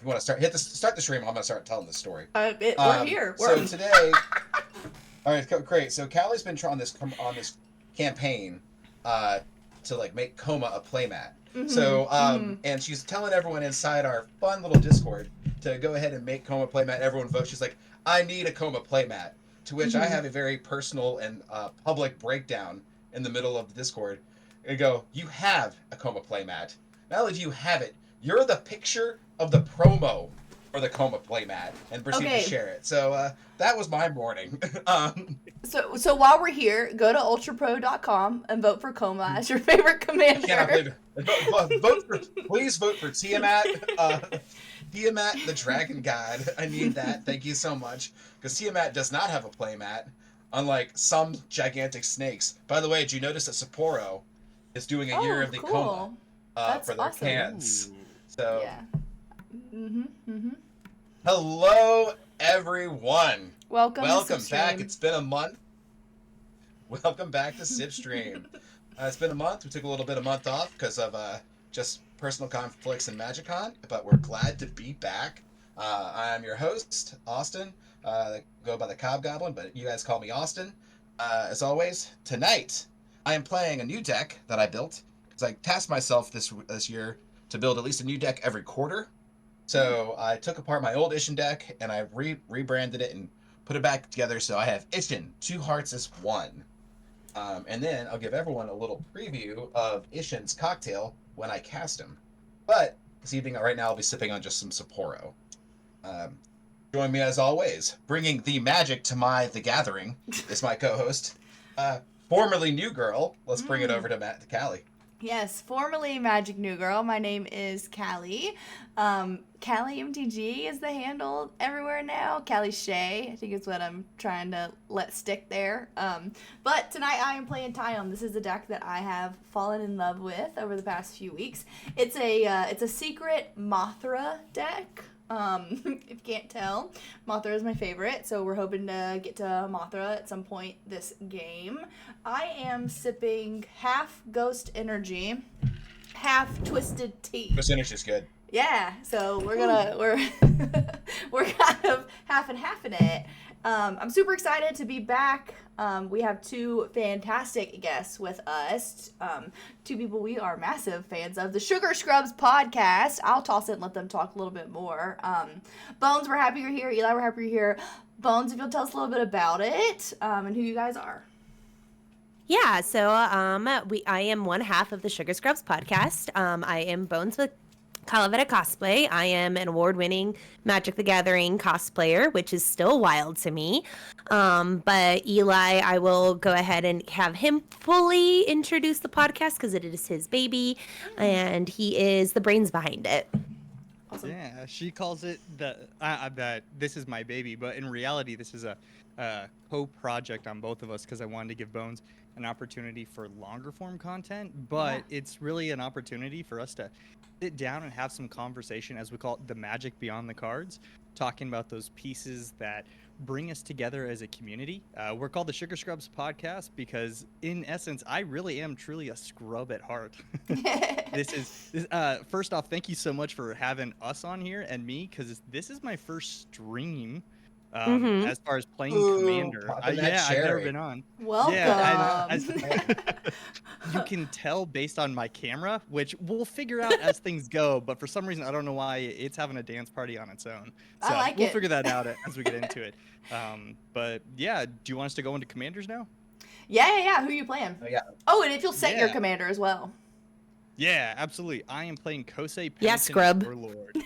you want to start the stream, I'm gonna start telling the story. We're here. So today, all right, great. So Callie's been on this campaign, to like make Coma a playmat. Mm-hmm. So and she's telling everyone inside our fun little Discord to go ahead and make Coma playmat. Everyone votes. She's like, I need a Coma playmat. To which I have a very personal and public breakdown in the middle of the Discord. I go, you have a Coma playmat. Not only do you have it, you're the picture of the promo for the Coma playmat, and proceed to share it. So that was my morning. So while we're here, go to ultrapro.com and vote for Coma as your favorite commander. Please vote for Tiamat. Tiamat, the Dragon God. I need that. Thank you so much. Because Tiamat does not have a playmat, unlike some gigantic snakes. By the way, did you notice that Sapporo is doing a year of the Coma for their cans? So, yeah. Hello, everyone. Welcome back. It's been a month. Welcome back to SipStream. It's been a month. We took a month off because of just personal conflicts and MagicCon, but we're glad to be back. I am your host, Austin. Go by the Cobb Goblin, but you guys call me Austin. As always, tonight I am playing a new deck that I built because I tasked myself this year to build at least a new deck every quarter. So I took apart my old Ishin deck and I rebranded it and put it back together. So I have Ishin, 2 hearts is 1. And then I'll give everyone a little preview of Ishin's cocktail when I cast him. But this evening, right now, I'll be sipping on just some Sapporo. Join me as always, bringing the magic to the gathering is my co-host, formerly New Girl. Let's bring it over to Callie. Yes, formerly Magic New Girl. My name is Callie. Callie MTG is the handle everywhere now. Callie Shay, I think is what I'm trying to let stick there. But tonight I am playing Tyon. This is a deck that I have fallen in love with over the past few weeks. It's a secret Mothra deck. If you can't tell, Mothra is my favorite, so we're hoping to get to Mothra at some point this game. I am sipping half Ghost Energy, half Twisted Tea. Ghost Energy is good. Yeah, so we're kind of half and half in it. I'm super excited to be back. We have 2 fantastic guests with us. 2 people we are massive fans of. The Sugar Scrubs Podcast. I'll toss it and let them talk a little bit more. Bones, we're happy you're here. Eli, we're happy you're here. Bones, if you'll tell us a little bit about it and who you guys are. Yeah, so I am one half of the Sugar Scrubs Podcast. I am Bones with Calavera Cosplay. I am an award-winning Magic the Gathering cosplayer, which is still wild to me. But Eli, I will go ahead and have him fully introduce the podcast because it is his baby, and he is the brains behind it. Awesome. Yeah, she calls it that this is my baby, but in reality, this is a co-project on both of us because I wanted to give Bones an opportunity for longer form content, but it's really an opportunity for us to sit down and have some conversation, as we call it, the magic beyond the cards, talking about those pieces that bring us together as a community. We're called the Sugar Scrubs Podcast because, in essence, I really am truly a scrub at heart. First off, thank you so much for having us on here and me, because this is my first stream as far as playing Commander. I've never been on. Welcome. Yeah, you can tell based on my camera, which we'll figure out as things go, but for some reason, I don't know why, it's having a dance party on its own. So we'll figure that out as we get into it. But yeah, do you want us to go into Commanders now? Yeah. Who are you playing? Oh, and if you'll set your commander as well. Yeah, absolutely. I am playing Kosei Penitent Scrub. Warlord.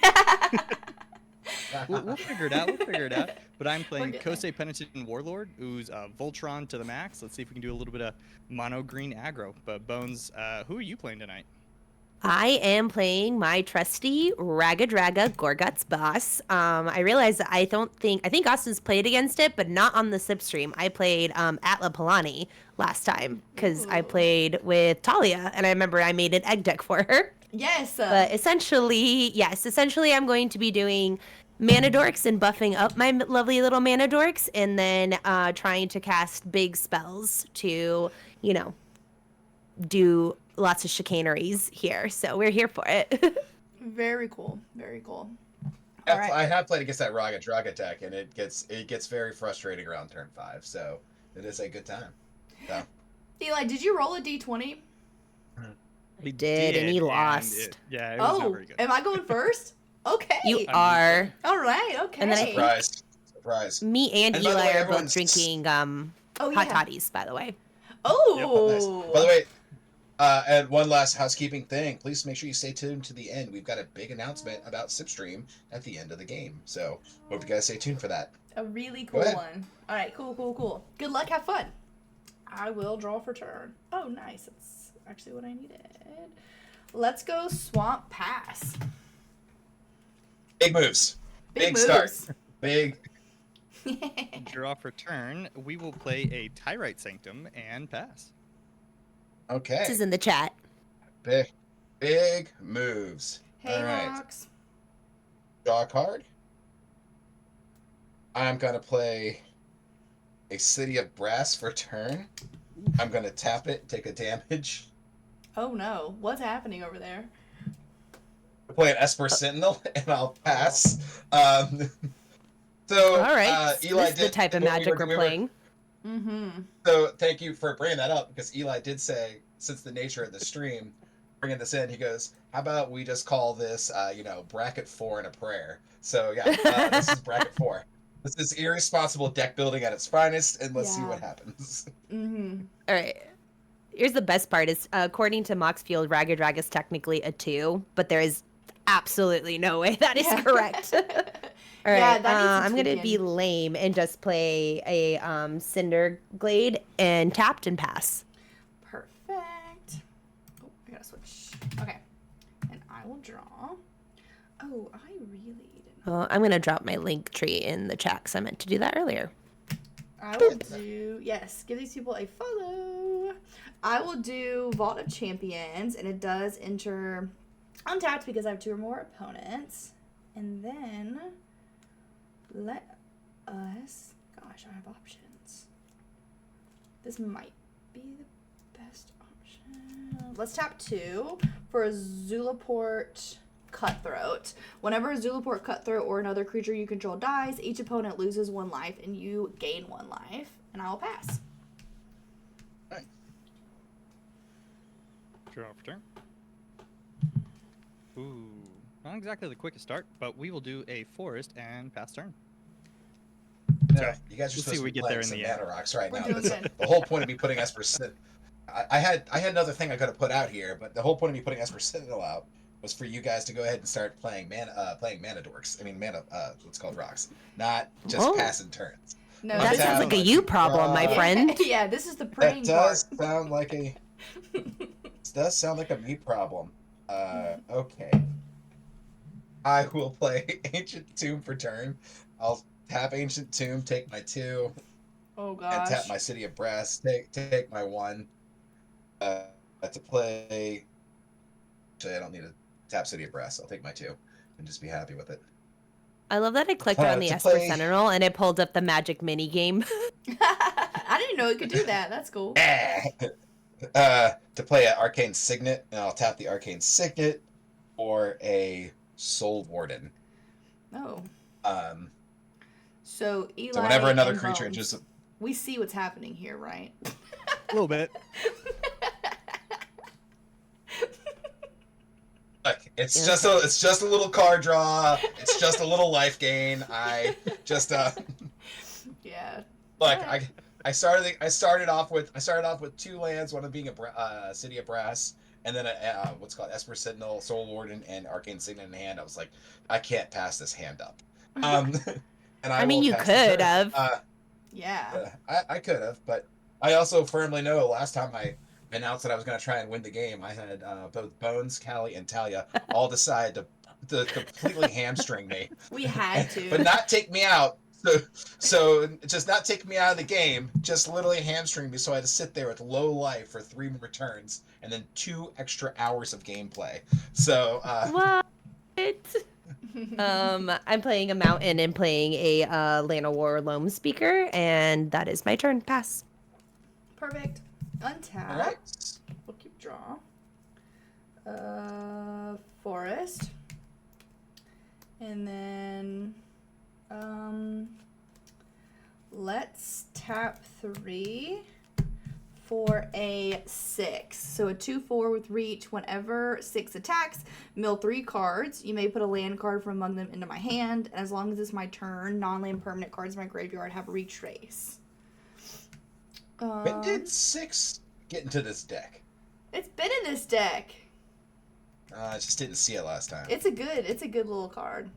We'll figure it out. But I'm playing Kosei Penitent Warlord, who's Voltron to the max. Let's see if we can do a little bit of mono green aggro. But Bones, who are you playing tonight? I am playing my trusty Raga Draga Gorguts boss. I realized I think Austin's played against it, but not on the SipStream. I played Atla Palani last time because I played with Talia, and I remember I made an egg deck for her. Yes. But essentially I'm going to be doing mana dorks and buffing up my lovely little mana dorks, and then trying to cast big spells to, do lots of chicaneries here. So we're here for it. Very cool. All right. I have played against that Raga Draga deck, and it gets very frustrating around turn 5. So it is a good time. So. Eli, did you roll a d20? We did, and he and lost. yeah, it was not Oh, very good. am I going first? Okay. You are. All right. Okay. And then I think- Surprise. Me and And by the Eli way, are both everyone's- drinking Oh, hot yeah. toddies, by the way. Oh. Nice. By the way, and one last housekeeping thing. Please make sure you stay tuned to the end. We've got a big announcement about SipStream at the end of the game. So hope you guys stay tuned for that. A really Go cool ahead. one. All right. Cool. Good luck. Have fun. I will draw for turn. Oh, nice. That's actually what I needed. Let's go Swamp Pass. Big moves. Big moves. start. Big. Draw for turn. We will play a Tyrite Sanctum and pass. Okay. This is in the chat. Big moves. Hey, All right. Rocks. Draw a card. I'm gonna play a City of Brass for turn. I'm gonna tap it, take a damage. Oh no, what's happening over there? Play an Esper Sentinel, and I'll pass. So, All right. Eli This is the did type of we magic we're playing. Mm-hmm. So, thank you for bringing that up, because Eli did say, since the nature of the stream, bringing this in, he goes, "How about we just call this, bracket 4 and a prayer?" So, yeah, this is bracket 4. This is irresponsible deck building at its finest, and let's see Yeah. what happens. Mm-hmm. All right. Here's the best part is, according to Moxfield, Raga Drag is technically a 2, but there is absolutely no way that is correct. All right, Yeah, that needs some I'm going to be tweaking. lame and just play a Cinder Glade and tapped and pass. Perfect. Oh, I gotta switch. Okay. And I will draw. Oh, I really didn't. I'm going to drop my link tree in the chat because I meant to do that earlier. I will do, yes, give these people a follow. I will do Vault of Champions, and it does enter untapped because I have 2 or more opponents. And then let us, gosh, I have options. This might be the best option. Let's tap 2 for a Zulaport Cutthroat. Whenever a Zulaport Cutthroat or another creature you control dies, each opponent loses 1 life and you gain 1 life. And I will pass. Right. Draw for turn. Ooh, not exactly the quickest start, but we will do a forest and pass turn. No, you guys are We'll supposed see to we be get playing there in some the mana end. rocks right We're now. doing That's good. the whole point of me putting Esper Sentinel. I had another thing I could have put out here, but the whole point of me putting Esper Sentinel out was for you guys to go ahead and start playing mana dorks. I mean what's called rocks, not just Oh. passing turns. No, That Let's sounds have like a a you problem, my draw. friend. Yeah, this is the praying That does part. sound like a me problem. Okay. I will play Ancient Tomb for turn. I'll tap Ancient Tomb, take my 2, Oh and gosh. tap my City of Brass. Take my 1. To play. Actually, I don't need to tap City of Brass. I'll take my 2 and just be happy with it. I love that I clicked on the to Esper play- Sentinel and it pulled up the magic mini game. I didn't know it could do that. That's cool. To play an Arcane Signet, and I'll tap the Arcane Signet or a Soul Warden. Oh. So So Eli. whenever another and creature Bones, just we see what's happening here, right? A little bit. look, it's just a little card draw. It's just a little life gain. I just Yeah. look. Alright. I started off with 2 lands, one of being a City of Brass, and then a what's called Esper Sentinel, Soul Warden, and Arcane Signet in hand. I was like, I can't pass this hand up. And I mean, will you pass the could turn. have. Yeah. I could have, but I also firmly know last time I announced that I was going to try and win the game, I had both Bones, Callie, and Talia all decide to completely hamstring me, We had to. but not take me out. So just not take me out of the game, just literally hamstring me. So I had to sit there with low life for 3 more turns and then 2 extra hours of gameplay. So What? I'm playing a mountain and playing a Llanowar Loam Speaker, and that is my turn. Pass. Perfect. Untap. all right. We'll keep draw. Forest. And then, let's tap 3 for a 6. So a 2/4 with reach. Whenever 6 attacks, mill 3 cards. You may put a land card from among them into my hand. And as long as it's my turn, non-land permanent cards in my graveyard have reach trace. When did 6 get into this deck? It's been in this deck. I just didn't see it last time. It's a good little card.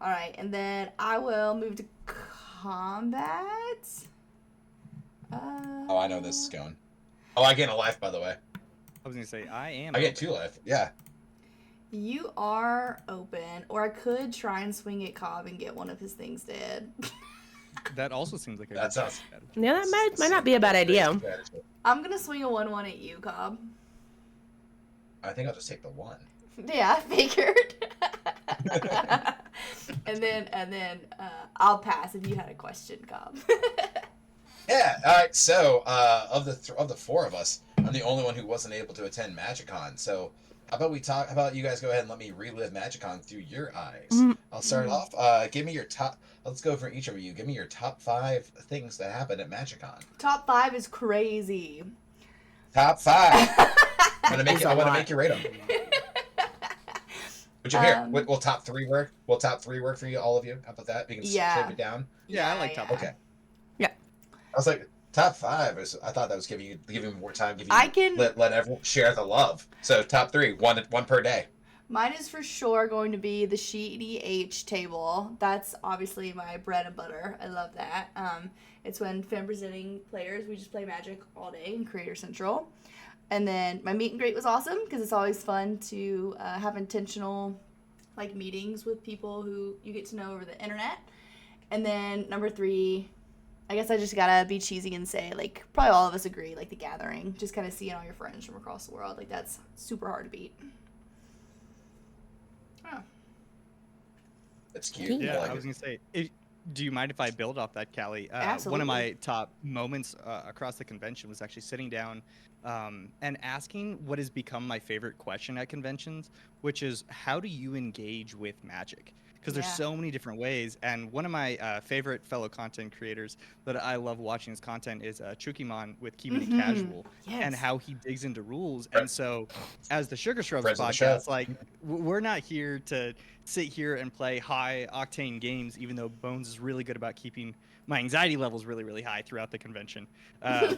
All right, and then I will move to combat. Oh, I know this is going. Oh, I get a life, by the way. I was gonna say I get 2 life. Yeah. You are open, or I could try and swing at Cobb and get one of his things dead. That also seems like a That good sounds- strategy. Yeah, that might not be a bad idea. I'm gonna swing a 1/1 at you, Cobb. I think I'll just take the 1. Yeah, I figured. and then I'll pass if you had a question, Cobb. Yeah. All right. So, of the 4 of us, I'm the only one who wasn't able to attend MagicCon. So, how about you guys go ahead and let me relive MagicCon through your eyes? I'll start off. Give me your top. Let's go for each of you. Give me your top 5 things that happened at MagicCon. Top 5 is crazy. Top 5. I want to make you rate them. Would you hear? Will top 3 work? Will top 3 work for you, all of you? How about that? We can strip it down. Yeah, I like top. Okay. Yeah. I was like, top 5. I thought that was giving more time. Let everyone share the love. So top 3, one per day. Mine is for sure going to be the CDH table. That's obviously my bread and butter. I love that. It's when fan presenting players, we just play Magic all day in Creator Central. And then my meet and greet was awesome because it's always fun to have intentional meetings with people who you get to know over the internet. And then number 3, I guess I just gotta be cheesy and say probably all of us agree the gathering, just kind of seeing all your friends from across the world, that's super hard to beat. Oh. That's cute. Yeah, I I was gonna say. Do you mind if I build off that, Callie? Absolutely. One of my top moments across the convention was actually sitting down and asking what has become my favorite question at conventions, which is how do you engage with Magic? Because there's so many different ways. And one of my favorite fellow content creators that I love watching his content is Chukimon with Keeping It Casual and how he digs into rules. And so as the Sugar Scrubs podcast, we're not here to sit here and play high octane games, even though Bones is really good about keeping my anxiety levels really, really high throughout the convention. But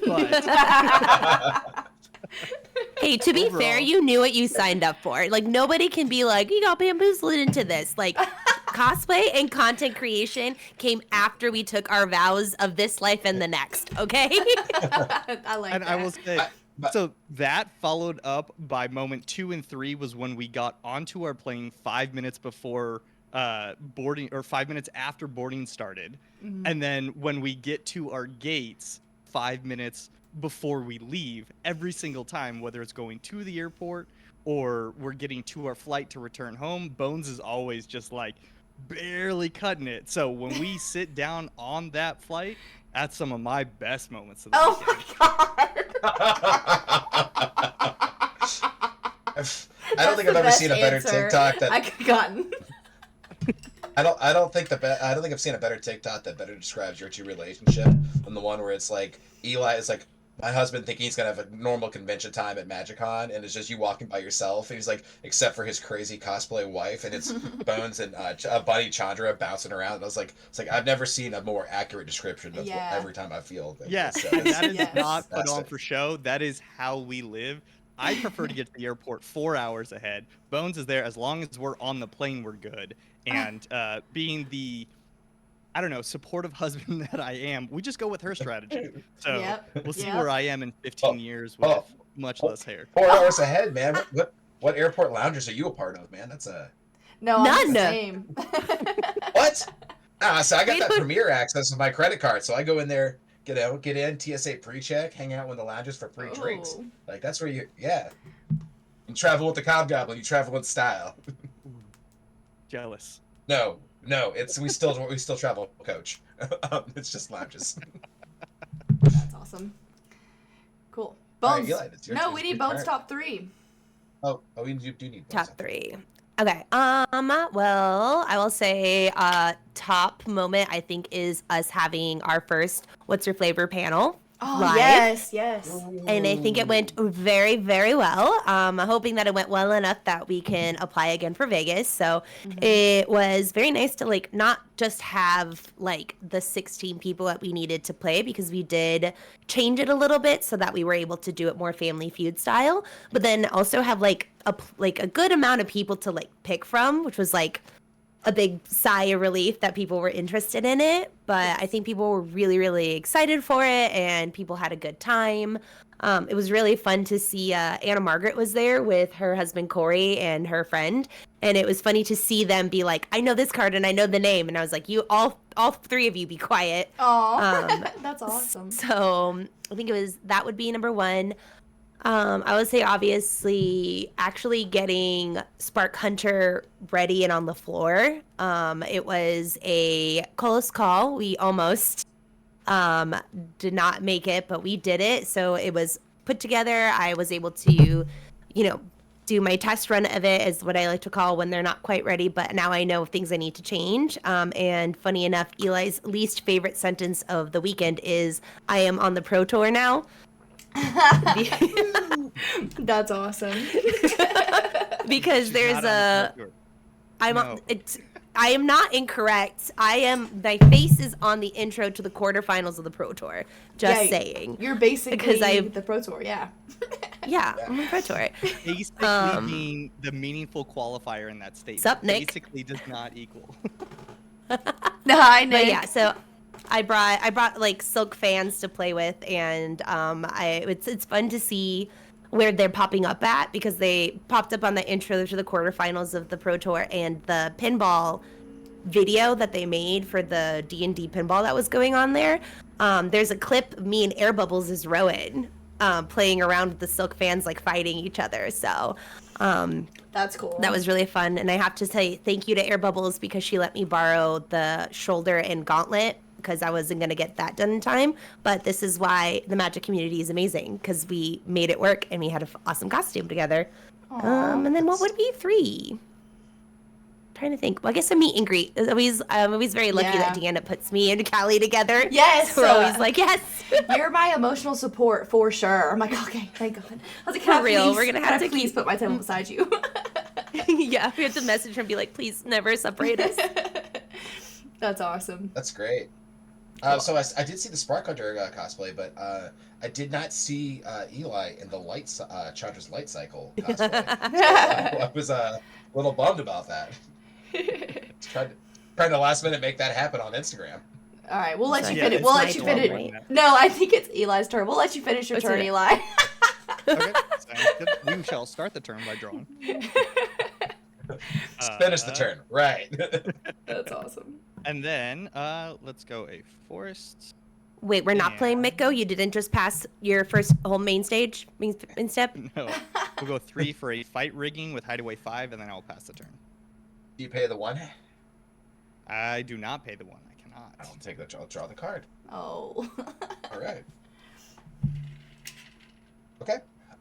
hey, to be fair, you knew what you signed up for. Nobody can be you got bamboozled into this. Cosplay and content creation came after we took our vows of this life and the next, okay? I like that. And I will say, so that followed up by moment 2 and 3 was when we got onto our plane 5 minutes before boarding, or 5 minutes after boarding started. And then when we get to our gates 5 minutes before we leave, every single time, whether it's going to the airport or we're getting to our flight to return home, Bones is always just barely cutting it. So when we sit down on that flight, that's some of my best moments of the weekend. I don't think I've ever seen a better TikTok that I could have gotten. I don't think I've seen a better TikTok that better describes your 2 relationship than the one where it's Eli is my husband thinking he's gonna have a normal convention time at MagicCon, and it's just you walking by yourself. And he's except for his crazy cosplay wife, and it's Bones and Buddy Chandra bouncing around. And I was I've never seen a more accurate description of every time I feel. Yeah, and that is not put on for show. That is how we live. I prefer to get to the airport 4 hours ahead. Bones is there as long as we're on the plane. We're good. And being the supportive husband that I am, we just go with her strategy. So we'll see where I am in 15 years with much less hair. 4 hours ahead, man. What airport lounges are you a part of, man? That's no, none. I'm the same. What? So I got that Premier access with my credit card, so I go in there, get in, TSA pre-check, hang out in the lounges for free drinks. That's where you travel with the Hobgoblin, you travel with style. Jealous. No, we still travel coach. It's just lounges. That's awesome. Cool. Bones. Right, Eli, No, we need Bones top 3. Oh, we do need Bones Top 3. Okay. Well, I will say top moment I think is us having our first What's Your Flavor panel Oh, live. yes. And I think it went very, very well. I'm hoping that it went well enough that we can apply again for Vegas. So it was very nice to like not just have like the 16 people that we needed to play, because we did change it a little bit so that we were able to do it more Family Feud style, but then also have like a good amount of people to like pick from, which was like a big sigh of relief that people were interested in it. But I think people were really, really excited for it, and people had a good time. It was really fun to see Anna Margaret was there with her husband Corey and her friend, and it was funny to see them be like, "I know this card and I know the name," and I was like, "You all three of you be quiet." Oh, that's awesome. So I think that would be number one. I would say obviously actually getting Spark Hunter ready and on the floor. It was a close call. We almost did not make it, but we did it. So it was put together. I was able to, do my test run of it, is what I like to call when they're not quite ready, but now I know things I need to change. And funny enough, Eli's least favorite sentence of the weekend is, "I am on the Pro Tour now." That's awesome. Because there's I am not incorrect. My face is on the intro to the quarterfinals of the Pro Tour. Just saying. You're basically Because the Pro Tour, yeah. Yeah, I'm on Pro Tour. Basically being the meaningful qualifier in that statement. Sup, Nick? Basically does not equal. Hi, Nick. But yeah, so I brought like Silk fans to play with, and it's fun to see where they're popping up at, because they popped up on the intro to the quarterfinals of the Pro Tour, and the pinball video that they made for the D&D pinball that was going on there. There's a clip of me and Air Bubbles as Rowan playing around with the Silk fans, like fighting each other. So that's cool. that was really fun. And I have to say thank you to Air Bubbles, because she let me borrow the shoulder and gauntlet, because I wasn't going to get that done in time. But this is why the Magic community is amazing, because we made it work and we had an awesome costume together. And then what would be 3? Trying to think. Well, I guess a meet and greet. I'm always very lucky that Deanna puts me and Callie together. Yes. So we're always like, yes. You're my emotional support for sure. I'm like, okay, thank God. I was like, For real, we're gonna have to please put my table beside you. Yeah, we have to message her and be like, please never separate us. That's awesome. That's great. So I did see the Spark Hunter cosplay, but I did not see Eli in the Chandra's Light Cycle cosplay. So, I was a little bummed about that. Trying to last minute make that happen on Instagram. All right, we'll let you finish. it's We'll my let you turn, finish. right? No, I think it's Eli's turn. We'll let you finish your turn, Eli. Okay, sounds good. We shall start the turn by drawing. Finish the turn, right? That's awesome. And then let's go a forest. Wait, we're not playing Miko? You didn't just pass your first whole main step? No, we'll go 3 for a fight rigging with hideaway 5, and then I'll pass the turn. Do you pay the 1? I do not pay the 1. I cannot. I'll draw the card. Oh. All right. Okay.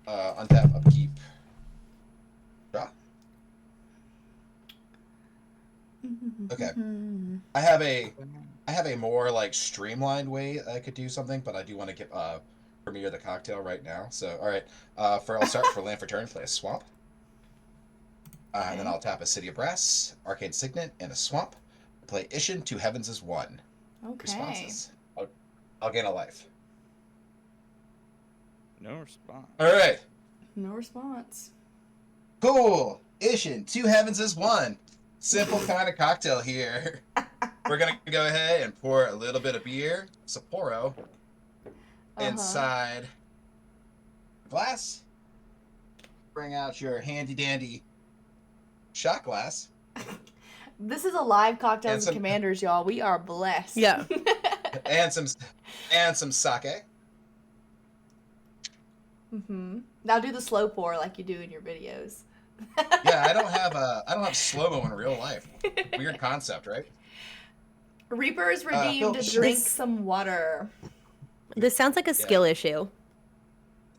Untap, upkeep, draw. Okay. I have a more like streamlined way I could do something, but I do want to get premiere the cocktail right now. So all right. I'll start for land for turn. Play a swamp. And then I'll tap a City of Brass, Arcane Signet, and a swamp. Play Ishin, 2 Heavens is 1. Okay. Responses. I'll gain a life. No response. All right. No response. Cool. Ishin, 2 Heavens is 1. Simple kind of cocktail here. We're going to go ahead and pour a little bit of beer, Sapporo, inside the glass. Bring out your handy-dandy shot glass. This is a live Cocktails And and Commanders, y'all. We are blessed. Yeah. and some sake. Now do the slow pour like you do in your videos. Yeah, I don't have slow-mo in real life. Weird concept, right? Reaper is redeemed to drink some water. This sounds like a skill issue.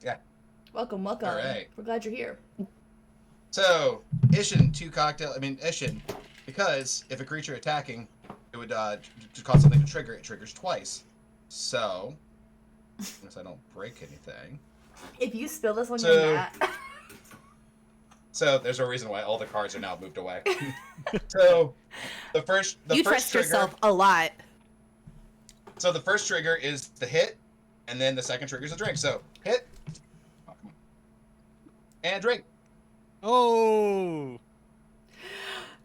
Yeah. Welcome. All right. We're glad you're here. So, Ishin, 2 cocktail. I mean, Ishin, because if a creature attacking, it would to cause something to trigger, it triggers twice. So, unless I don't break anything. If you spill this on So- your mat. So, there's a reason why all the cards are now moved away. So, the first You first trust trigger, yourself a lot. So, the first trigger is the hit, and then the second trigger is a drink. So, hit. Oh, come on. And drink. Oh.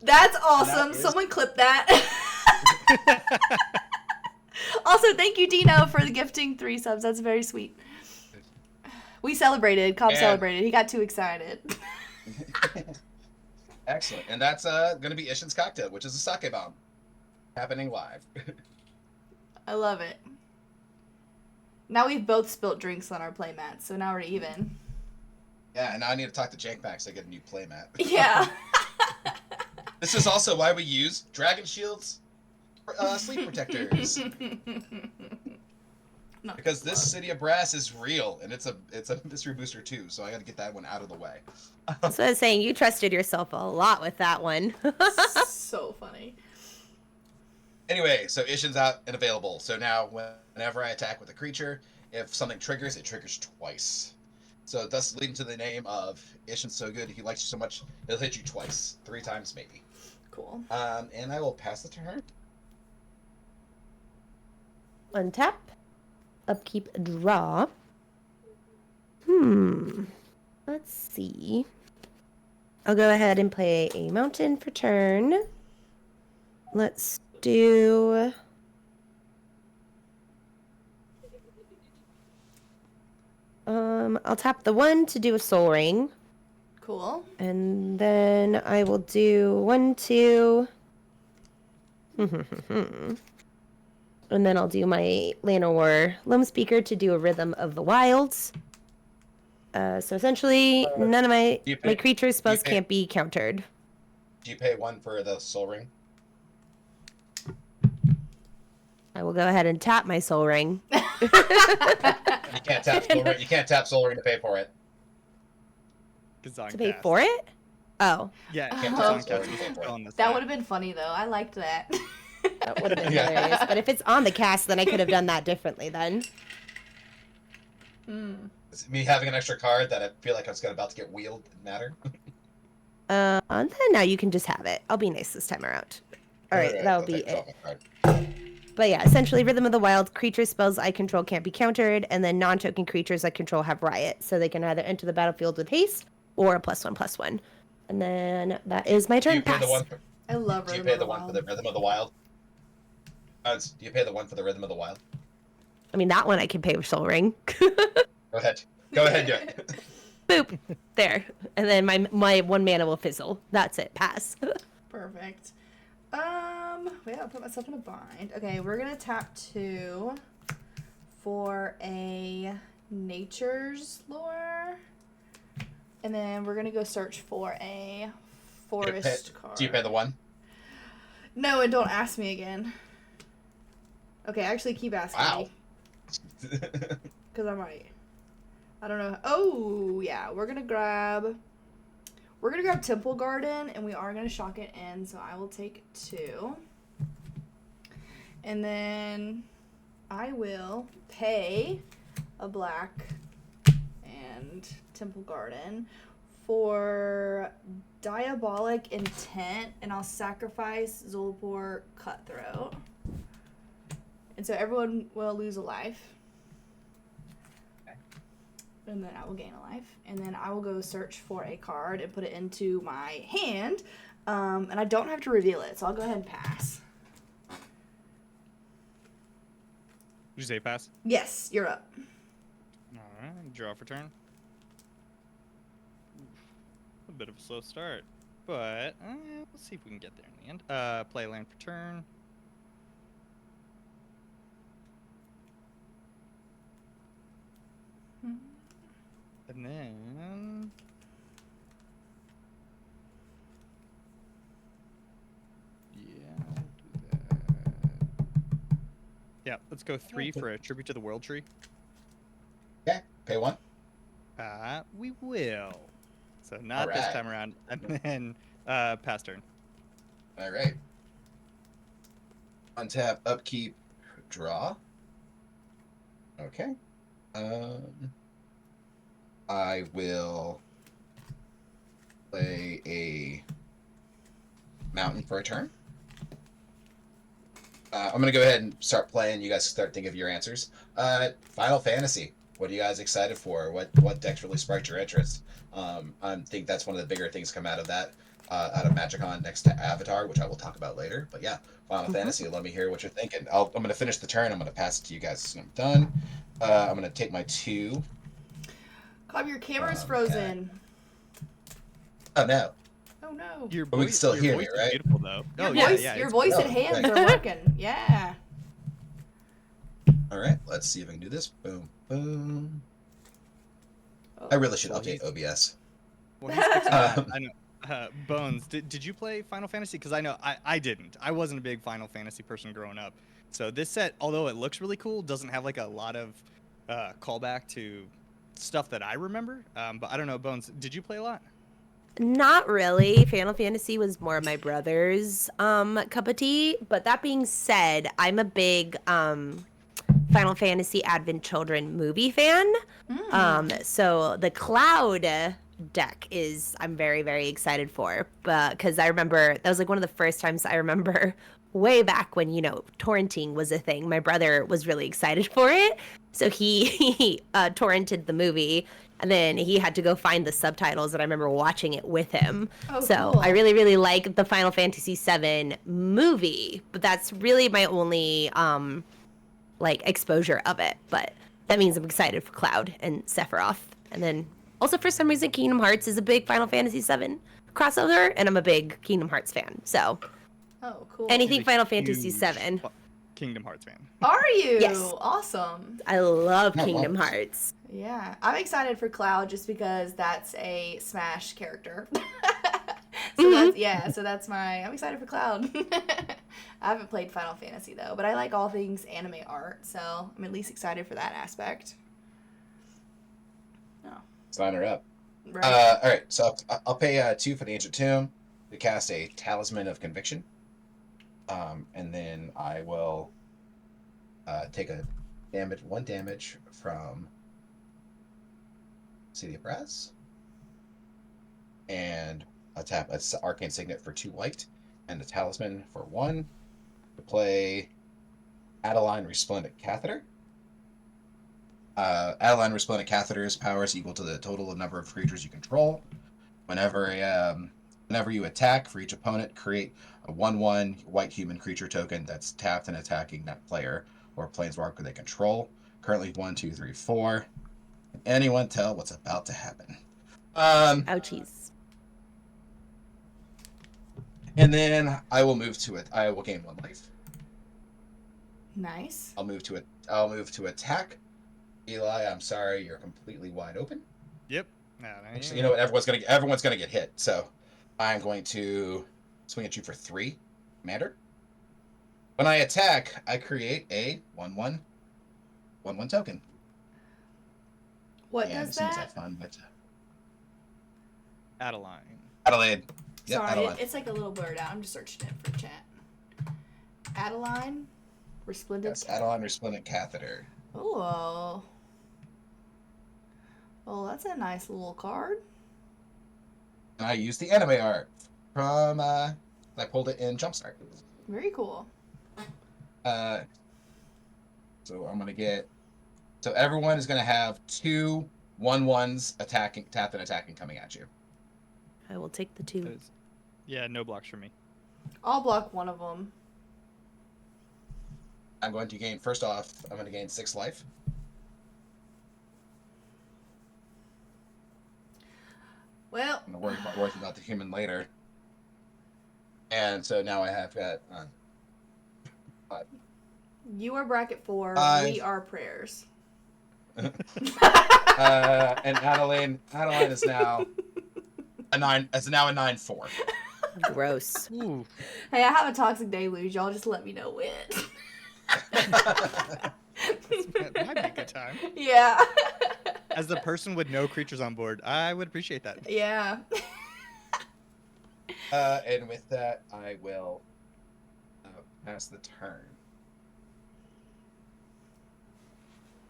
That's awesome. That is- Someone clip that. Also, thank you, Dino, for the gifting 3 subs. That's very sweet. We celebrated. Cobb And- celebrated. He got too excited. Excellent. And that's going to be Ishin's cocktail, which is a sake bomb. Happening live. I love it. Now we've both spilt drinks on our playmat, so now we're even. Yeah, and now I need to talk to Jank Max to get a new playmat. Yeah. This is also why we use Dragon Shields sleep protectors. No. Because this City of Brass is real, and it's a mystery booster too, so I got to get that one out of the way. So I was saying you trusted yourself a lot with that one. So funny. Anyway, so Ishin's out and available. So now whenever I attack with a creature, if something triggers, it triggers twice. So thus leading to the name of Ishin's so good, he likes you so much, he'll hit you twice. 3 times maybe. Cool. And I will pass the turn. Untap. Upkeep, draw. Let's see. I'll go ahead and play a mountain for turn. Let's do... I'll tap the 1 to do a soul ring. Cool. And then I will do 1, 2. And then I'll do my Llanowar Loam Speaker to do a Rhythm of the Wilds. So essentially, none of my you pay- creature spells you pay- can't be countered. Do you pay 1 for the soul ring? I will go ahead and tap my Soul Ring. You can't tap soul ring. You can't tap soul ring to pay for it. To pay for it? Oh, Yeah, Can't Oh. tap soul ring to pay for it. That would have been funny, though. I liked that. that would have been Yeah. hilarious. But if it's on the cast, then I could have done that differently then. It's me having an extra card that I feel like I was about to get wheeled didn't matter. And then now you can just have it. I'll be nice this time around. All right, that'll I'll be take this it. off my card. But yeah, essentially, Rhythm of the Wild, creature spells I control can't be countered, and then non-token creatures I control have Riot, so they can either enter the battlefield with haste or a +1/+1. And then that is my Do turn. you pay Pass. the one? For, I love do you Rhythm pay of the the one for Wild. the Rhythm of the Wild? Do you pay the 1 for the Rhythm of the Wild? I mean, that one I can pay with Soul Ring. Go ahead. Go ahead, do it. Boop. There. And then my 1 mana will fizzle. That's it. Pass. Perfect. Wait, I'll put myself in a bind. Okay, we're gonna tap 2 for a Nature's Lore. And then we're gonna go search for a Forest card. Do you pay the 1? No, and don't ask me again. Okay, actually keep asking Wow. me. Because I might. I don't know. Oh, yeah. We're gonna grab Temple Garden, and we are gonna shock it in, so I will take 2. And then I will pay a black and Temple Garden for Diabolic Intent, and I'll sacrifice Zolpor Cutthroat. And so everyone will lose a life. And then I will gain a life. And then I will go search for a card and put it into my hand. And I don't have to reveal it, so I'll go ahead and pass. Did you say pass? Yes, you're up. Alright, draw for turn. A bit of a slow start, but let's see if we can get there in the end. Play land for turn. And then... Yeah, I'll do that. Yeah, let's go 3 for a tribute to the World Tree. Okay, pay 1. We will. So not this Alright. time around. And then pass turn. All right. Untap, upkeep, draw. Okay. I will play a mountain for a turn. I'm going to go ahead and start playing. You guys start thinking of your answers. Final Fantasy. What are you guys excited for? What decks really sparked your interest? I think that's one of the bigger things come out of that, out of Magicon next to Avatar, which I will talk about later. But yeah, Final Fantasy. Let me hear what you're thinking. I'm going to finish the turn. I'm going to pass it to you guys as soon as I'm done. I'm going to take my 2. Cobb, your camera's frozen. Oh, no. Oh no. Your But we can still hear voice me, is right? beautiful though. Your voice and hands are working. Yeah. All right, let's see if I can do this. Boom, boom. I really should update OBS. Well, he's fixing that. I know. Bones, did you play Final Fantasy? Because I know I didn't. I wasn't a big Final Fantasy person growing up. So this set, although it looks really cool, doesn't have like a lot of callback to stuff that I remember. But I don't know, Bones, did you play a lot? Not really. Final Fantasy was more my brother's cup of tea. But that being said, I'm a big Final Fantasy Advent Children movie fan. So the Cloud deck I'm very, very excited for. But because I remember that was like one of the first times I remember way back when, torrenting was a thing. My brother was really excited for it. So he torrented the movie. And then he had to go find the subtitles, and I remember watching it with him. Oh, so cool. I really, really like the Final Fantasy VII movie, but that's really my only exposure of it. But that means I'm excited for Cloud and Sephiroth. And then also for some reason, Kingdom Hearts is a big Final Fantasy VII crossover, and I'm a big Kingdom Hearts fan. So Oh, cool. anything He's a Final Fantasy huge VII. Kingdom Hearts fan. Are you? Yes. Awesome. I love Oh, Kingdom wow. Hearts. Yeah, I'm excited for Cloud just because that's a Smash character. So that's I'm excited for Cloud. I haven't played Final Fantasy though, but I like all things anime art, so I'm at least excited for that aspect. Oh, Sign her up. right. All right, so I'll pay 2 for the Ancient Tomb to cast a Talisman of Conviction. And then I will take 1 damage from City of Brass. And I'll tap an Arcane Signet for 2 white and a Talisman for 1 to play Adeline Resplendent Catheter. Adeline Resplendent Catheter's power is equal to the total number of creatures you control. Whenever you attack, for each opponent, create a 1/1 white human creature token that's tapped and attacking that player or planeswalker they control. Currently 1, 2, 3, 4. Can anyone tell what's about to happen? Ouchies. And then I will move to it. I will gain 1 life. Nice. I'll move to attack. Eli, I'm sorry, you're completely wide open. Yep. No, Actually, you know what? Everyone's gonna get hit. So I'm going to swing at you for 3, Commander. When I attack, I create a 1/1 token. What And does as soon as I that? find it, Adeline. Adelaide. Yep, Sorry, Adeline. it's like a little blurred out. I'm just searching it for chat. Adeline, Resplendent. Yes, Adeline Resplendent Catheter. Oh. Oh, that's a nice little card. And I used the anime art from I pulled it in Jumpstart. Very cool. So I'm gonna get. So everyone is gonna have 2 1/1s attacking, tap and attacking coming at you. I will take the 2. Yeah, no blocks for me. I'll block one of them. I'm going to gain. First off, I'm going to gain 6 life. Well, I'm going to worry about the human later. And so now I have got. you are bracket 4. We are prayers. And Adeline is now a 9. It's now a 9/4. Gross. Ooh. Hey, I have a toxic deluge. Y'all just let me know when. That might be a good time. Yeah. As the person with no creatures on board, I would appreciate that. Yeah. And with that, I will pass the turn.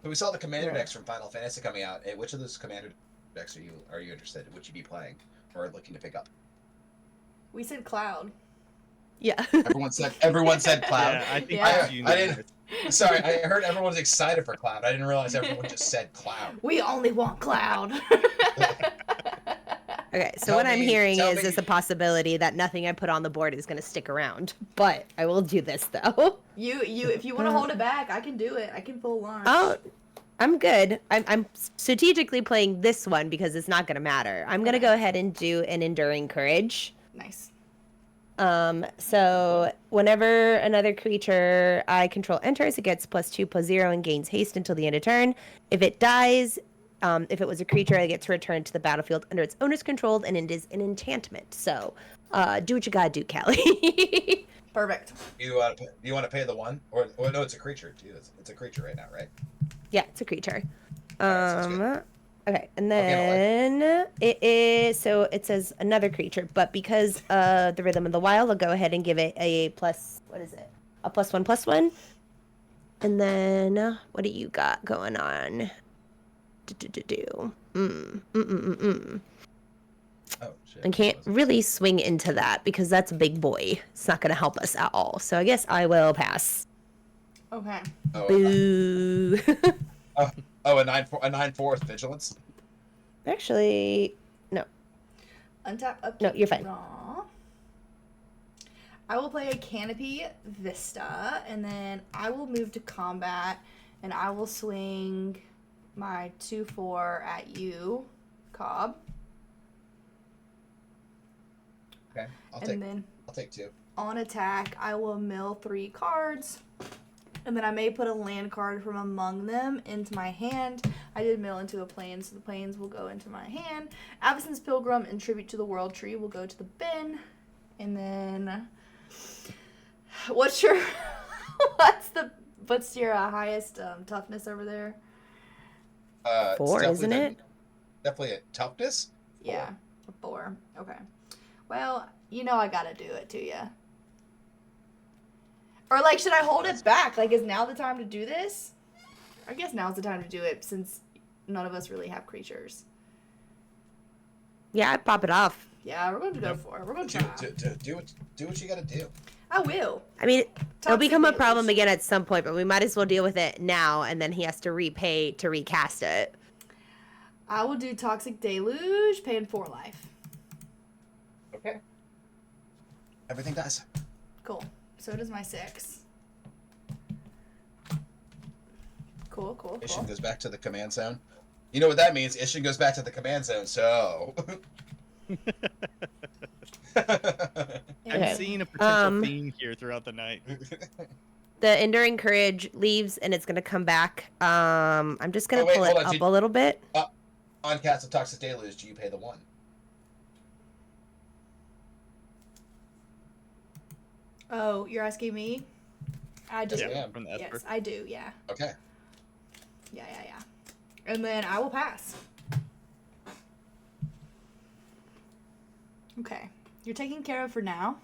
So we saw the commander decks from Final Fantasy coming out. Which of those commander decks are you interested in? Would you be playing or looking to pick up? We said Cloud. Yeah. Everyone said Cloud. Yeah, I think Yeah. that's I unanimous. didn't. Sorry, I heard everyone was excited for Cloud. I didn't realize everyone just said Cloud. We only want Cloud. Okay, so Tell what I'm me- hearing tell is me- there's a possibility that nothing I put on the board is going to stick around. But I will do this, though. If you want to hold it back, I can do it. I can full launch. Oh, I'm good. I'm strategically playing this one because it's not going to matter. I'm going to go ahead and do an Enduring Courage. Nice. So whenever another creature I control enters, it gets +2/+0 and gains haste until the end of turn. If it dies, if it was a creature, it gets returned to the battlefield under its owner's control, and it is an enchantment. So, do what you gotta do, Callie. Perfect. Do you want to pay the one or no? It's a creature too. It's a creature right now, right? Yeah, it's a creature. Alright, sounds good. Okay, and then it is, so it says another creature, but because the Rhythm of the Wild, I'll go ahead and give it a +1/+1. And then, what do you got going on? Oh shit. I can't really swing into that because that's a big boy. It's not going to help us at all. So I guess I will pass. Okay. Oh, Boo. a 9/4 vigilance. Actually, no. Untap up. No, you're fine. Draw. I will play a Canopy Vista, and then I will move to combat, and I will swing my 2/4 at you, Cobb. Okay, I'll take 2. On attack, I will mill 3 cards, and then I may put a land card from among them into my hand. I did mill into a plane, so the planes will go into my hand. Avacyn's Pilgrim and Tribute to the World Tree will go to the bin, and then what's your highest toughness over there? 4, it's isn't it? Definitely a toughness. Yeah, a 4. Okay. Well, I gotta do it to you. Or, should I hold it back? Is now the time to do this? I guess now's the time to do it since none of us really have creatures. Yeah, I'd pop it off. Yeah, we're going to go for it. We're going to try. Do what you gotta do. I will. I mean, it'll Toxic become a Deluge. problem again at some point, but we might as well deal with it now, and then he has to repay to recast it. I will do Toxic Deluge, paying 4 life. Okay. Everything dies. Cool. So does my 6. Cool. Ishin goes back to the command zone. You know what that means? Ishin goes back to the command zone, so... I'm Okay. seeing a potential theme here throughout the night. The Enduring Courage leaves, and it's going to come back. I'm just going to pull it hold on, up a little bit. On Cats of Toxic Deluge, do you pay the 1? Oh, you're asking me? I do. Yes, ma'am. From the Esper. Yes, I do, yeah. Okay. Yeah. And then I will pass. Okay. You're taken care of for now.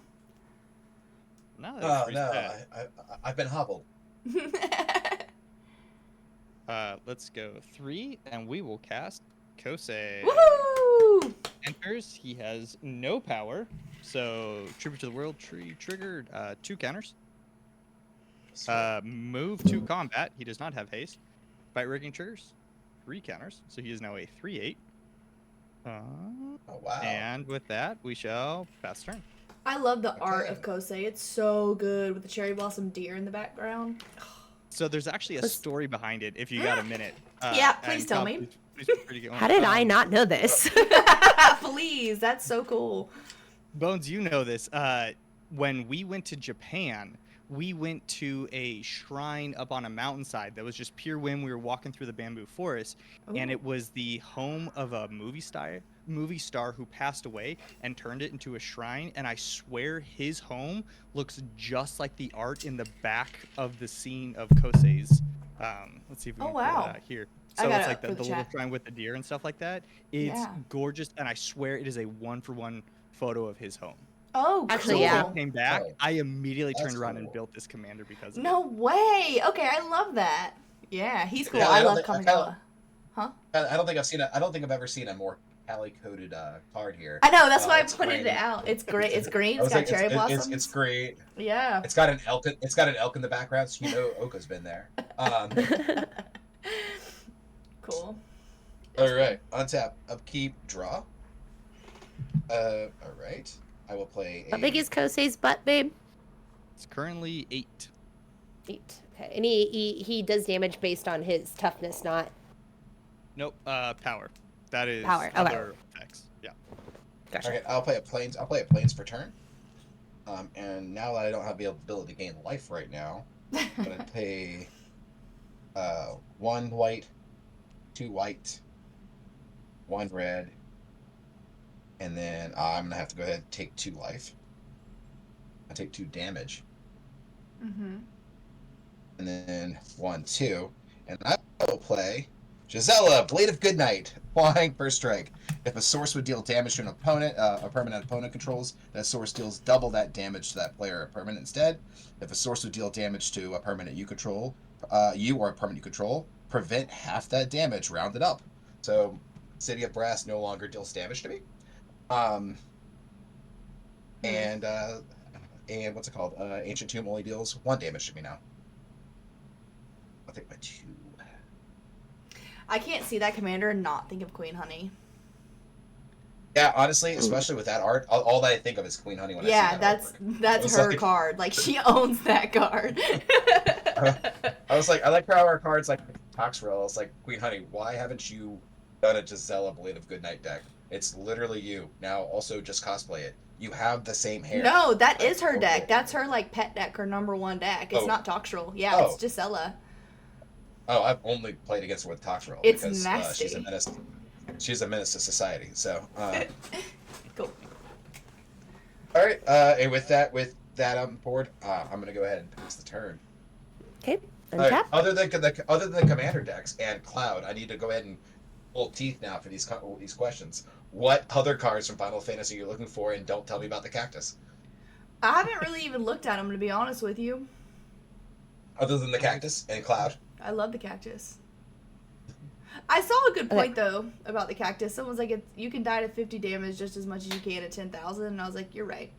No, Oh, no. I've been hobbled. Let's go 3, and we will cast Kosei. Woohoo! Enters. He has no power, so Tribute to the World Tree triggered. 2 counters. Move to combat. He does not have haste. Fight rigging triggers. 3 counters, so he is now a 3/8. Oh, wow. And with that, we shall pass turn. I love the art Okay. of Kosei. It's so good with the cherry blossom deer in the background. So there's actually a story behind it, if you got a minute. Yeah, please and tell Cobb, me. please feel free to get one. How did I not know this? Please, that's so cool. Bones, you know this. When we went to Japan, we went to a shrine up on a mountainside that was just pure wind. We were walking through the bamboo forest, and Ooh. it was the home of a movie star who passed away and turned it into a shrine. And I swear his home looks just like the art in the back of the scene of Kosei's. Let's see if we Oh, can pull wow. it out here. I So got it's it like for the the little chat. shrine with the deer and stuff like that. It's Yeah. gorgeous, and I swear it is a 1-for-1 photo of his home. Oh, Actually, cool. yeah. When he came back, Oh, I immediately that's turned around and cool. built this commander because of No way. Okay, I love that. Yeah, he's cool. Yeah, I I don't love think- Kamigawa. I don't think I've seen I don't think I've ever seen a more Cali coded card here. I know, that's why I It's pointed great. it out. It's great. It's green. I It's was got like, cherry blossoms. it's great. Yeah. It's got an elk. It's got an elk in the background, so you know Oka's been there. Cool. All right, untap, upkeep, draw. All right. I will play. How big is Kosei's butt, babe? It's currently 8. 8. Okay. And he does damage based on his toughness, not Nope, power. That is Power, okay. other effects. Yeah. gotcha. Okay, I'll play a plains. I'll play a plains for turn. And now that I don't have the ability to gain life right now, I'm gonna pay 1 white, 2 white, 1 red, and then I'm gonna have to go ahead and take 2 life. I take 2 damage, Mm-hmm. and then 1, 2, and I will play Gisela, Blade of Goodnight, flying first strike. If a source would deal damage to an opponent, a permanent opponent controls, that source deals double that damage to that player or permanent instead. If a source would deal damage to a permanent you control, you or a permanent you control, prevent half that damage, rounded up. So, City of Brass no longer deals damage to me. And what's it called? Ancient Tomb only deals 1 damage to me now. I'll take my 2. I can't see that commander and not think of Queen Honey. Yeah, honestly, especially with that art, all that I think of is Queen Honey when I see Yeah, that that's It's her like- card. Like, she owns that card. I was like, I like how our cards like Toxrill. I was like, Queen Honey, why haven't you done a Gisela Blade of Goodnight deck? It's literally you. Now also just cosplay it. You have the same hair. No, that is her Okay. deck. That's her, like, pet deck, her #1 deck. It's Oh. not Toxrill. Yeah, Oh. it's Gisela. Oh, I've only played against her with Toxrill It's because she's a nasty. menace. She's a menace to society. So, Cool. all right. And with that on board, I'm gonna go ahead and pass the turn. Okay. All right, Untap. other than the commander decks and Cloud, I need to go ahead and pull teeth now for these questions. What other cards from Final Fantasy are you looking for, and don't tell me about the cactus? I haven't really even looked at them, to be honest with you. Other than the cactus and Cloud. I love the cactus. I saw a good point, though, about the cactus. Someone's like, you can die to 50 damage just as much as you can at 10,000. And I was like, you're right.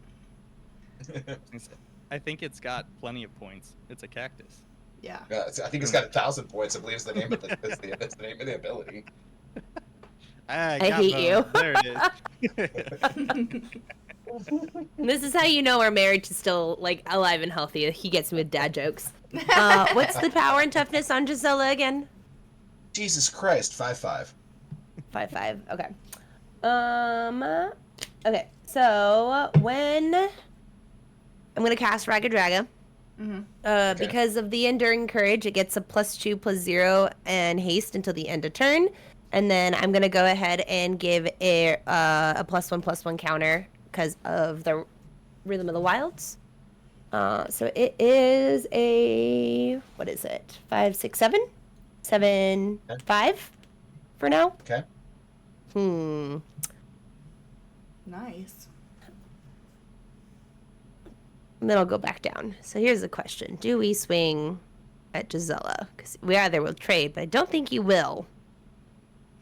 I think it's got plenty of points. It's a cactus. Yeah. Yeah, I think it's got 1,000 points. I believe it's the name of it's the name of the ability. I I hate you. There it is. This is how you know we're married to still like alive and healthy. He gets me with dad jokes. What's the power and toughness on Gisela again? Jesus Christ, 5/5. 5/5. Okay. Okay. So when I'm gonna cast Raga Draga. Mm-hmm. Okay. Because of the Enduring Courage, it gets a +2/+0 and haste until the end of turn. And then I'm gonna go ahead and give a +1/+1 counter because of the Rhythm of the Wilds. So it is a what is it? 5, 6, 7, 7, Okay. 5 for now. Okay. Nice. And then I'll go back down. So here's the question: do we swing at Gisela? Because we either will trade, but I don't think you will.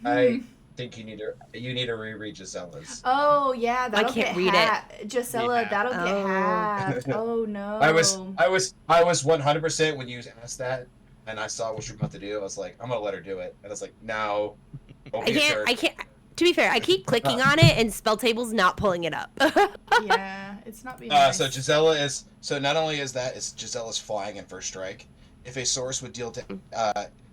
I think you need to reread Gisela's. Oh, yeah, that'll can't get read it. hacked. Gisela, Yeah. that'll get Oh. hacked. Oh, no. I was 100% when you asked that, and I saw what you were about to do. I was like, I'm gonna let her do it, and I was like, no. I can't. To be fair, I keep clicking on it and spell table's not pulling it up. Yeah, it's not being nice. So Gisela is not only is that it's Gisela's flying in first strike. If a source would deal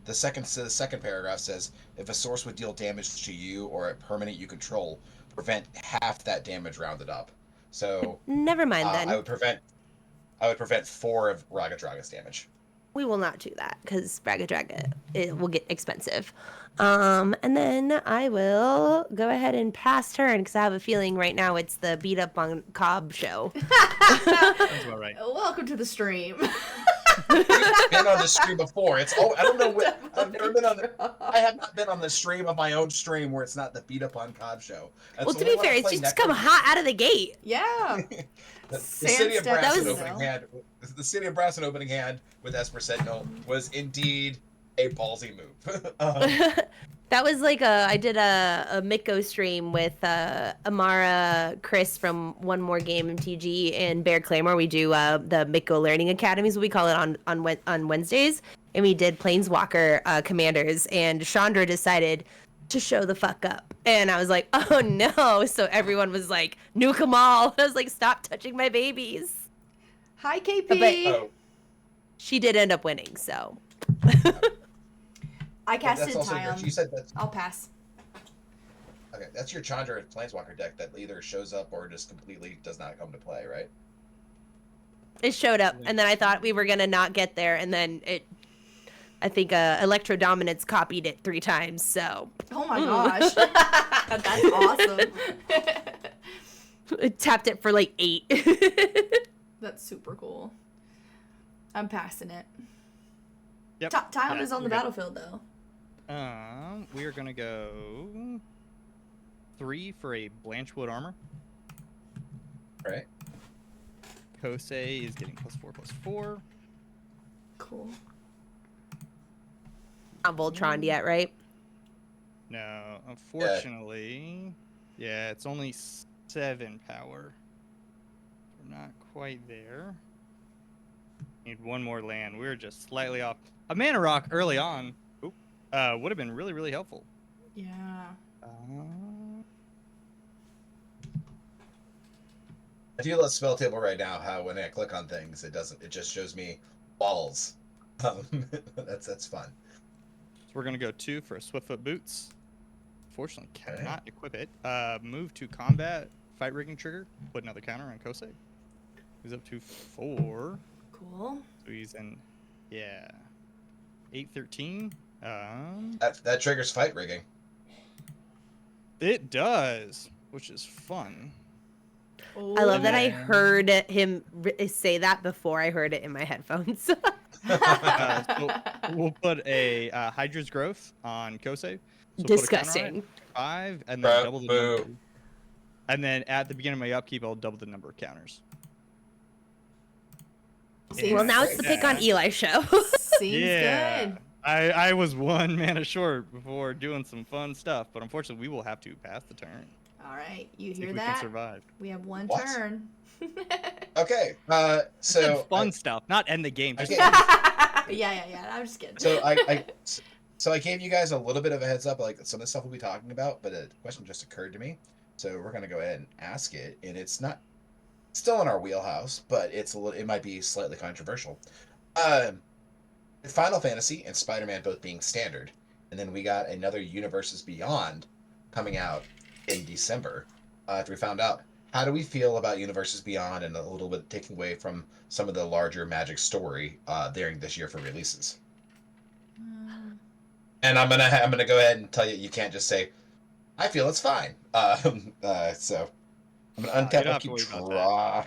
the second paragraph says if a source would deal damage to you or a permanent you control, prevent half that damage rounded up. So Never mind then. I would prevent 4 of Raga Draga's damage. We will not do that because Raga Draga it will get expensive. And then I will go ahead and pass turn because I have a feeling right now it's the beat up on Cobb show. Sounds about right. Welcome to the stream. We've been on the stream before. It's I don't know what I've never been on. I have not been on the stream of my own stream where it's not the Beat Up on COD show. That's Well, to be fair, it's just come hot out of the gate. Yeah. The city of Sandstep Brasson was- opening hand. The city of Brasson opening hand with Esper Sentinel was indeed a ballsy move. That was like I did a Mikko stream with Amara, Chris from One More Game MTG, and Bear Claymore. We do the Mikko Learning Academies, we call it on Wednesdays, and we did Planeswalker Commanders. And Chandra decided to show the fuck up, and I was like, oh no! So everyone was like, nuke them all. I was like, stop touching my babies. Hi, KP. Oh, She did end up winning, so. I that's casted also Tiam. you said that's I'll pass. okay. That's your Chandra Planeswalker deck that either shows up or just completely does not come to play, right? It showed up, and then I thought we were gonna not get there, and then I think Electro Dominance copied it 3 times, so. Oh my gosh. That's awesome. It tapped it for like 8. That's super cool. I'm passing it. Yep. Time Yeah, is on the we're good. battlefield, though. We are gonna go 3 for a Blanchwood armor. Right. Kosei is getting +4/+4. Cool. Not Voltron yet, right? No, unfortunately, yeah, it's only 7 power. We're not quite there. Need one more land. We're just slightly off. A mana rock early on would have been really, really helpful. Yeah. I feel at spell table right now how when I click on things, it just shows me balls. That's fun. So we're gonna go 2 for a Swiftfoot Boots. Fortunately, Okay. cannot equip it. Move to combat, fight rigging trigger, put another counter on Kosei. He's up to 4. Cool. So he's in, 8/13. That triggers fight rigging. It does, which is fun. I love that I man. heard him say that before I heard it in my headphones. So we'll put a Hydra's Growth on Kosei. So we'll put a counter on it, Disgusting. 5, and then double the Boo. number. And then at the beginning of my upkeep, I'll double the number of counters. Seems, Well, now it's the pick on Eli show. seems Yeah. good. I was 1 mana short before doing some fun stuff, but unfortunately, we will have to pass the turn. All right. You See if hear we can that? survive. We have one What? turn. Okay. I So said fun stuff, not end the game. I Just get- yeah. I'm just kidding. So I gave you guys a little bit of a heads up, like some of the stuff we'll be talking about, but a question just occurred to me, so we're gonna go ahead and ask it, and it's not still in our wheelhouse, but it might be slightly controversial. Final Fantasy and Spider-Man both being standard, and then we got another Universes Beyond coming out in December. After we found out, how do we feel about Universes Beyond and a little bit taking away from some of the larger Magic story during this year for releases? And I'm gonna go ahead and tell you can't just say, I feel it's fine. So I'm gonna you untap don't and have to keep worry about draw.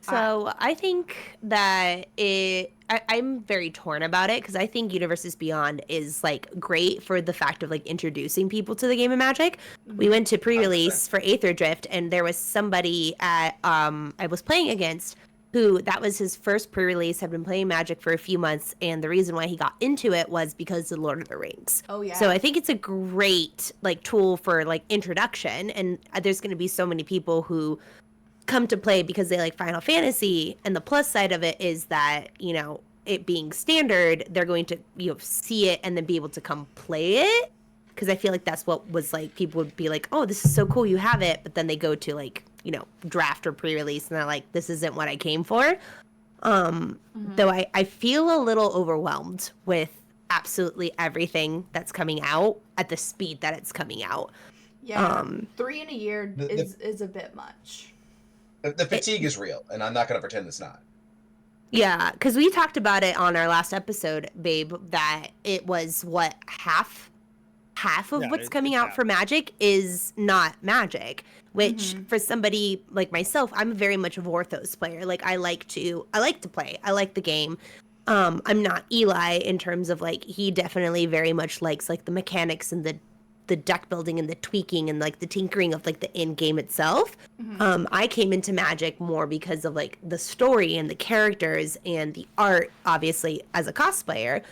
So I think that I'm very torn about it because I think Universes Beyond is like great for the fact of like introducing people to the game of Magic. We went to pre-release for Aether Drift, and there was somebody at I was playing against who that was his first pre-release, had been playing Magic for a few months, and the reason why he got into it was because of Lord of the Rings. Oh yeah. So I think it's a great like tool for like introduction, and there's going to be so many people who come to play because they like Final Fantasy, and the plus side of it is that, you know, it being standard, they're going to, you know, see it and then be able to come play it, because I feel like that's what was like, people would be like, oh, this is so cool, you have it, but then they go to like, you know, draft or pre-release and they're like, this isn't what I came for. Though I feel a little overwhelmed with absolutely everything that's coming out at the speed that it's coming out. Yeah. 3 in a year The- is a bit much. The fatigue is real, and I'm not gonna pretend it's not. Yeah, because we talked about it on our last episode, babe, that it was what half half of Yeah, what's coming it's out half. for Magic is not Magic, which for somebody like myself, I'm very much of Orthos player. Like I like to play. I like the game. I'm not Eli in terms of like he definitely very much likes like the mechanics and the deck building and the tweaking and like the tinkering of like the in game itself. I came into Magic more because of like the story and the characters and the art, obviously as a cosplayer.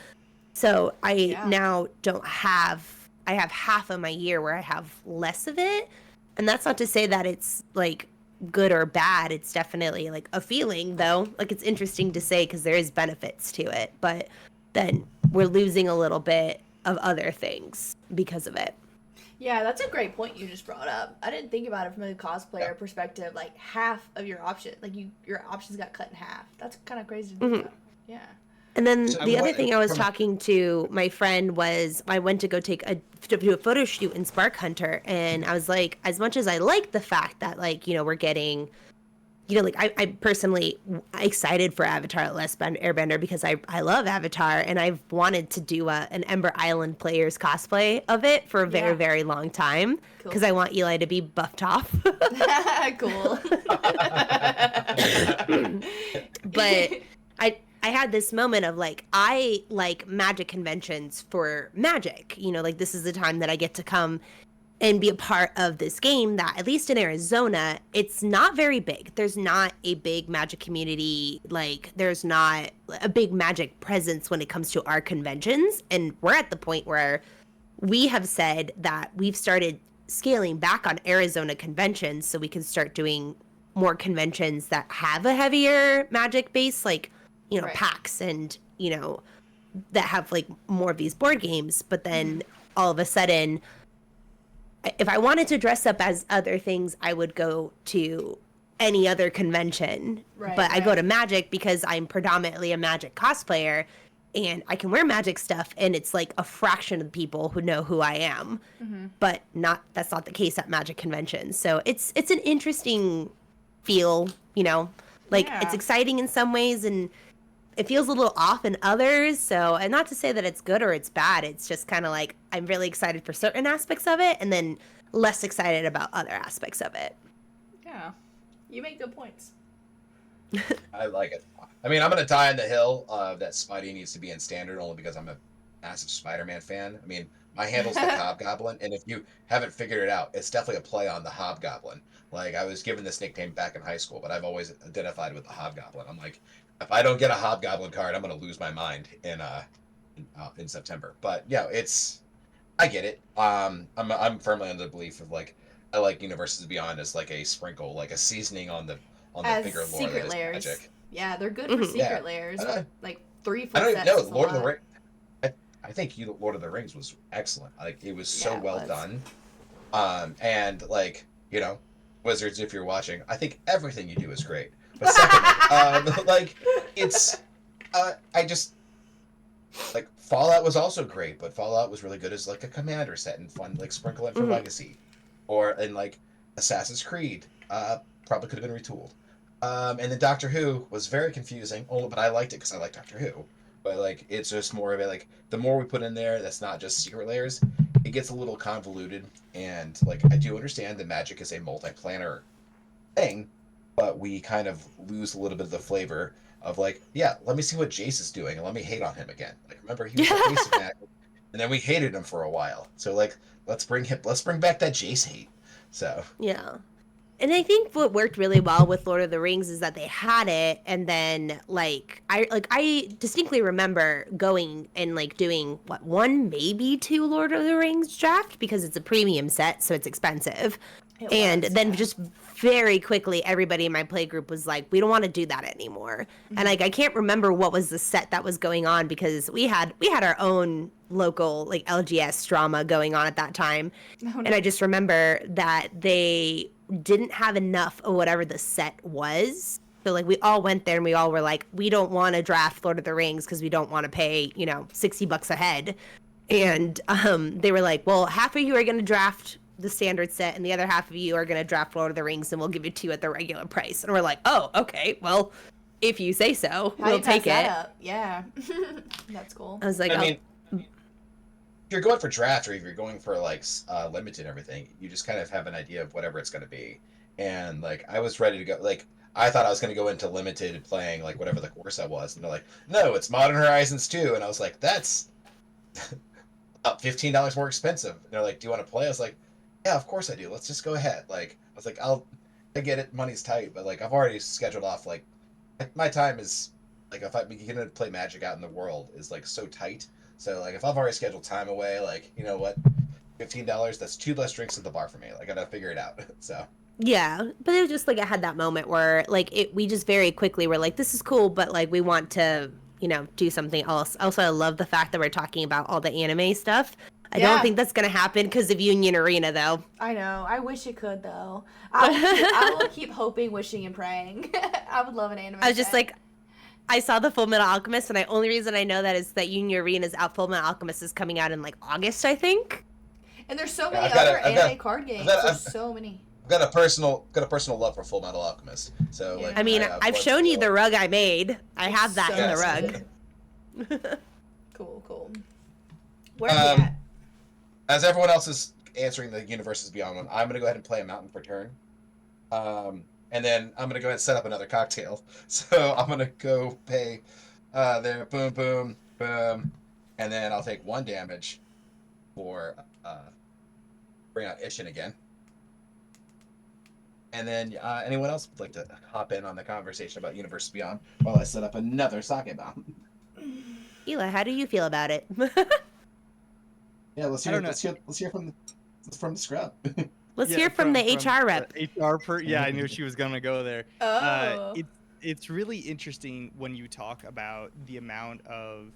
So I now don't have, I have half of my year where I have less of it. And that's not to say that it's like good or bad. It's definitely like a feeling though. Like it's interesting to say because there is benefits to it, but then we're losing a little bit of other things because of it. Yeah, that's a great point you just brought up. I didn't think about it from a cosplayer perspective. Like half of your option, like your options got cut in half. That's kind of crazy to think about. Yeah. And then So the other what- thing I was from- talking to my friend was I went to go to do a photo shoot in Spark Hunter, and I was like, as much as I like the fact that like, you know, we're getting, you know, like I personally excited for Avatar: The Last Airbender because I love Avatar, and I've wanted to do an Ember Island players cosplay of it for a very, very long time because I want Eli to be buffed off. Cool. But I had this moment of like, I like Magic conventions for Magic. You know, like this is the time that I get to come and be a part of this game that, at least in Arizona, it's not very big. There's not a big Magic community. Like there's not a big Magic presence when it comes to our conventions. And we're at the point where we have said that we've started scaling back on Arizona conventions so we can start doing more conventions that have a heavier Magic base, like, you know, PAX and, you know, that have like more of these board games. But then all of a sudden, if I wanted to dress up as other things, I would go to any other convention. But I go to Magic because I'm predominantly a Magic cosplayer and I can wear Magic stuff and it's like a fraction of the people who know who I am. But that's not the case at Magic conventions. So it's an interesting feel, you know, like it's exciting in some ways and it feels a little off in others. So, and not to say that it's good or it's bad. It's just kind of like, I'm really excited for certain aspects of it and then less excited about other aspects of it. Yeah. You make good points. I like it. I mean, I'm going to die on the hill that Spidey needs to be in standard only because I'm a massive Spider-Man fan. I mean, my handle's the Hobgoblin, and if you haven't figured it out, it's definitely a play on the Hobgoblin. Like, I was given this nickname back in high school, but I've always identified with the Hobgoblin. I'm like, if I don't get a Hobgoblin card, I'm going to lose my mind in September. But, yeah, I get it. I'm firmly under the belief of, like, I like Universes Beyond as, like, a sprinkle, like a seasoning on the bigger lore secret that is layers. Magic. Yeah, they're good for secret layers. Like 3 full I don't sets know. is a Lord of the lot. Rings. I think Lord of the Rings was excellent. Like it was so it well was. done. And like you know, Wizards, if you're watching, I think everything you do is great. But secondly, like it's, I just like Fallout was also great, but Fallout was really good as like a commander set and fun, like sprinkle in for Legacy, or in like Assassin's Creed. Probably could have been retooled. And then Doctor Who was very confusing, but I liked it because I like Doctor Who. But like, it's just more of a like, the more we put in there, that's not just secret layers. It gets a little convoluted, and like, I do understand that Magic is a multi-planar thing, but we kind of lose a little bit of the flavor of like, yeah, let me see what Jace is doing, and let me hate on him again. Like, remember he was the face of Magic, and then we hated him for a while. So like, let's bring back that Jace hate. So yeah. And I think what worked really well with Lord of the Rings is that they had it, and then I distinctly remember going and like doing one, maybe 2 Lord of the Rings draft because it's a premium set, so it's expensive. Then just very quickly, everybody in my play group was like, we don't want to do that anymore. And like, I can't remember what was the set that was going on because we had our own local like LGS drama going on at that time. And I just remember that they didn't have enough of whatever the set was. So like we all went there and we all were like, we don't want to draft Lord of the Rings because we don't want to pay, you know, $60 a head. And they were like, well, half of you are going to draft the standard set and the other half of you are going to draft Lord of the Rings and we'll give you 2 at the regular price. And we're like, oh, okay, well, if you say so, we'll take it. Yeah. That's cool. I was like, I mean, you're going for draft or if you're going for like limited and everything, you just kind of have an idea of whatever it's going to be. And like I was ready to go. Like I thought I was going to go into limited playing like whatever the course I was, and they're like, no, it's Modern Horizons 2, and I was like, that's up $15 more expensive. And they're like, do you want to play? I was like, yeah, of course I do. Let's just go ahead. Like I was like, I get it, money's tight, but like I've already scheduled off like my time is like if I begin to play Magic out in the world is like so tight. So like if I've already scheduled time away, like you know what, $15, that's 2 less drinks at the bar for me. Like I gotta figure it out. So Yeah, but it was just like I had that moment where like we just very quickly were like, this is cool, but like we want to, do something else. Also, I love the fact that we're talking about all the anime stuff. I don't think that's gonna happen because of Union Arena, though. I know. I wish it could, though. I will keep hoping, wishing, and praying. I would love an anime. I was just like, I saw the Full Metal Alchemist, and the only reason I know that is that Union Arena's out. Full Metal Alchemist is coming out in like August, I think. And there's so many other anime card games. There's so many. I've got a personal love for Full Metal Alchemist. So like, I mean, I've shown you the rug I made. I have that in the rug. Cool. Where are we at? As everyone else is answering the Universes Beyond one, I'm gonna go ahead and play a Mountain for turn. And then I'm gonna go ahead and set up another cocktail. So I'm gonna go pay there, boom, boom, boom, and then I'll take 1 damage for bring out Ishin again. And then anyone else would like to hop in on the conversation about Universe Beyond while I set up another sake bomb? Eli, how do you feel about it? Yeah, let's hear from the scrub. Let's hear from the HR rep. I knew she was gonna go there. Oh. It's really interesting when you talk about the amount of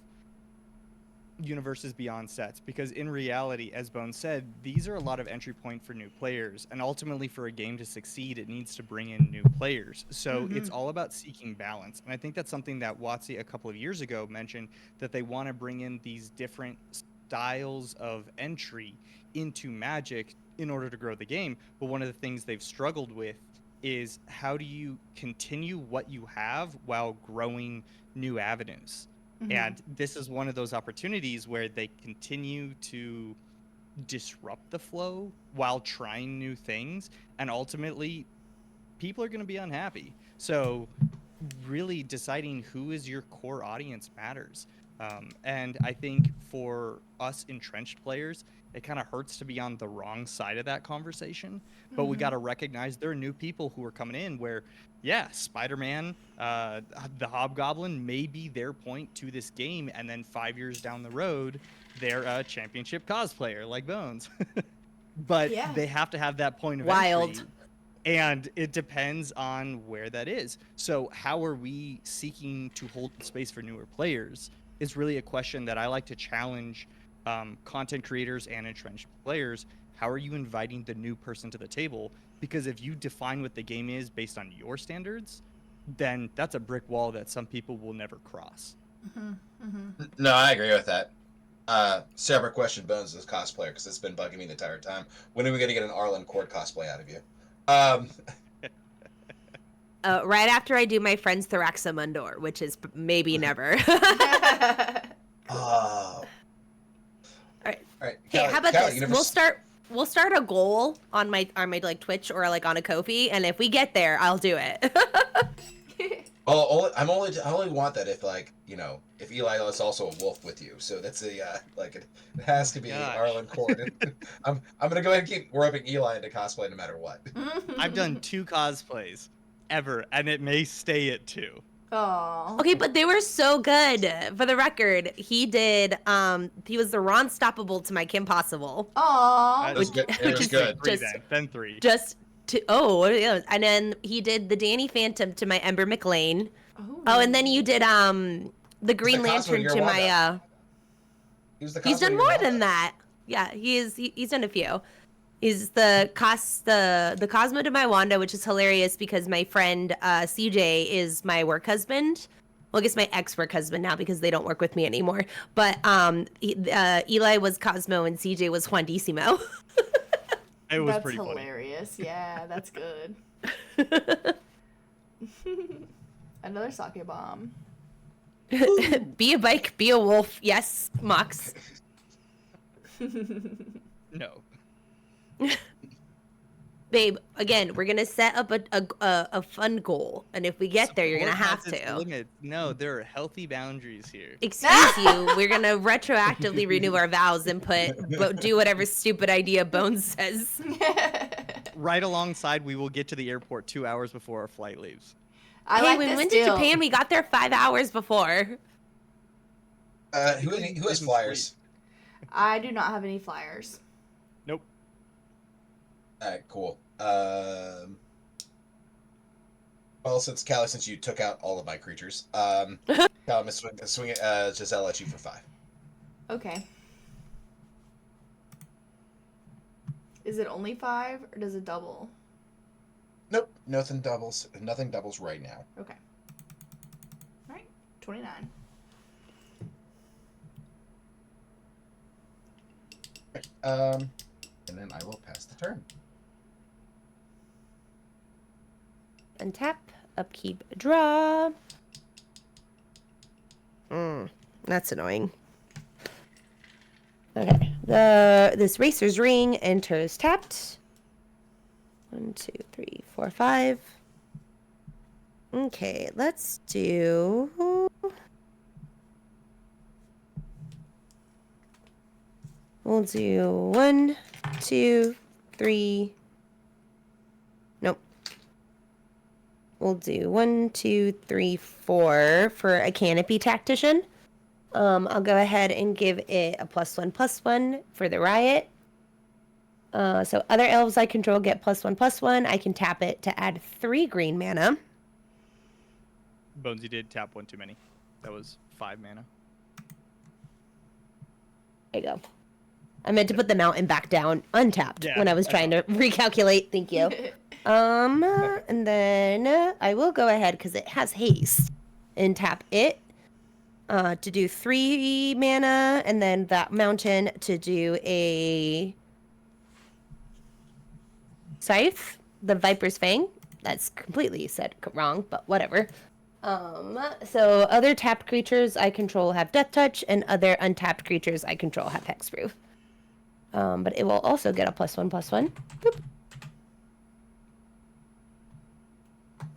Universes Beyond sets, because in reality, as Bones said, these are a lot of entry point for new players, and ultimately for a game to succeed, it needs to bring in new players. So it's all about seeking balance, and I think that's something that WotC a couple of years ago mentioned, that they want to bring in these different styles of entry into Magic in order to grow the game. But one of the things they've struggled with is how do you continue what you have while growing new avenues? And this is one of those opportunities where they continue to disrupt the flow while trying new things, and ultimately people are going to be unhappy. So really deciding who is your core audience matters. And I think for us entrenched players, it kind of hurts to be on the wrong side of that conversation. But we got to recognize there are new people who are coming in where, yeah, Spider-Man, the Hobgoblin may be their point to this game, and then 5 years down the road, they're a championship cosplayer like Bones. But they have to have that point of entry. And it depends on where that is. So how are we seeking to hold space for newer players is really a question that I like to challenge content creators and entrenched players. How are you inviting the new person to the table? Because if you define what the game is based on your standards, then that's a brick wall that some people will never cross. No, I agree with that. Separate question, Bones, as cosplayer, because it's been bugging me the entire time. When are we going to get an Arlen Court cosplay out of you? Right after I do my friend's Thoraxamundor, which is maybe never. Oh. All right. Hey, Callie, how about Callie, this? We'll start a goal on my like Twitch or like on a Ko-fi, and if we get there, I'll do it. Well, I only want that if if Eli is also a wolf with you. So that's it has to be Arlen Court. I'm gonna go ahead and keep roping Eli into cosplay no matter what. I've done 2 cosplays ever, and it may stay at 2. Oh. Okay, but they were so good. For the record, he did. He was the Ron Stoppable to my Kim Possible. Oh. It was good. Then 3. What are the others? And then he did the Danny Phantom to my Ember McLean. Oh, and then you did the Green Lantern to my. He's done more than that. Yeah, he's done a few. Is the Cosmo to my Wanda, which is hilarious because my friend CJ is my work husband. Well, I guess my ex-work husband now because they don't work with me anymore. But Eli was Cosmo and CJ was Juandissimo. It was pretty funny. That's hilarious. Yeah, that's good. Another sake bomb. Be a bike, be a wolf. Yes, Mox. No. Babe, again, we're gonna set up a fun goal, and if we get there, you're gonna Sport have has its to. limits. No, there are healthy boundaries here. Excuse you, we're gonna retroactively renew our vows and do whatever stupid idea Bones says. Right alongside, we will get to the airport 2 hours before our flight leaves. I Hey, like when we this went to deal. Japan, we got there 5 hours before. Who has flyers? I do not have any flyers. Nope. All right, cool. Well, since you took out all of my creatures, Callie, I'm gonna swing it, Giselle at you for 5. Okay. Is it only 5 or does it double? Nope, nothing doubles. Nothing doubles right now. Okay. All right, 29. And then I will pass the turn. Untap, upkeep, draw. That's annoying. Okay, this Racer's Ring enters tapped. 1, 2, 3, 4, 5. Okay, let's do. We'll do 1, 2, 3. Nope. We'll do 1, 2, 3, 4 for a Canopy Tactician. I'll go ahead and give it a +1/+1 for the Riot. So other elves I control get +1/+1. I can tap it to add 3 green mana. Bonesy did tap one too many. That was 5 mana. There you go. I meant to put the mountain back down untapped Yeah, when I was trying to recalculate. Thank you. And then I will go ahead because it has haste and tap it to do 3 mana, and then that mountain to do a Scythe, the Viper's Fang. That's completely said wrong, but whatever. So other tapped creatures I control have Death Touch, and other untapped creatures I control have Hexproof. But it will also get a +1/+1. Boop.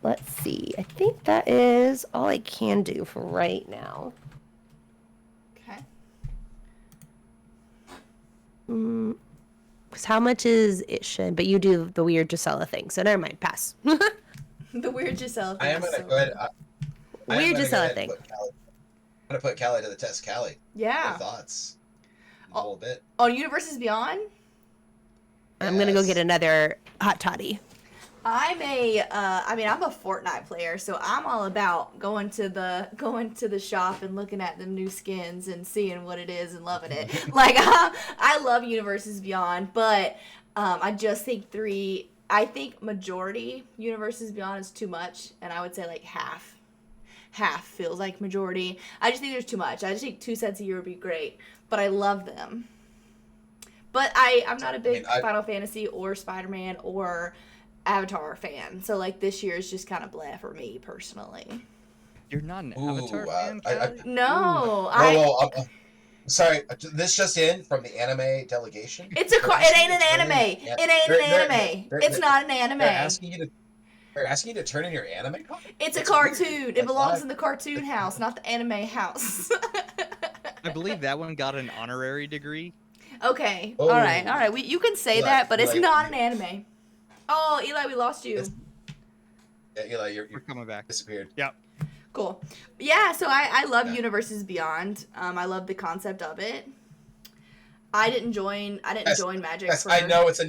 Let's see. I think that is all I can do for right now. Okay. Because how much is it should? But you do the weird Gisela thing, so never mind. Pass. The weird Giselle thing. I am is gonna so go ahead. good. Weird Gisela thing. I'm gonna put Callie to the test. Callie, Yeah. your thoughts? A little bit. On Universes Beyond, I'm gonna go Yes. get another hot toddy. I'm a Fortnite player, so I'm all about going to the shop and looking at the new skins and seeing what it is and loving it. Like I love Universes Beyond, but I just think I think majority Universes Beyond is too much, and I would say like half feels like majority. I just think there's too much. I just think 2 sets a year would be great, but I love them. But I'm not a big Final Fantasy or Spider-Man or Avatar fan, so like this year is just kind of blah for me personally. You're not an Ooh, Avatar fan, I- Callie? No, Whoa, sorry. This just in from the anime delegation. It's it ain't an anime. It ain't an anime. It's not an anime. They're asking you to turn in your anime copy? It's a That's cartoon. weird. It belongs Like, in the cartoon house, not the anime house. I believe that one got an honorary degree. Okay. Oh. All right. You can say Eli, that, but it's Eli, not an anime. Oh, Eli, we lost you. Yeah, Eli, We're you're coming back. disappeared. Yep. Cool. Yeah, so I love Yeah. Universes Beyond. I love the concept of it. I didn't join Magic. Yes, for... I know it's a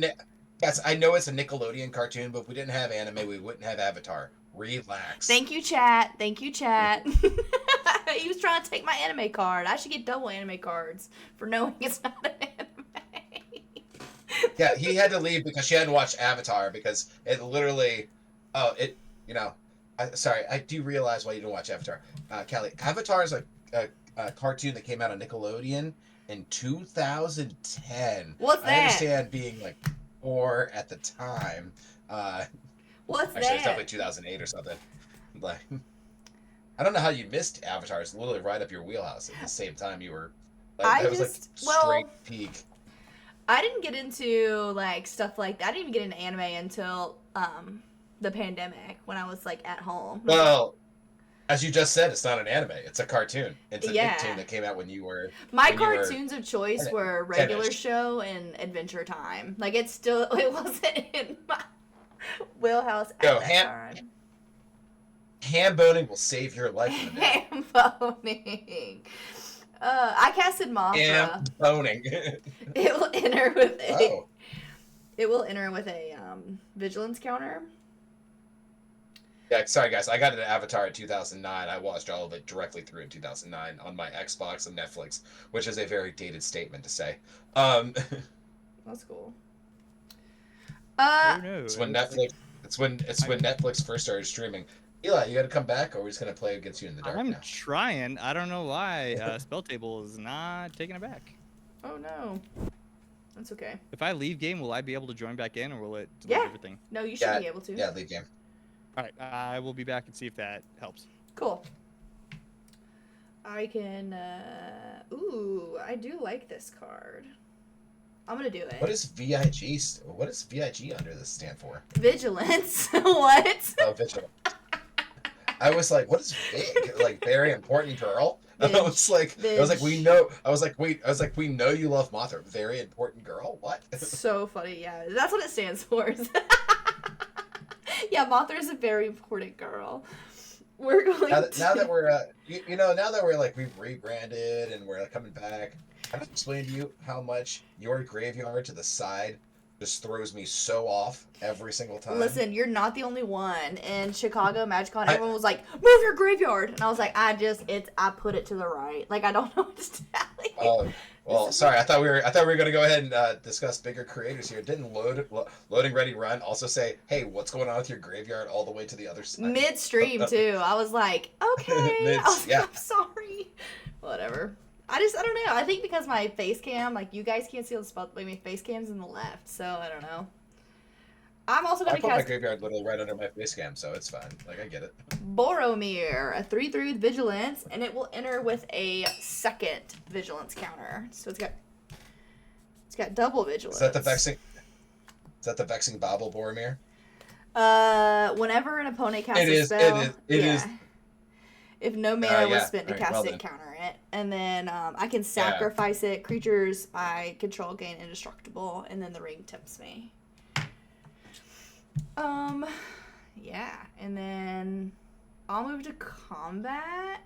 Nickelodeon cartoon, but if we didn't have anime, we wouldn't have Avatar. Relax. Thank you, chat. He was trying to take my anime card. I should get double anime cards for knowing it's not an anime. Yeah, he had to leave because she hadn't watched Avatar because it literally, sorry, I do realize why you didn't watch Avatar. Callie, Avatar is a cartoon that came out on Nickelodeon in 2010. What's I that? understand being like 4 at the time. What's Actually, it's that? definitely 2008 or something. Like, I don't know how you missed Avatar. It's literally right up your wheelhouse at the same time you were. Like, I that was just- like straight peak. I didn't get into like stuff like that. I didn't even get into anime until the pandemic when I was like at home. Well, as you just said, it's not an anime. It's a cartoon. It's a Yeah. Nicktoon that came out when you were. My when you were cartoons of choice were Regular finished. Show and Adventure Time. Like it wasn't in my wheelhouse at Yo, that time. Ham boning will save your life in a minute. Ham boning. I casted Mothra. Ham boning. It will enter with a. Oh. It will enter with a vigilance counter. Yeah, sorry guys. I got into Avatar in 2009. I watched all of it directly through in 2009 on my Xbox and Netflix, which is a very dated statement to say. That's cool. Who knows? It's when Netflix. It's when Netflix first started streaming. Eli, you got to come back, or we're just gonna play against you in the dark I'm now. trying. I don't know why. Spell table is not taking it back. Oh no. That's okay. If I leave game, will I be able to join back in, or will it delete Yeah. everything? No, you should be able to. Yeah, leave game. All right, I will be back and see if that helps. Cool. I can. Ooh, I do like this card. I'm gonna do it. What is VIG? What does VIG under this stand for? Vigilance? What? Oh, vigilant. I was like, what is VIG? Like, very important girl. I was like, we know. I was like, we know you love Mothra. Very important girl. What? So funny. Yeah, that's what it stands for. Yeah, Mothra is a very important girl. We're going now that we're now that we're like we've rebranded and we're like, coming back. I have to explain to you how much your graveyard to the side just throws me so off every single time. Listen, you're not the only one. In Chicago MagicCon, everyone was like, "Move your graveyard," and I was like, "I put it to the right. Like I don't know what to tell you." Oh, well, sorry. I thought we were gonna go ahead and discuss bigger creators here. Didn't loading ready run also say, "Hey, what's going on with your graveyard all the way to the other side?" Midstream too. I was like, "Okay." I'm sorry. Whatever. I don't know. I think because my face cam, like you guys can't see the spot, but my face cam's in the left, so I don't know. I'm also gonna I put my cast graveyard literally right under my face cam, so it's fine. Like I get it. Boromir, a 3/3 with vigilance, and it will enter with a second vigilance counter. So it's got double vigilance. Is that the vexing Bobble Boromir? Whenever an opponent casts a It spell, is. If no mana was Yeah. spent to Alright, cast well it, then. counter it. And then I can sacrifice it. Creatures I control gain indestructible, and then the ring tempts me. Yeah. And then I'll move to combat.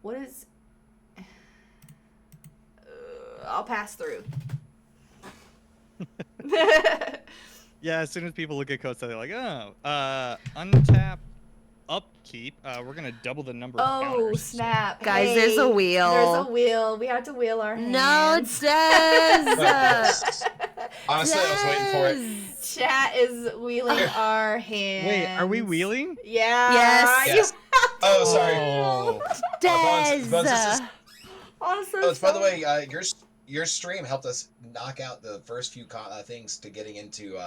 What is... I'll pass through. Yeah, as soon as people look at codes, they're like, "Oh, untap, upkeep. We're gonna double the number of Oh, counters." snap. Guys, Hey, there's a wheel. There's a wheel. We have to wheel our hands. No, it says. Honestly, I was waiting for it. Chat is wheeling our hands. Wait, are we wheeling? Yeah. Yes. You Yes. have to Oh, sorry. wheel. Des. Also, Oh, it's by the way, your stream helped us knock out the first few things to getting into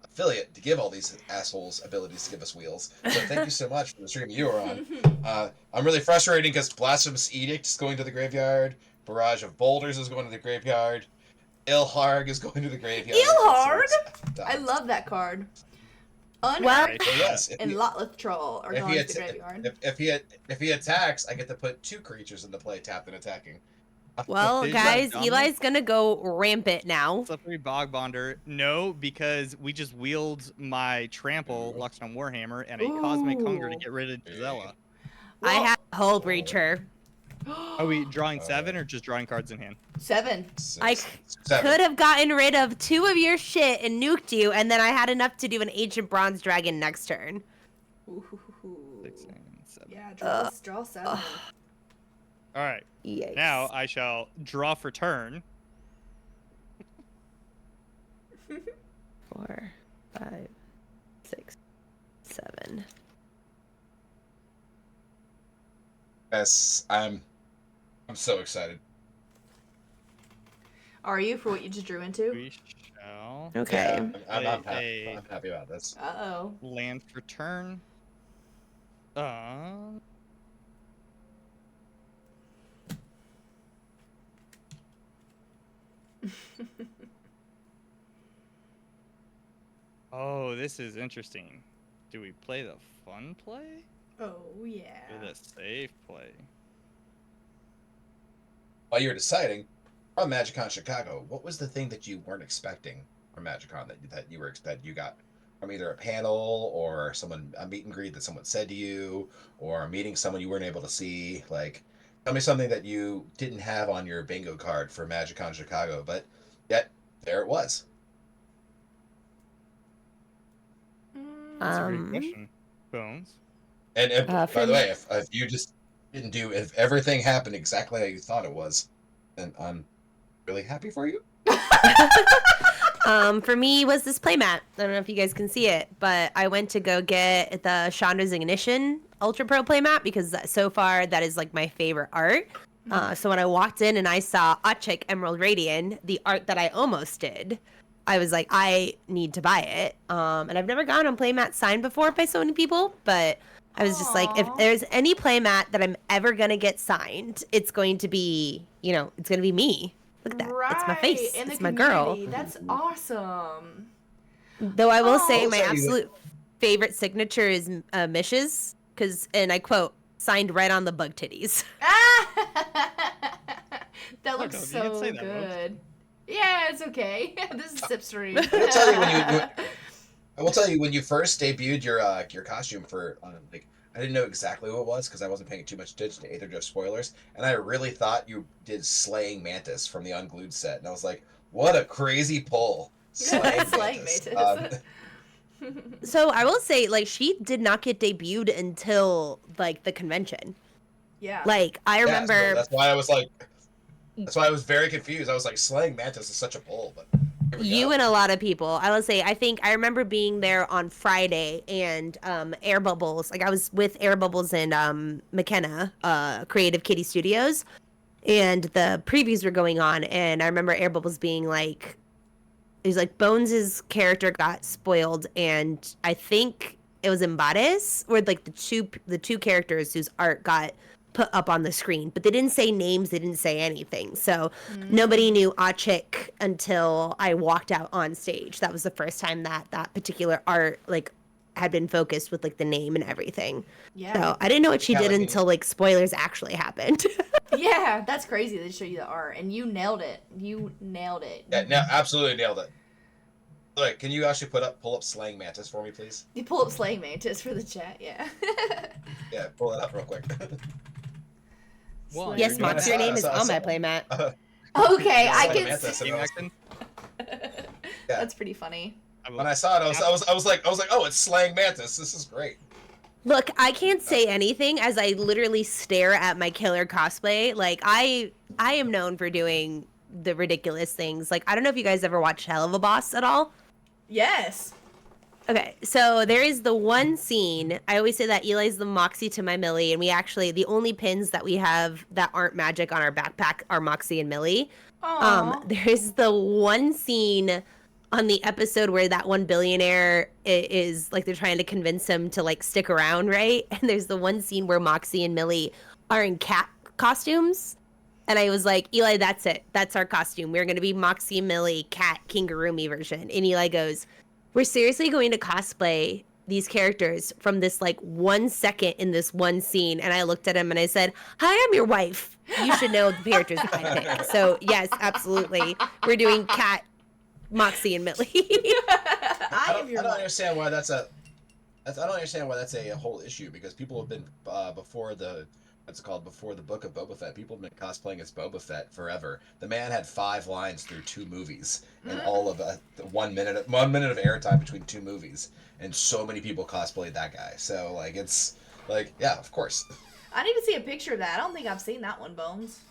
affiliate to give all these assholes abilities to give us wheels. So thank you so much for the stream you were on. I'm really frustrated because Blasphemous Edict is going to the graveyard. Barrage of Boulders is going to the graveyard. Ilharg is going to the graveyard. Ilharg? So I love that card. Well, Right. So yes, and Lotleth Troll are going to the graveyard. if he attacks, I get to put 2 creatures into play, tapped and attacking. Well, Did you guys, have Eli's gonna go rampant now. Slippery Bog Bonder. No, because we just wheeled my Trample, Luxton Warhammer, and a Cosmic Hunger to Ooh. get rid of Gisela. I have Hull Breacher. Are we drawing 7 or just drawing cards in hand? 7. I could have gotten rid of 2 of your shit and nuked you, and then I had enough to do an Ancient Bronze Dragon next turn. Ooh. 6 and 7. Yeah, draw 7. All right. Yikes. Now I shall draw for turn. 4, 5, 6, 7. Yes, I'm so excited. Are you for what you just drew into? We shall Okay. Yeah, I'm happy about this. Uh-oh. land for turn. this is interesting. Do we play the fun play Oh yeah. or the safe play? While you were deciding, from MagicCon Chicago, what was the thing that you weren't expecting from MagicCon that you got from either a panel or a meet and greet that someone said to you, or meeting someone you weren't able to see? Like, tell me something that you didn't have on your bingo card for MagicCon Chicago, but yet there it was. That's a great question, Bones. And by for the way, me- if you just if everything happened exactly how you thought it was, then I'm really happy for you. For me was this playmat. I don't know if you guys can see it, but I went to go get the Chandra's Ignition Ultra Pro playmat because so far that is like my favorite art. So when I walked in and I saw Achik Emerald Radiant, the art that I almost did, I was like, I need to buy it. And I've never gone on playmat signed before by so many people, but I was just like, if Aw. there's any playmat that I'm ever gonna get signed, it's going to be, it's gonna be me. Look at that. It's my face. In the It's my girl. community. That's awesome. Though I will say Oh. my absolute favorite signature is Mish's, and I quote, signed right on the bug titties. That looks Fuck off, you can so say that, Rose. good. Yeah, it's okay. This is SipStream. I will tell you I will tell you when you first debuted your costume for I didn't know exactly what it was because I wasn't paying too much attention to either of spoilers, and I really thought you did Slaying Mantis from the Unglued set, and I was like, what a crazy pull! Slaying Slaying Mantis. Mantis. So I will say, like, she did not get debuted until like the convention. Yeah. Like I Yeah, so remember that's why I was like, that's why I was very confused. I was like, Slaying Mantis is such a pull, but here we you go. and a lot of people. I will say, I think I remember being there on Friday and Air Bubbles. Like I was with Air Bubbles and McKenna, Creative Kitty Studios, and the previews were going on. And I remember Air Bubbles being like, it was like Bones's character got spoiled, and I think it was Embades, where like the two characters whose art got put up on the screen, but they didn't say names, they didn't say anything. So nobody knew Achik until I walked out on stage. That was the first time that particular art like had been focused with like the name and everything. Yeah. So I didn't know what she Yeah, did like, until like spoilers actually happened. Yeah, that's crazy. They show you the art, and you nailed it. You nailed it. Yeah, no, absolutely nailed it. Look, can you actually pull up Slaying Mantis for me, please? You pull up Slaying Mantis for the chat. Yeah. Yeah, pull it up real quick. Well, Yes, you're doing Mox, it. your name is So- on my so- playmat. Okay, I Slaying can. Mantis, and I was- Action? That's pretty funny. when I saw it, I was like, oh, it's Slaying Mantis. This is great. Look, I can't say anything as I literally stare at my killer cosplay. Like I am known for doing the ridiculous things. Like I don't know if you guys ever watched Hell of a Boss at all. Yes. Okay, so there is the one scene. I always say that Eli's the Moxie to my Millie, and we actually the only pins that we have that aren't magic on our backpack are Moxie and Millie. Aww. There's the one scene on the episode where that one billionaire is like they're trying to convince him to like stick around, right? And there's the one scene where Moxie and Millie are in cat costumes. And I was like, Eli, that's it. That's our costume. We're going to be Moxie and Millie, cat, Kingurumi version. And Eli goes, we're seriously going to cosplay these characters from this like 1 second in this one scene. And I looked at him and I said, hi, I'm your wife. You should know the characters that I picked. So yes, absolutely. We're doing cat, Moxie, and Millie. I am your I don't wife. understand why that's a. I don't understand why that's a whole issue because people have been before the before the book of Boba Fett. People have been cosplaying as Boba Fett forever. The man had 5 lines through 2 movies and all of 1 minute of airtime between 2 movies, and so many people cosplayed that guy. So like it's like yeah, of course. I need to see a picture of that. I don't think I've seen that one, Bones.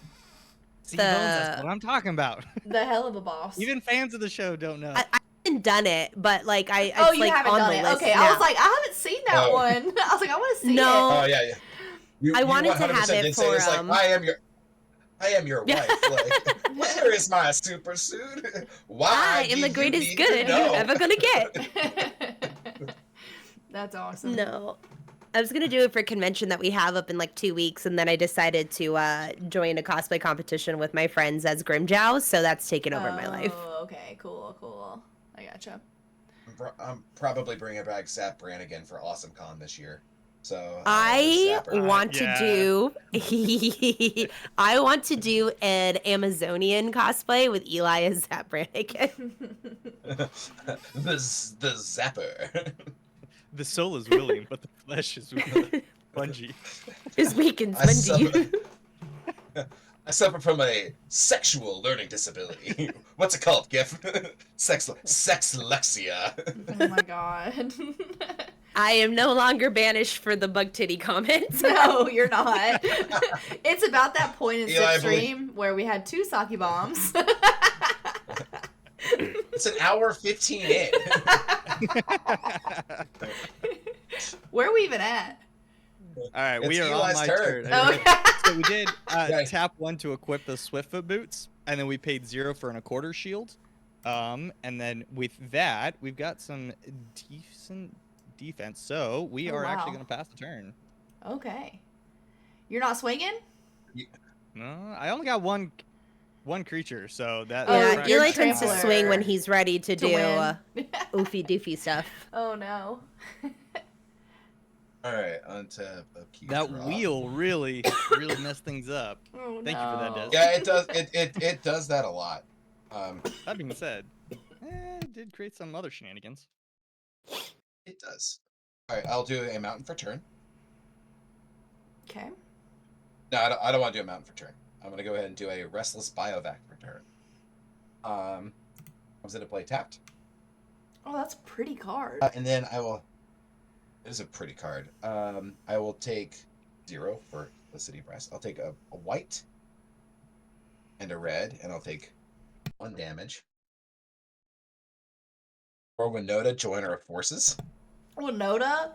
See, Bones, that's what I'm talking about. The hell of a boss. Even fans of the show don't know. I haven't done it, but like Oh, it's you like haven't on done the it. list Okay, now. I was like, I haven't seen that Oh. one. I was like, I want to see No. Oh yeah, yeah. I wanted to 100% have it did say for, this, like, I am your Yeah. wife. Like, where is my super suit? Why? I am the do you greatest need good to you're know? ever gonna get. it. That's awesome. No. I was gonna do it for a convention that we have up in like 2 weeks, and then I decided to join a cosplay competition with my friends as Grimjow, so that's taken over my life. Oh, okay, cool. I gotcha. I'm probably bringing back Zap Brannigan for Awesome Con this year. So I the Zapper. want to Yeah. do I want to do an Amazonian cosplay with Eli as Zap Brannigan. the Zapper. The soul is willing, but the flesh is spongy. Is weak and I spongy. I suffer from a sexual learning disability. What's it called, Gif? Sexlexia. Oh my god. I am no longer banished for the bug titty comment. No, you're not. It's about that point in Eli, I SipStream where we had 2 sake bombs. It's an hour 15 in. Where are we even at? All right, It's we are Eli's on my turn. turn. Oh, So we did Okay. tap 1 to equip the Swiftfoot boots, and then we paid 0 for an 1/4 shield. And then with that, we've got some decent defense. So we Oh, are actually wow. going to pass the turn. okay. You're not swinging? No, I only got one creature, so that. Oh, Yeah, you're Eli tends to trampler. swing when he's ready to do win. oofy doofy stuff. Oh no. All right, untap. Upkeep, That draw. wheel really messed things up. Oh Thank you for that, no. Des. Yeah, it does. It does that a lot. That being said, it did create some other shenanigans. It does. All right, I'll do a mountain for turn. Okay. No, I don't want to do a mountain for turn. I'm gonna go ahead and do a restless biovac for turn. Comes into play tapped, Oh, that's a pretty card. and then I will. It is a pretty card. I will take 0 for the City of Rest. I'll take a white and a red, and I'll take 1 damage. For Winota, Joiner of Forces. Winota?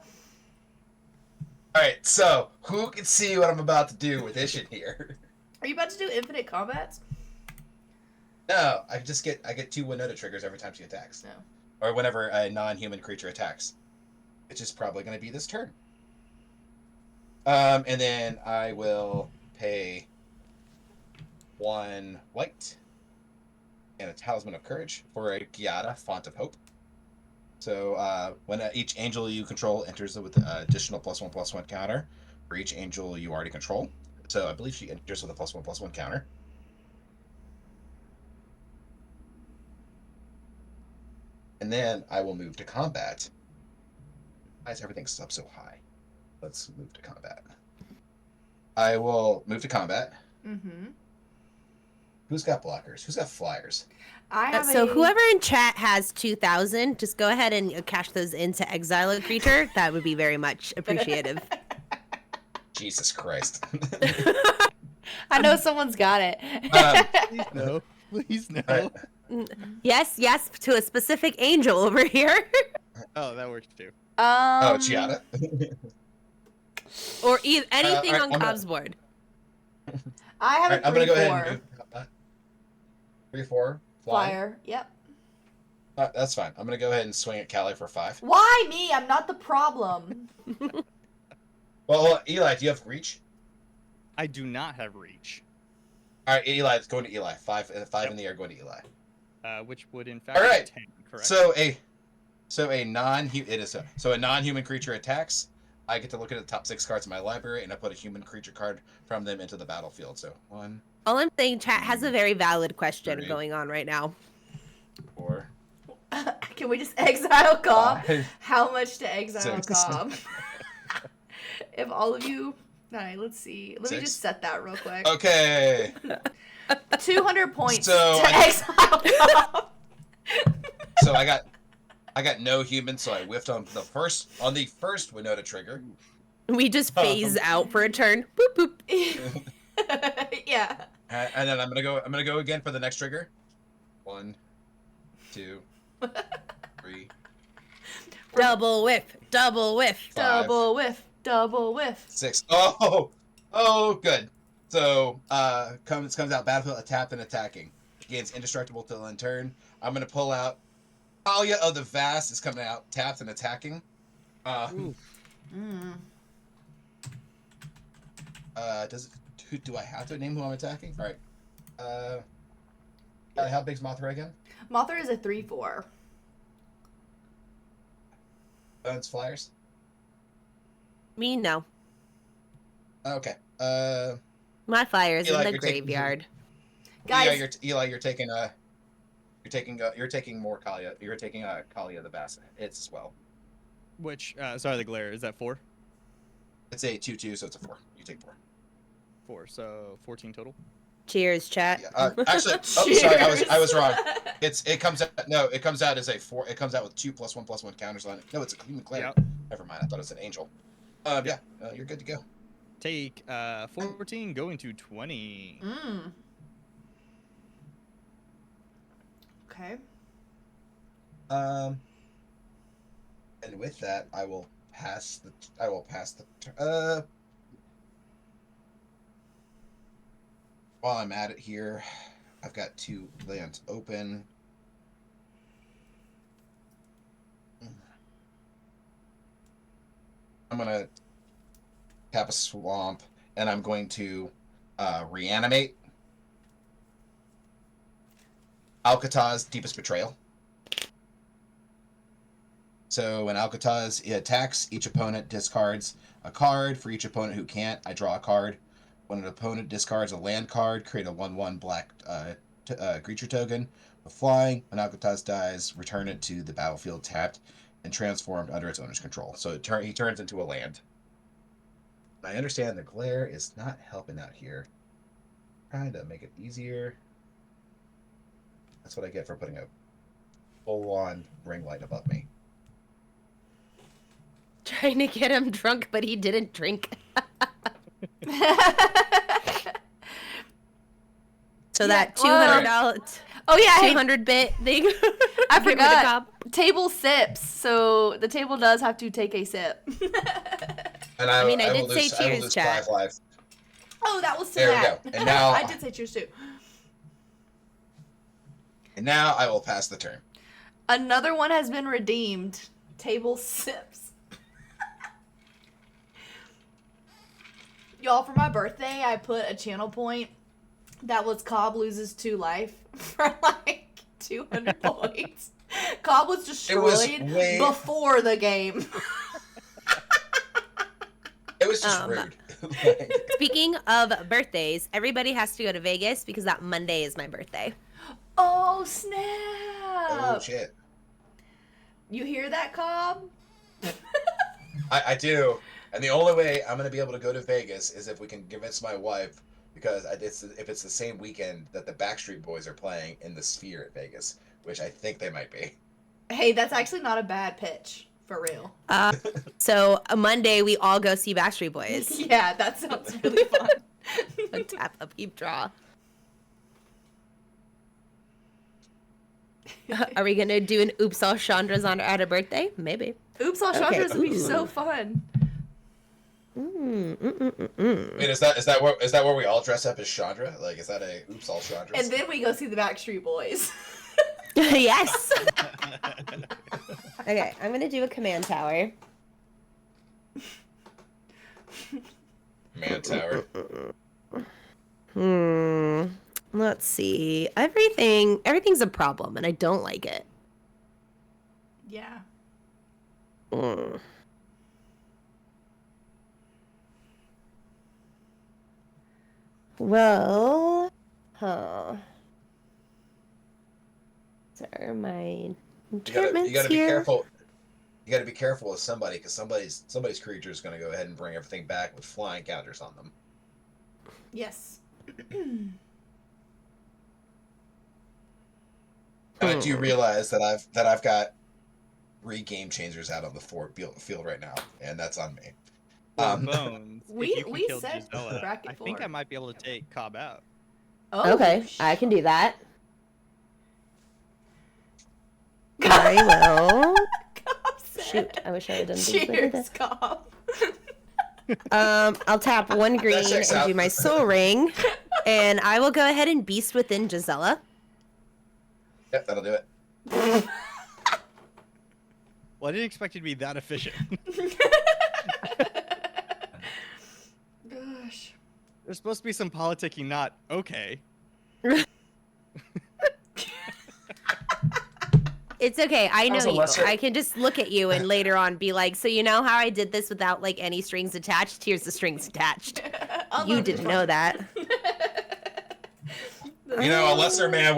All right, so who can see what I'm about to do with this shit here? Are you about to do infinite combats? No, I get 2 Winota triggers every time she attacks, No. or whenever a non-human creature attacks. Which is probably going to be this turn. And then I will pay 1 white and a Talisman of Courage for a Giada, Font of Hope. So when each angel you control enters with an additional +1/+1 counter for each angel you already control. So I believe she enters with a +1/+1 counter. And then I will move to combat. Why is everything up so high? Let's move to combat. I will move to combat. Mm-hmm. Who's got blockers? Who's got flyers? I have So a... whoever in chat has 2,000, just go ahead and cash those into exile a creature. That would be very much appreciative. Jesus Christ. I know someone's got it. Please no. Please no. All right. Yes, to a specific angel over here. Oh, that works too. Oh, Giada. Or anything alright, on I'm gonna- Cobb's board. I have Alright, a I'm gonna 3/4 go ahead and move to combat. 3/4 fly. flyer. Yep. That's fine. I'm gonna go ahead and swing at Callie for 5. Why me? I'm not the problem. Well, Eli, do you have reach? I do not have reach, All right, Eli, it's going to Eli. 5 Yep. in the air going to Eli. which would in fact All right. be 10, correct? So a non-human creature attacks. I get to look at the top 6 cards in my library, and I put a human creature card from them into the battlefield. So 1, All I'm saying, chat has a very valid question 3. going on right now. 4, Can we just exile Cobb? 5. How much to exile 6. Cobb? If all of you... Alright, let's see. Let me 6. just set that real quick. Okay. 200 points So to exile Cobb. So I got no human, so I whiffed on the first Winota trigger. We just phase out for a turn. Boop boop. Yeah. And then I'm gonna go again for the next trigger. 1, 2, 3. Double whiff. Double whiff. 5, Double whiff. Double whiff. 6. Oh, good. So comes out battlefield, tapped and attacking. Gains indestructible till end turn. I'm gonna pull out Talia of the Vast is coming out, tapped and attacking. Ooh. Do I have to name who I'm attacking? All right. How big's Mothra again? Mothra is a 3/4. Bones flyers? Me, no. Okay. My flyer's Eli, in the you're taking- graveyard. Guys, Eli, you're taking more Kalia. You're taking Kalia the Bass. It's as well. Which, sorry, the glare, is that 4? It's a 2/2, so it's a 4. You take 4. 4, so 14 total. Cheers, chat. Yeah, actually, sorry, I was cheers. wrong. It comes out as a 4. It comes out with 2 +1/+1 counters on it. No, it's a human cleric. Yep. Never mind. I thought it was an angel. You're good to go. Take 14, go into 20. Okay. And with that, I will pass the. While I'm at it here, I've got 2 lands open. I'm gonna tap a swamp, and I'm going to reanimate Alcatraz Deepest Betrayal. So when Alcatraz attacks, each opponent discards a card. For each opponent who can't, I draw a card. When an opponent discards a land card, create a 1/1 black creature token with flying. When Alcatraz dies, return it to the battlefield tapped and transformed under its owner's control. So he turns into a land. I understand the glare is not helping out here. Trying to make it easier. That's what I get for putting a full-on ring light above me. Trying to get him drunk, but he didn't drink. So that $200, Oh yeah, hey, 200 bit thing. I Get rid of forgot. Cobb. Table sips, so the table does have to take a sip. And I mean, I will did say lose, I will cheers, lose chat. 5 lives. Oh, that was to There we that. go. And now- I did say cheers too. And now I will pass the turn. Another one has been redeemed. Table sips. Y'all, for my birthday, I put a channel point that was Cobb loses 2 life for like 200 points. Cobb was destroyed before the game. It was just rude. Speaking of birthdays, everybody has to go to Vegas because that Monday is my birthday. Oh, snap. Oh, shit. You hear that, Cobb? I do. And the only way I'm going to be able to go to Vegas is if we can convince my wife, because if it's the same weekend that the Backstreet Boys are playing in the Sphere at Vegas, which I think they might be. Hey, that's actually not a bad pitch. For real. So Monday we all go see Backstreet Boys. Yeah, that sounds really fun. Tap up, keep draw. Are we gonna do an Oops All Chandra's at her birthday? Maybe. Oops, all Okay. Chandras would be so fun. Wait, is that where we all dress up as Chandra? Like, is that a Oops All Chandras? And then we go see the Backstreet Boys. Yes. Okay, I'm gonna do a command tower. Man Tower. Let's see. Everything's a problem, and I don't like it. Yeah. Well, Sorry, my enchantments You gotta be here. careful. You gotta be careful with somebody, because somebody's creature is gonna go ahead and bring everything back with flying counters on them. Yes. And I do realize that I've got 3 game changers out on the field right now, and that's on me. Bones. if we- you can we kill said Gisela, bracket I think 4. I might be able to take Cobb out. Oh, Okay, I can do that. I will. Cobb said. Shoot, I wish I had done things better Cheers, Cobb. I'll tap 1 green and checks out. do my soul ring, and I will go ahead and beast within Gisela. Yep, that'll do it. Well, I didn't expect you to be that efficient. Gosh. There's supposed to be some politicking, not okay. It's okay. I know was a you. lesser- I can just look at you and later on be like, so you know how I did this without like any strings attached? Here's the strings attached. Although You this didn't one- know that. You know, a lesser man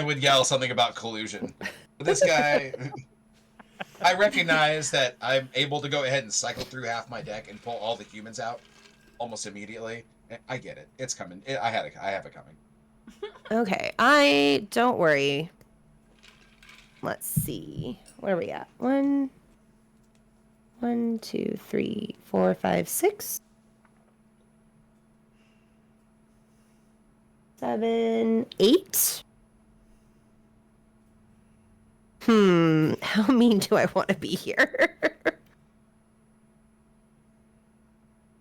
would yell something about collusion. But this guy, I recognize that I'm able to go ahead and cycle through half my deck and pull all the humans out almost immediately. I get it. It's coming. I have it coming. Okay. Don't worry. Let's see. Where are we at? 1, 2, 3, 4, 5, 6, 7, 8. How mean do I want to be here?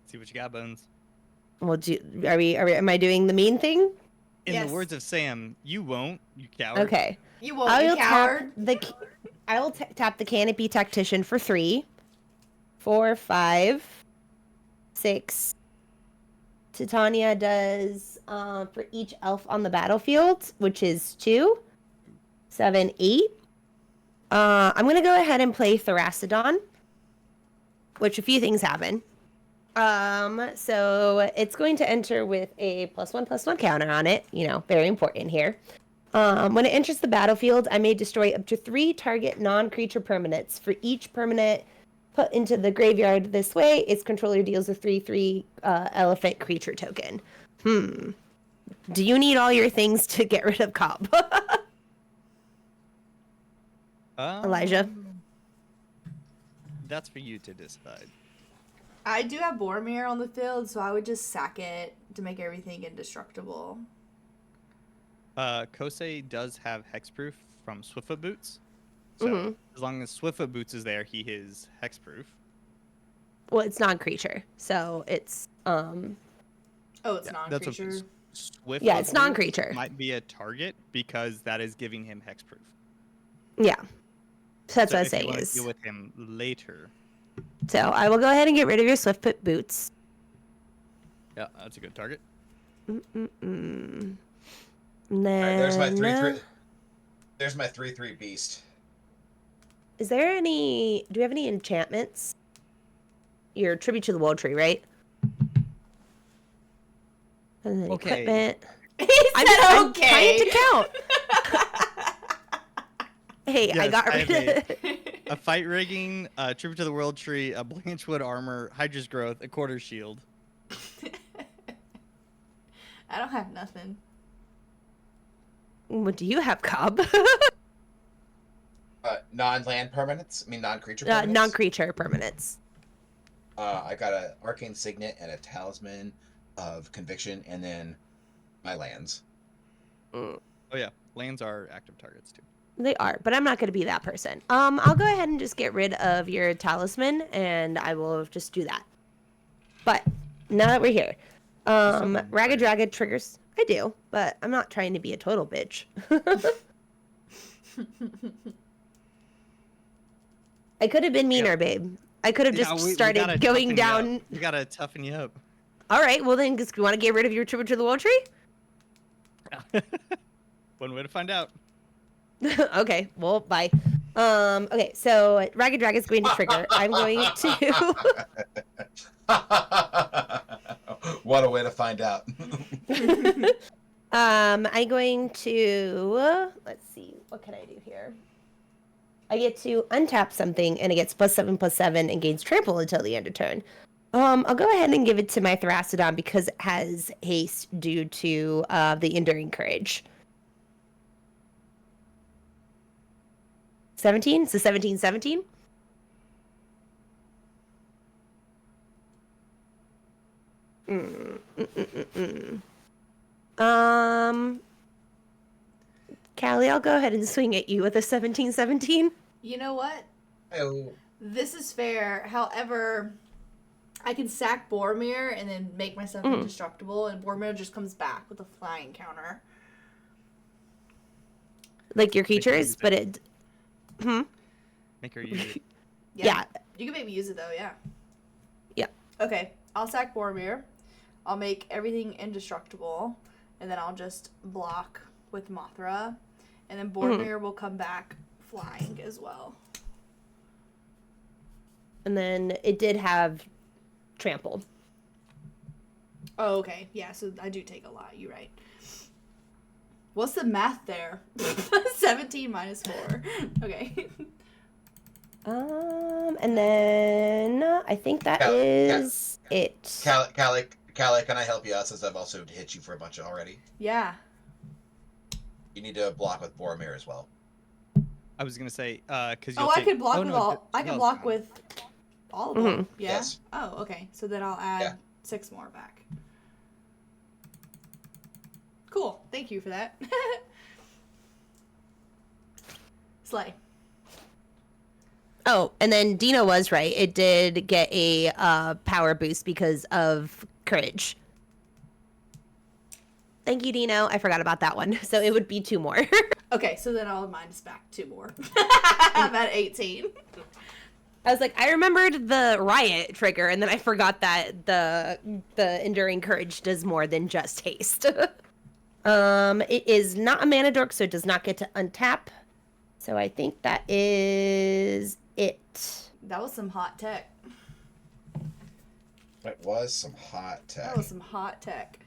See what you got, Bones. Well, am I doing the mean thing? In Yes. the words of Sam, you won't, you coward. Okay. You won't, I you will coward. tap the Canopy Tactician for 3, 4, 5, 6. Titania does for each elf on the battlefield, which is 2, 7, 8. I'm gonna go ahead and play Theracidon, which a few things happen. So it's going to enter with a +1/+1 counter on it. You know, very important here. When it enters the battlefield, I may destroy up to 3 target non-creature permanents. For each permanent put into the graveyard this way, its controller deals a 3/3 elephant creature token. Do you need all your things to get rid of Cobb? Elijah? That's for you to decide. I do have Boromir on the field, so I would just sack it to make everything indestructible. Kosei does have hexproof from Swiftfoot Boots. So as long as Swiftfoot Boots is there, he is hexproof. Well, it's non-creature, so it's Oh, it's Yeah, non-creature. Swiftfoot Yeah, it's Boots non-creature. might be a target because that is giving him hexproof. yeah. So that's So what I was if you saying want to is. deal with him later. So I will go ahead and get rid of your Swiftfoot Boots. Yeah, that's a good target. And then All right, there's my 3/3. There's my 3/3 beast. Is there any? Do we have any enchantments? Your tribute to the Wold Tree, right? And then Okay. equipment. He I'm said trying okay. to count. Hey, I Yes, got I rid have of. A fight rigging, a tribute to the world tree, a Blanchwood armor, Hydra's growth, a quarter shield. I don't have nothing. What do you have, Cobb? Non-land permanents. I mean, non-creature permanents. Non-creature permanents. I got an arcane signet and a talisman of conviction, and then my lands. Oh yeah, lands are active targets too. They are, but I'm not going to be that person. I'll go ahead and just get rid of your talisman, and I will just do that. But now that we're here, Ragged Dragon triggers. I do, but I'm not trying to be a total bitch. I could have been meaner, babe. I could have just started going down. We gotta toughen you up. All right, well then, just want to get rid of your tribute to the Wold Tree? One way to find out. Okay, well, bye. Okay, so Ragged Dragon is going to trigger. I'm going to. What a way to find out. I'm going to. Let's see. What can I do here? I get to untap something, and it gets +7/+7 and gains trample until the end of turn. I'll go ahead and give it to my Theracidon because it has haste due to the Enduring Courage. 17? So 17/17? Callie, I'll go ahead and swing at you with a 17/17. You know what? Oh. This is fair. However, I can sack Boromir and then make myself indestructible, and Boromir just comes back with a flying counter. Like your creatures, but it. Make her use it. Yeah. You can make me use it though, yeah. Yeah. Okay, I'll sack Boromir. I'll make everything indestructible, and then I'll just block with Mothra. And then Boromir will come back flying as well. And then it did have trample. Oh, okay. Yeah, so I do take a lot. You're right. What's the math there? 17 minus 4. Okay. And then I think that is it. Callie, can I help you out since I've also hit you for a bunch already? Yeah. You need to block with Boromir as well. I was gonna say, because I could block with all. I can block with all of them. Yeah. Yes. Oh, okay. So then I'll add 6 more back. Cool. Thank you for that. Slay. Oh, and then Dino was right. It did get a power boost because of courage. Thank you, Dino. I forgot about that one. So it would be 2 more. Okay, so then I'll minus back 2 more. I'm at 18. I was like, I remembered the riot trigger, and then I forgot that the enduring courage does more than just haste. It is not a mana dork, so it does not get to untap. So I think that is it. That was some hot tech. It was some hot tech. That was some hot tech.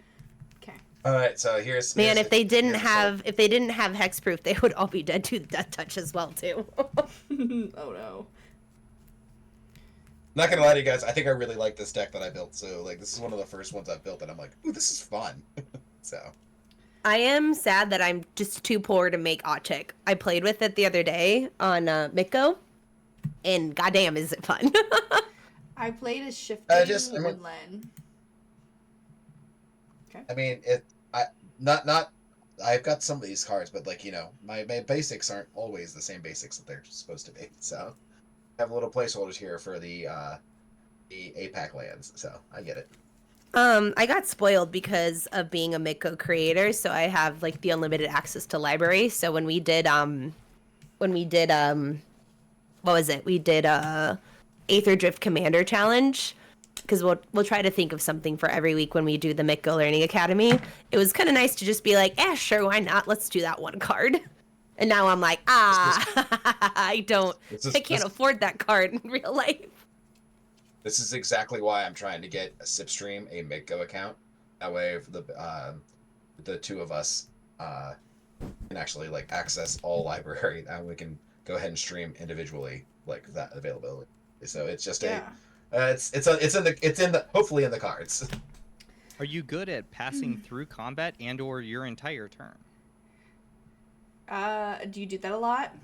Okay. All right, so here's If they didn't have hexproof, they would all be dead to the death touch as well too. Oh no. Not gonna lie to you guys, I think I really like this deck that I built. So like, this is one of the first ones I've built, and I'm like, ooh, this is fun. So. I am sad that I'm just too poor to make Ochik. I played with it the other day on Mikko, and goddamn, is it fun! I played a shifting woodland. Okay. I mean, I've got some of these cards, but like, you know, my basics aren't always the same basics that they're supposed to be. So I have little placeholders here for the APAC lands. So I get it. I got spoiled because of being a Mikko creator, so I have like the unlimited access to library. So when we did what was it? We did Aether Drift Commander Challenge, because we'll try to think of something for every week when we do the Mikko Learning Academy. It was kind of nice to just be like, sure, why not? Let's do that one card. And now I'm like, I can't afford that card in real life. This is exactly why I'm trying to get a SipStream, a Mikko account. That way, the two of us can actually like access all library, and we can go ahead and stream individually, like that availability. So it's just it's in the hopefully in the cards. Are you good at passing through combat and/or your entire turn? Do you do that a lot?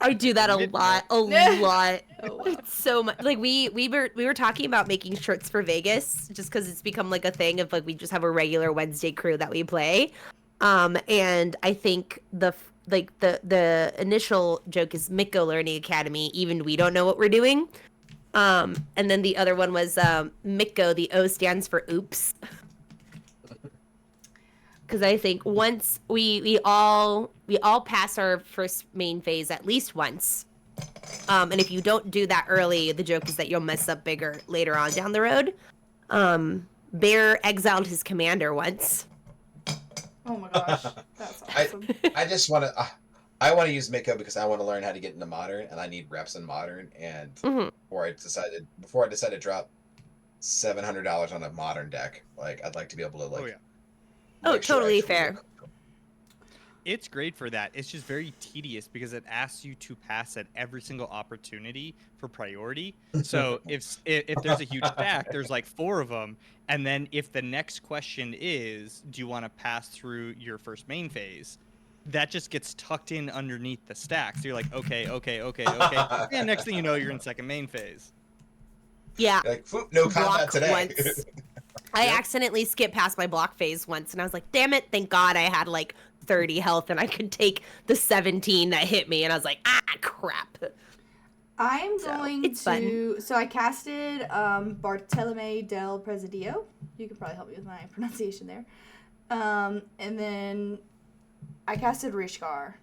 I do that a lot. Oh, wow. It's so much. Like we were talking about making shirts for Vegas just because it's become like a thing of like we just have a regular Wednesday crew that we play. And I think the initial joke is Mikko Learning Academy. Even we don't know what we're doing. And then the other one was Mikko. The O stands for oops. Because I think once we all pass our first main phase at least once, and if you don't do that early, the joke is that you'll mess up bigger later on down the road. Bear exiled his commander once. Oh my gosh, that's awesome. I just want to. I want to use Mikko because I want to learn how to get into Modern, and I need reps in Modern. And before I decided to drop $700 on a Modern deck, like I'd like to be able to like. Oh yeah. Oh, totally fair. It's great for that. It's just very tedious because it asks you to pass at every single opportunity for priority. So if there's a huge stack, there's like 4 of them, and then if the next question is, do you want to pass through your first main phase? That just gets tucked in underneath the stack. So you're like, okay. And next thing you know, you're in second main phase. Yeah. Like, no combat today. Once. I accidentally skipped past my block phase once, and I was like, damn it, thank God I had like 30 health, and I could take the 17 that hit me, and I was like, crap. I'm going it's to... So I casted Bartolome del Presidio. You can probably help me with my pronunciation there. And then I casted Rishkar.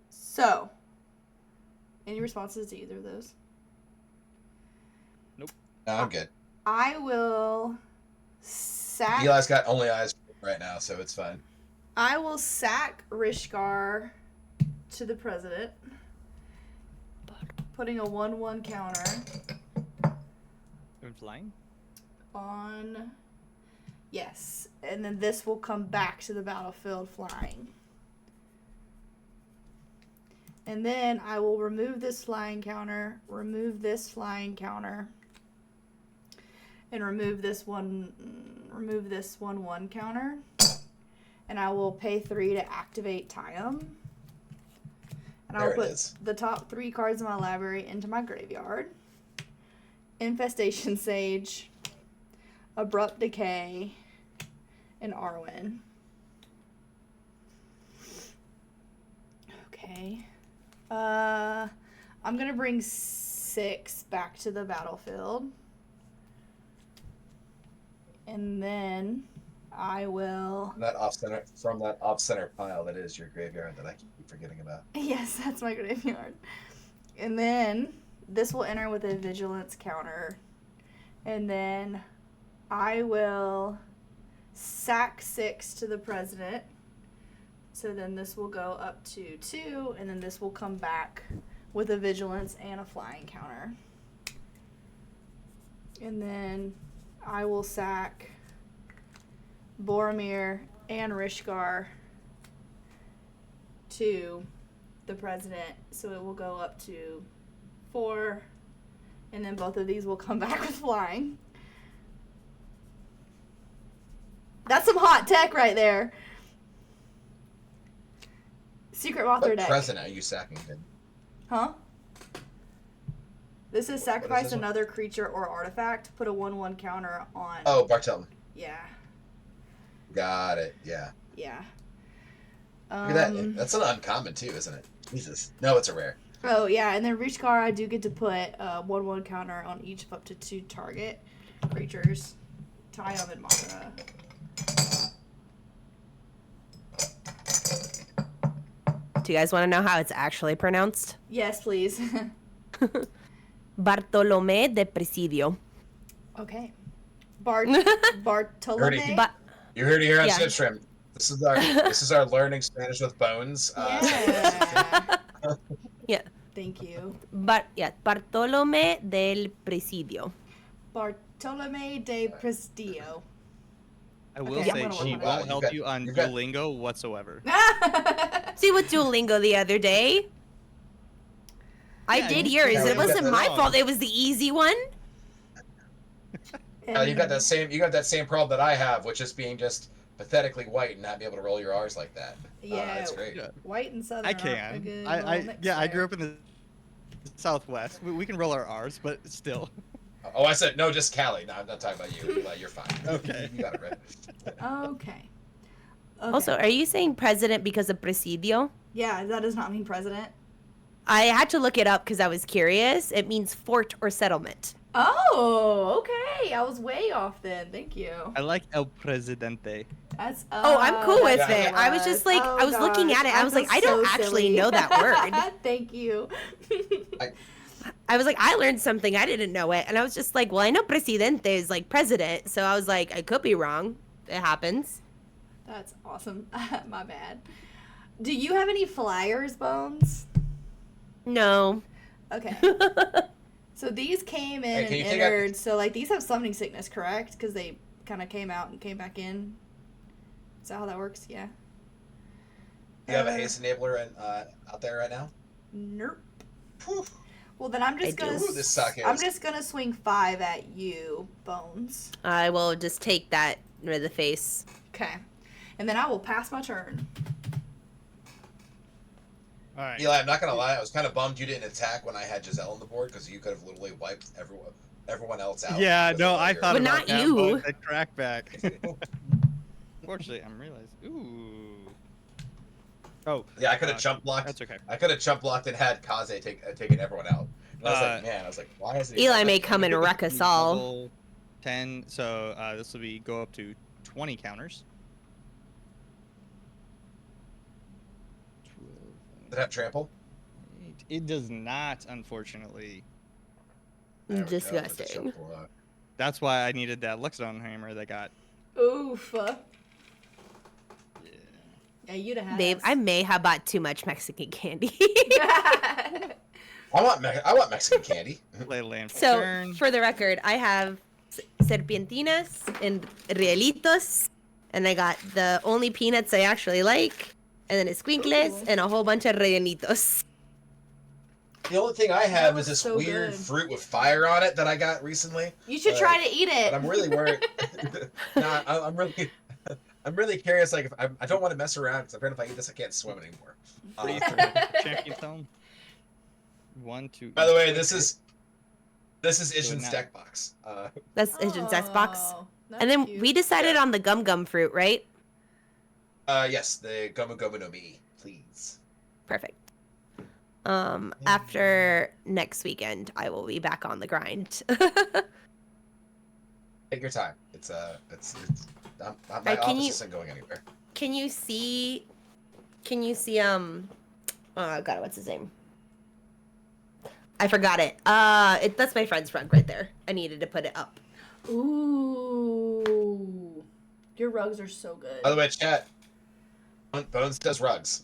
So, any responses to either of those? Nope. No, I'm good. I will sack... Eli's got only eyes right now, so it's fine. I will sack Rishkar to the president. Putting a 1/1 counter I'm flying. on. Yes, and then this will come back to the battlefield flying. And then I will remove this flying counter, remove this flying counter, and remove this 1/1 counter. And I will pay 3 to activate Tiam. And I'll There it put is. the top 3 cards in my library into my graveyard. Infestation Sage, Abrupt Decay, and Arwen. Okay. I'm gonna bring 6 back to the battlefield. And then I will... From that off center pile that is your graveyard that I keep forgetting about. Yes, that's my graveyard. And then this will enter with a vigilance counter. And then I will sack 6 to the president. So then this will go up to 2, and then this will come back with a vigilance and a flying counter. And then I will sack Boromir and Rishgar to the president, so it will go up to 4, and then both of these will come back with flying. That's some hot tech right there. Secret Mothra What deck. president are you sacking him? Huh? This is What is sacrifice this one? another creature or artifact, put a 1/1 counter on. Oh, Barthelm. Yeah. Got it. Yeah. Yeah. Look at that. That's an uncommon too, isn't it? Jesus. No, it's a rare. Oh, yeah, and then Rishgar, I do get to put a 1/1 counter on each of up to 2 target creatures. Tiam and Mothra. Do you guys want to know how it's actually pronounced? Yes, please. Bartolomé de Presidio. Okay. Bartolome? But You heard it here on Yeah. SipStream. This is our learning Spanish with bones. Yeah. yeah, Thank you. Bartolomé del Presidio. Bartolome de Prestillo. I will Okay, say I'm gonna she work on that. won't help You've you on you've got- Duolingo whatsoever. See with Duolingo the other day. I Yeah, did you- yours. yeah, It you wasn't got my that fault. It was the easy one. You got that same problem that I have, which is being just pathetically white and not be able to roll your R's like that. Yeah. That's great. Yeah. White and Southern I aren't a can. good I little mix yeah, I there. grew up in the Southwest. We can roll our R's, but still. Oh, I said no, just Callie. No, I'm not talking about you. You're fine. Okay. You got it right. Okay. Also, are you saying president because of Presidio? Yeah, that does not mean president. I had to look it up because I was curious. It means fort or settlement. Oh, okay. I was way off then. Thank you. I like El Presidente. That's Oh, I'm cool with Yeah. it. I was just like, Oh, I was looking at it. I was feel like, I don't so actually silly. know that word. Thank you. I was like, I learned something. I didn't know it. And I was just like, well, I know presidente is like president. So I was like, I could be wrong. It happens. That's awesome. My bad. Do you have any flyers, Bones? No. Okay. So these came in Hey, and can you take out- entered. So like these have summoning sickness, correct? Because they kind of came out and came back in. Is that how that works? Yeah. You have a haste enabler out there right now? Nope. Whew. Well, then I'm I just do. gonna. Ooh, this suck I'm is. just gonna swing 5 at you, Bones. I will just take that rid of the face. Okay. And then I will pass my turn. All right. Eli, I'm not gonna lie. I was kind of bummed you didn't attack when I had Giselle on the board because you could have literally wiped everyone else out. Yeah, because no, of I your- thought But about not that, you. but that crack back. Fortunately, I'm realizing. Ooh. Oh, Yeah, I could have jump blocked. that's okay. I could have jump blocked and had Kaze taken everyone out. And I was like, man, I was like, why is it? Eli may come and wreck us all. Level 10, so this will be go up to 20 counters. Did it have trample? It does not, unfortunately. There we go, with the Disgusting. shuffle, That's why I needed that Luxodon hammer that got. Oof. Yeah. Yeah, you'd have had Babe, us. I may have bought too much Mexican candy. I want Mexican candy. Play land for So, turn. for the record, I have serpentinas and rielitos, and I got the only peanuts I actually like, and then esquinkles, Ooh. and a whole bunch of rellenitos. The only thing I have looks is this so weird good. fruit with fire on it that I got recently. You should try to eat But it. I'm really worried. Nah, I'm really curious. Like, if I don't want to mess around because I'm afraid if I eat this, I can't swim anymore. Free through champion tone. 1, 2. By the way, this is Ishin's now- deck box. That's Asian Zest box. Oh, And then that's we cute. decided Yeah. on the gum fruit, right? Yes, the Gomu Gomu no Mi, please. Perfect. After next weekend, I will be back on the grind. Take your time. It's my Can office you- isn't going anywhere. Can you see, oh god, what's his name? I forgot it. That's my friend's rug right there. I needed to put it up. Ooh. Your rugs are so good. By the way, chat. Bones does rugs.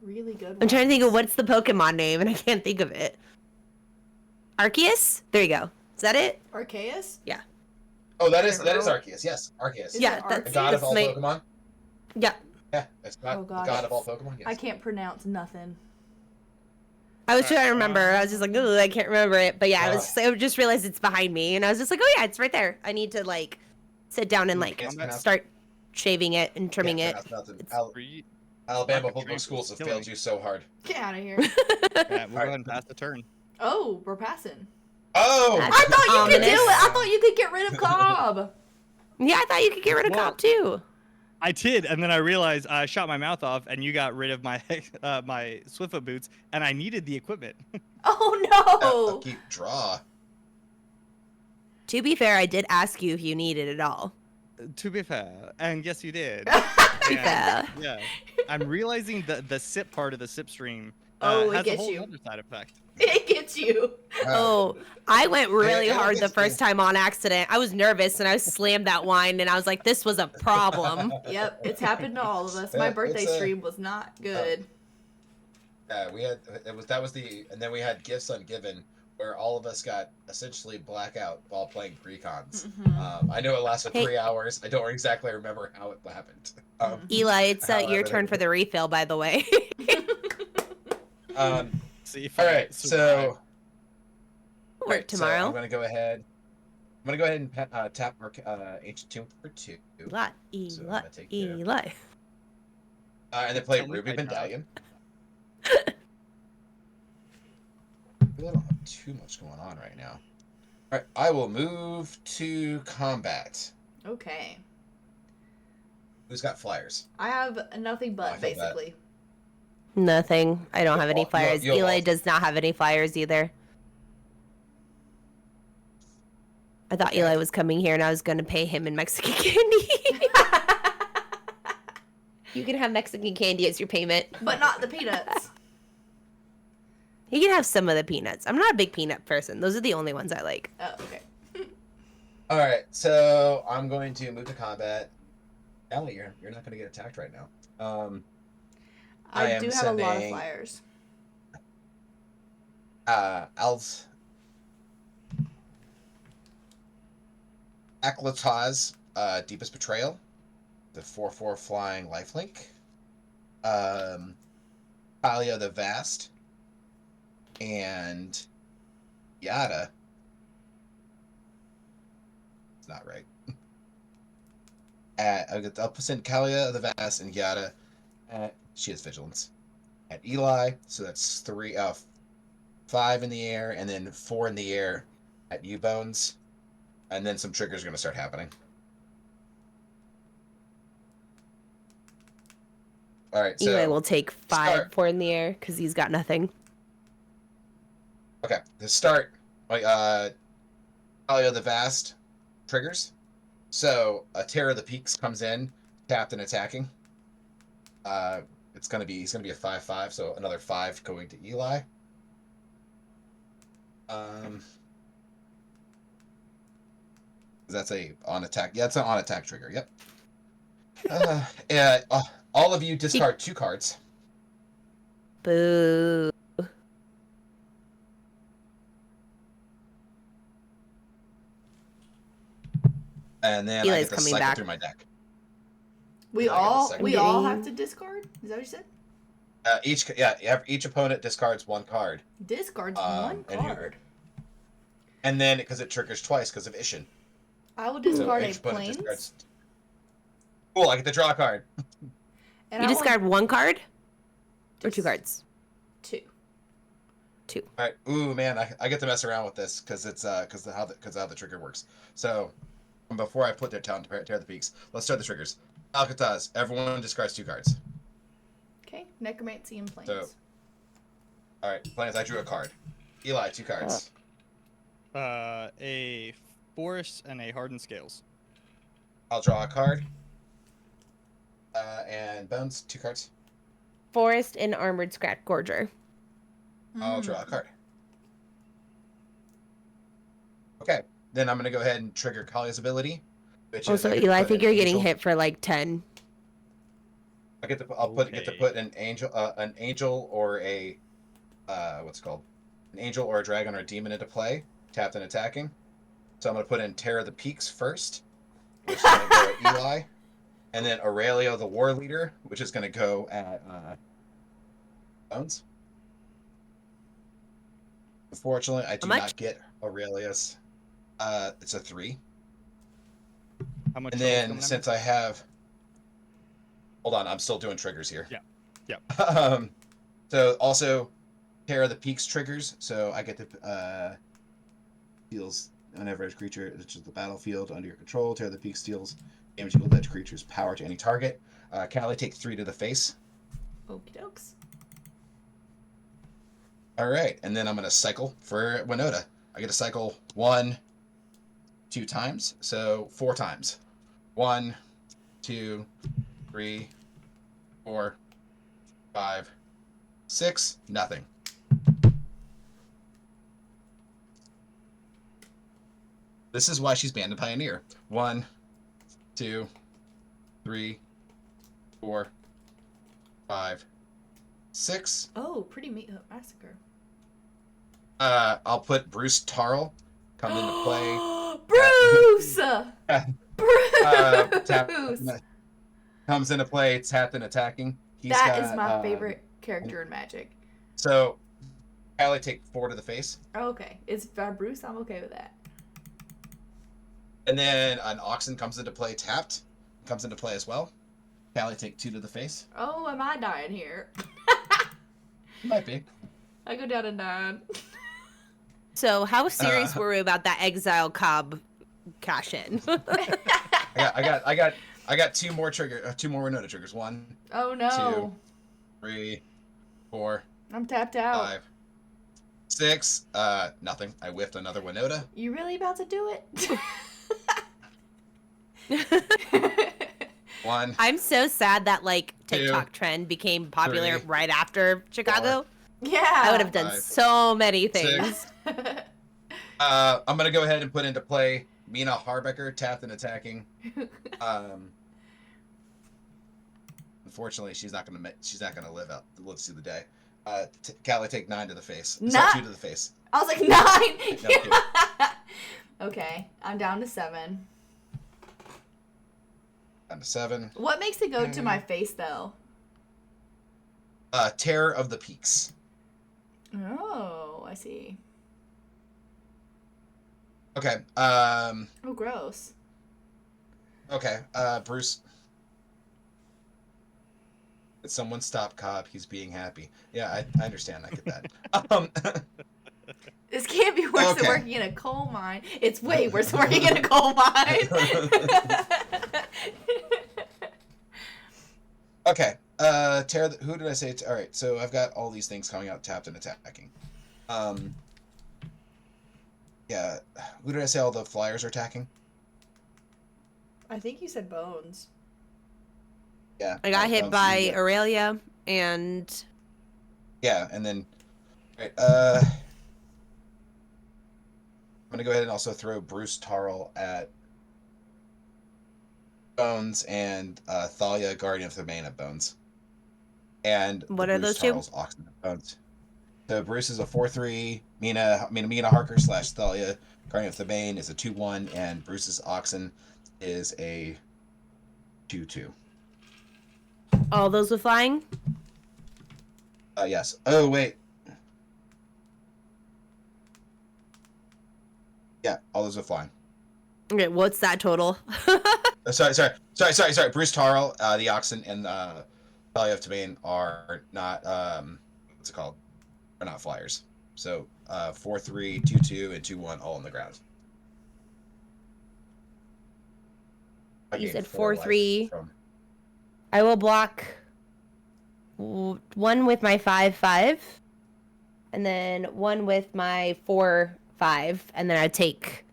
Really good I'm trying to think of ones. what's the Pokemon name, and I can't think of it. Arceus? There you go. Is that it? Arceus? Oh, that is Arceus. Yes, Arceus. Is Yeah, it that's The god of all my- Pokemon. Yeah. Yeah, it's not Oh, the God. god of all Pokemon. Yes. I can't pronounce nothing. I was trying to remember. I was just like, ooh, I can't remember it. But yeah, I just realized it's behind me, and I was just like, oh yeah, it's right there. I need to like sit down and like Can't pronounce- start shaving it and trimming can't it. pronounce nothing. It's- Free. Alabama Rocket public Train schools have killing failed me. you so hard. Get out of here. Yeah, we'll go Alright. ahead and pass the turn. Oh, we're passing. Oh, That's- I thought you could do Ominous. it. I thought you could get rid of Cobb. Yeah, I thought you could get rid of Well- Cobb too. I did, and then I realized I shot my mouth off, and you got rid of my my Swiftfoot boots, and I needed the equipment. Oh no. keep draw. To be fair, I did ask you if you needed it all. To be fair, and yes, you did. Yeah. Yeah, I'm realizing the sip part of the SipStream Oh, it has a gets whole you. other side effect. It gets you. Oh, I went really Yeah, hard the it's- first time on accident. I was nervous and I slammed that wine and I was like, this was a problem. Yep, it's happened to all of us. My Yeah, birthday it's a- stream was not good. Yeah, we had and then we had gifts ungiven where all of us got essentially blackout while playing precons. Mhm. I know it lasted Hey. 3 hours. I don't exactly remember how it happened. Eli, it's your However, turn for the refill, by the way. See if all I right, survive. so Work right, so tomorrow. I'm gonna go ahead. And tap our ancient tomb for 2, Eli, So I'm Eli, gonna take Eli. and then play Tell me Ruby my job. Medallion. We don't have too much going on right now. All right, I will move to combat. Okay. Who's got flyers? I have nothing I but feel bad. basically. Nothing. I don't have any You'll- flyers. you'll Eli all- does not have any flyers either. I thought Okay. Eli was coming here and I was going to pay him in Mexican candy. You can have Mexican candy as your payment. But not the peanuts. He can have some of the peanuts. I'm not a big peanut person. Those are the only ones I like. Oh, okay. All right, so I'm going to move to combat. Ellie, you're not going to get attacked right now. I I am do have a lot of sending- flyers. Al's Aklataz, Deepest Betrayal, the 4/4 flying lifelink. Talia the Vast, and Yada. It's not right. I'll send Kalia the Vast and Yada. She has Vigilance. At Eli, so that's 5 in the air, and then 4 in the air at you, Bones. And then some triggers are going to start happening. All right, so Eli will take 5 start. 4 in the air because he's got nothing. okay, to start, Talia the Vast triggers. So a Terror of the Peaks comes in, tapped and attacking. He's gonna be a 5/5, so another 5 going to Eli. That's a on attack. Yeah, it's an on attack trigger. Yep. Yeah, all of you discard 2 cards. Boo. And then I Eli's get to coming cycle back. through my deck. We I get the all second. we all have to discard. Is that what you said? Each opponent discards 1 card. Discards one and you- card. And then, because it triggers twice because of Ishin. I will So discard a each opponent plains. discards. Cool, I get to draw a card. And You I discard 1 card or 2 Dis- cards? 2. 2. Alright, ooh man, I get to mess around with this because it's because how the trigger works. So before I put their town to tear the peaks, let's start the triggers. Alcatraz, everyone discards 2 cards. Okay, necromancy and plains. So- Alright, plans, I drew a card. Eli, 2 cards. A forest and a hardened scales. I'll draw a card. And Bones, 2 cards. Forest and Armored Scratch Gorger. I'll draw a card. Okay, then I'm gonna go ahead and trigger Kalia's ability. Which Also, is get to Eli, I put think an you're getting angel- hit for like 10. Get to Okay. put an angel or a what's it called, an angel or a dragon or a demon into play, tapped and attacking. So I'm gonna put in Terror of the Peaks first, which is gonna go at Eli, and then Aurelio the War Leader, which is gonna go at Bones. Unfortunately, I do much? not get Aurelius. It's a 3. How much? And trouble then coming since I have, hold on, I'm still doing triggers here. Yeah. So also, Terror of the Peaks triggers. So I get to deals whenever a creature reaches the battlefield under your control. Terror of the Peaks deals damage equal to that creature's power to any target. Callie takes 3 to the face. Okie dokes. All right, and then I'm gonna cycle for Winota. I get to cycle 1, 2 times, so 4 times. 1, 2, 3, 4, 5, 6, nothing. This is why she's banned in Pioneer. 1, 2, 3, 4, 5, 6. Oh, pretty massacre. I'll put Bruce Tarl comes into play. Bruce! Tap, Bruce! comes into play, tapped and attacking. That is my favorite character in Magic. So, Callie take 4 to the face. Okay, it's Bruce. I'm okay with that. And then an Oxen comes into play, tapped. Comes into play as well. Callie take 2 to the face. Oh, am I dying here? Might be. I go down to 9. So, how serious were we about that Exile Cobb cash in? I got 2 more Winota triggers. 1, Oh no. 2, 3, 4, I'm tapped out. 5, 6. Nothing. I whiffed another Winota. You really about to do it? 1. I'm so sad that like 2, TikTok trend became popular 3, right after Chicago. Yeah. I would have done 5, so many things. I'm gonna go ahead and put into play Mina Harbecker, tapped and attacking. Unfortunately, she's not gonna live through the day. Callie take 9 to the face. Not- 2 to the face. I was like 9. Okay, I'm down to 7. Down to 7. What makes it go to my face though? Terror of the Peaks. Oh, I see. Okay. Oh, gross. Okay. Bruce. Did someone stop Cobb? He's being happy. Yeah, I understand. I get that. This can't be worse than Okay. working in a coal mine. It's way worse than working in a coal mine. Okay. Terror. Who did I say? All right. So I've got all these things coming out, tapped and attacking. Yeah. Who did I say all the flyers are attacking? I think you said bones. Yeah. I got hit Bones, by yeah. Aurelia and Yeah, and then. All right. I'm gonna go ahead and also throw Bruce Tarl at Bones and Thalia, Guardian of the Domain of Bones. And What the are Bruce those two? Tarls, Oxen of Bones. So Bruce is a 4/3. Mina Harker / Thalia, Guardian of the Domain is a 2/1, and Bruce's Oxen is a 2/2. All those with flying? Yes. Oh wait. Yeah, all those are flying. Okay, what's that total? Sorry. Bruce Tarl, the Oxen, and Thalia of Domain are not what's it called? Are not flyers. So 4/3, 2/2, and 2/1 all on the ground. You said 4 4/3. from... I will block one with my 5/5, and then one with my 4/5, and then I take.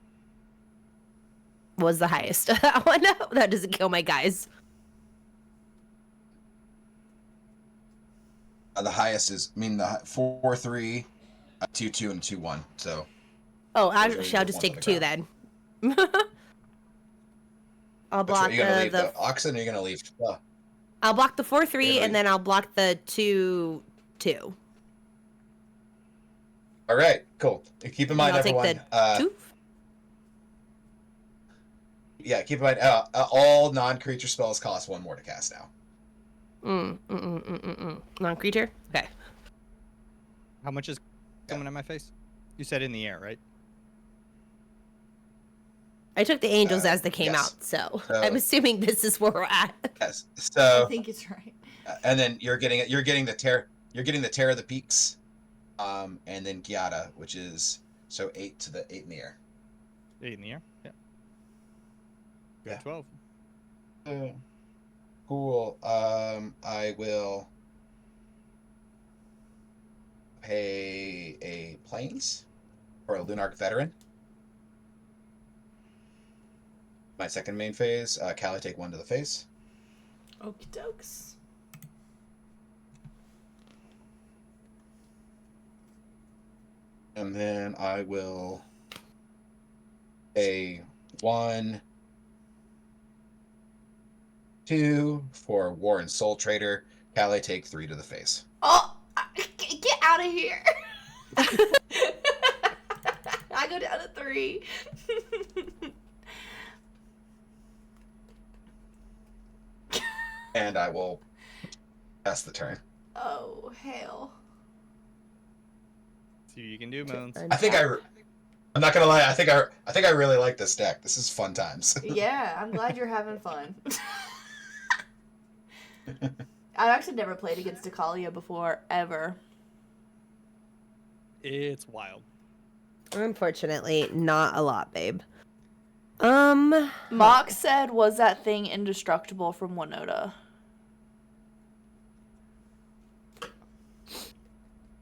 What was the highest? That one? That doesn't kill my guys. The highest is, the 4/3, 2/2, and 2/1. So. Oh, Those are actually, I'll the just ones take on 2 the then. I'll Which one block are you gonna leave? the The Oxen, or are you gonna leave? I'll block the 4/3, Really? and then I'll block the 2/2. All right, cool. Keep in And mind, I'll take everyone. the 2. Yeah, keep in mind, all non-creature spells cost 1 more to cast now. Non-creature? Okay. How much is coming at my face? You said in the air, right? I took the angels as they came yes. out, so So- I'm assuming this is where we're at. Yes. I So, think it's right. and then you're getting the tear of the peaks, and then Giada, which is 8 in the air. 8 in the air? Yeah. Yeah. 12. Cool. I will pay a planes for a Lunarch veteran. My second main phase, Callie take 1 to the face. Okie dokes. And then I will pay 1, 2 for War and Soul Trader. Callie take 3 to the face. Oh, get out of here. I go down to 3. And I will pass the turn. Oh, hell. See what you can do, Moans. I think I'm not gonna lie. I think I really like this deck. This is fun times. Yeah, I'm glad you're having fun. I've actually never played against Akalia before, ever. It's wild. Unfortunately, not a lot, babe. Mock said, was that thing indestructible from Winota?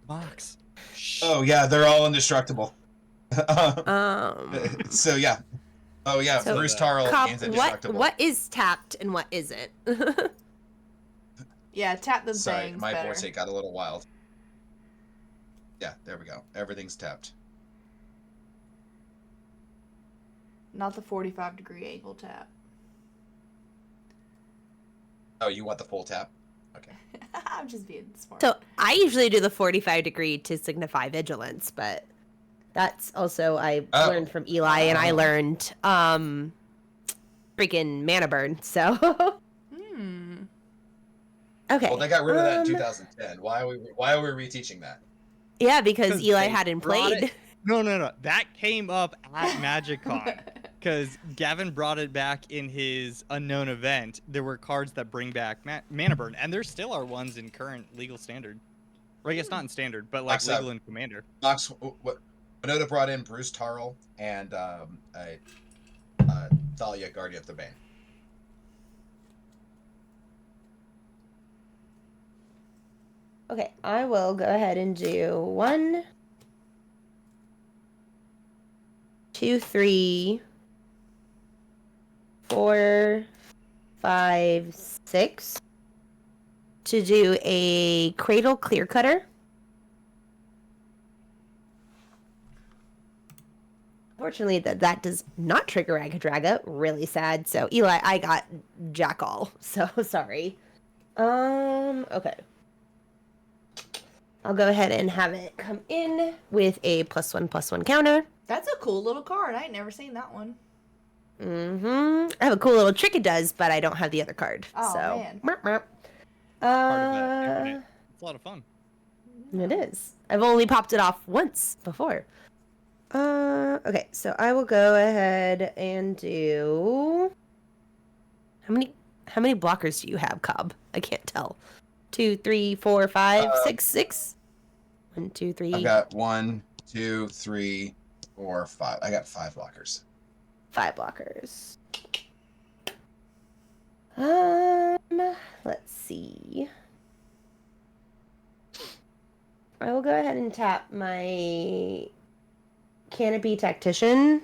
Mox. Oh yeah, they're all indestructible. Um, So yeah. Oh yeah, So, Bruce Tarl Cop, gains indestructible. what is tapped and what isn't? Yeah, tap them Sorry, things my better. voice got a little wild. Yeah, there we go. Everything's tapped. Not the 45-degree angle tap. Oh, you want the full tap? Okay. I'm just being smart. So I usually do the 45-degree to signify vigilance, but that's also I Oh. learned from Eli, and I learned freaking mana burn. So okay. Well, they got rid of that in 2010. Why are we reteaching that? Yeah, because Eli they hadn't brought played. it- No. That came up at MagicCon. Because Gavin brought it back in his unknown event. There were cards that bring back mana burn, and there still are ones in current legal standard. Or I guess not in standard, but like legal and commander. Mox, what Winota brought in Bruce Tarl and Thalia, Guardian of the Domain. Okay, I will go ahead and do 1, 2, 3, 4, 5, 6 to do a Cradle Clear Cutter. Unfortunately, that does not trigger Agadraga. Really sad. So Eli, I got Jack all. So sorry. Okay. I'll go ahead and have it come in with a +1/+1 counter. That's a cool little card. I ain't never seen that one. I have a cool little trick it does, but I don't have the other card. Oh, so. man. Merp. Part of that internet. It's a lot of fun. It is. I've only popped it off once before. Okay, so I will go ahead and do. How many blockers do you have, Cobb? I can't tell. 2, 3, 4, 5, 6, 6. 1, 2, 3. I've got 1, 2, 3, 4, 5. I got 5 blockers. 5 blockers. Let's see. I will go ahead and tap my Canopy Tactician.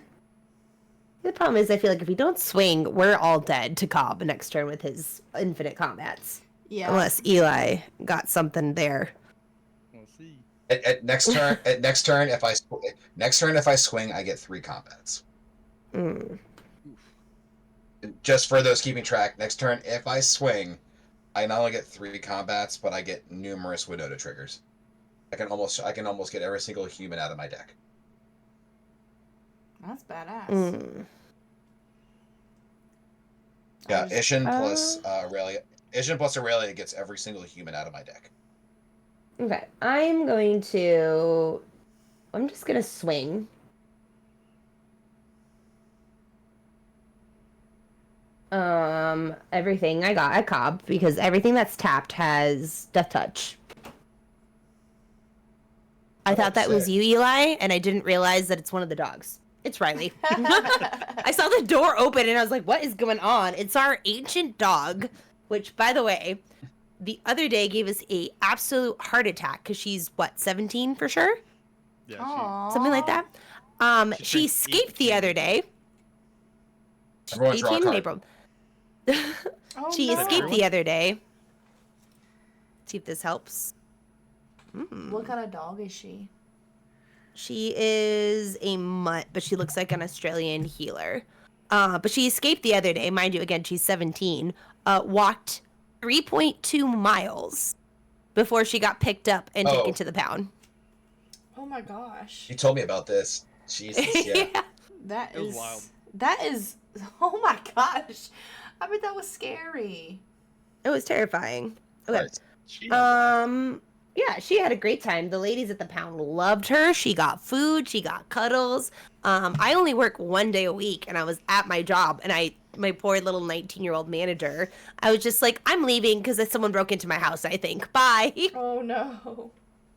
The problem is I feel like if we don't swing, we're all dead to Cobb next turn with his infinite combats. Yeah. Unless Eli got something there. We'll see. At next turn, if I swing, I get 3 combats. Just for those keeping track, next turn, if I swing, I not only get 3 combats, but I get numerous Winota triggers. I can almost get every single human out of my deck. That's badass. Yeah, Ishin plus Aurelia gets every single human out of my deck. Okay, I'm just gonna swing. Everything I got at Cobb, because everything that's tapped has Death Touch. I thought that was you, Eli, and I didn't realize that it's one of the dogs. It's Riley. I saw the door open and I was like, what is going on? It's our ancient dog, which, by the way, the other day gave us a absolute heart attack because she's, 17 for sure? Yeah, Aww. Something like that. She escaped the other day. Everyone draw a 18 in card. April. Oh, She no. escaped the other day. See if this helps. What kind of dog is she? She is a mutt, but she looks like an Australian healer. But she escaped the other day. Mind you, again, she's 17. Walked 3.2 miles before she got picked up and taken to the pound. Oh my gosh. You told me about this. Jesus, yeah. That It was is wild. That is. Oh my gosh. I bet that was scary. It was terrifying. Okay. Right. Yeah, she had a great time. The ladies at the pound loved her. She got food. She got cuddles. I only work 1 day a week, and I was at my job, and my poor little 19-year-old manager, I was just like, I'm leaving because someone broke into my house, I think. Bye. Oh no.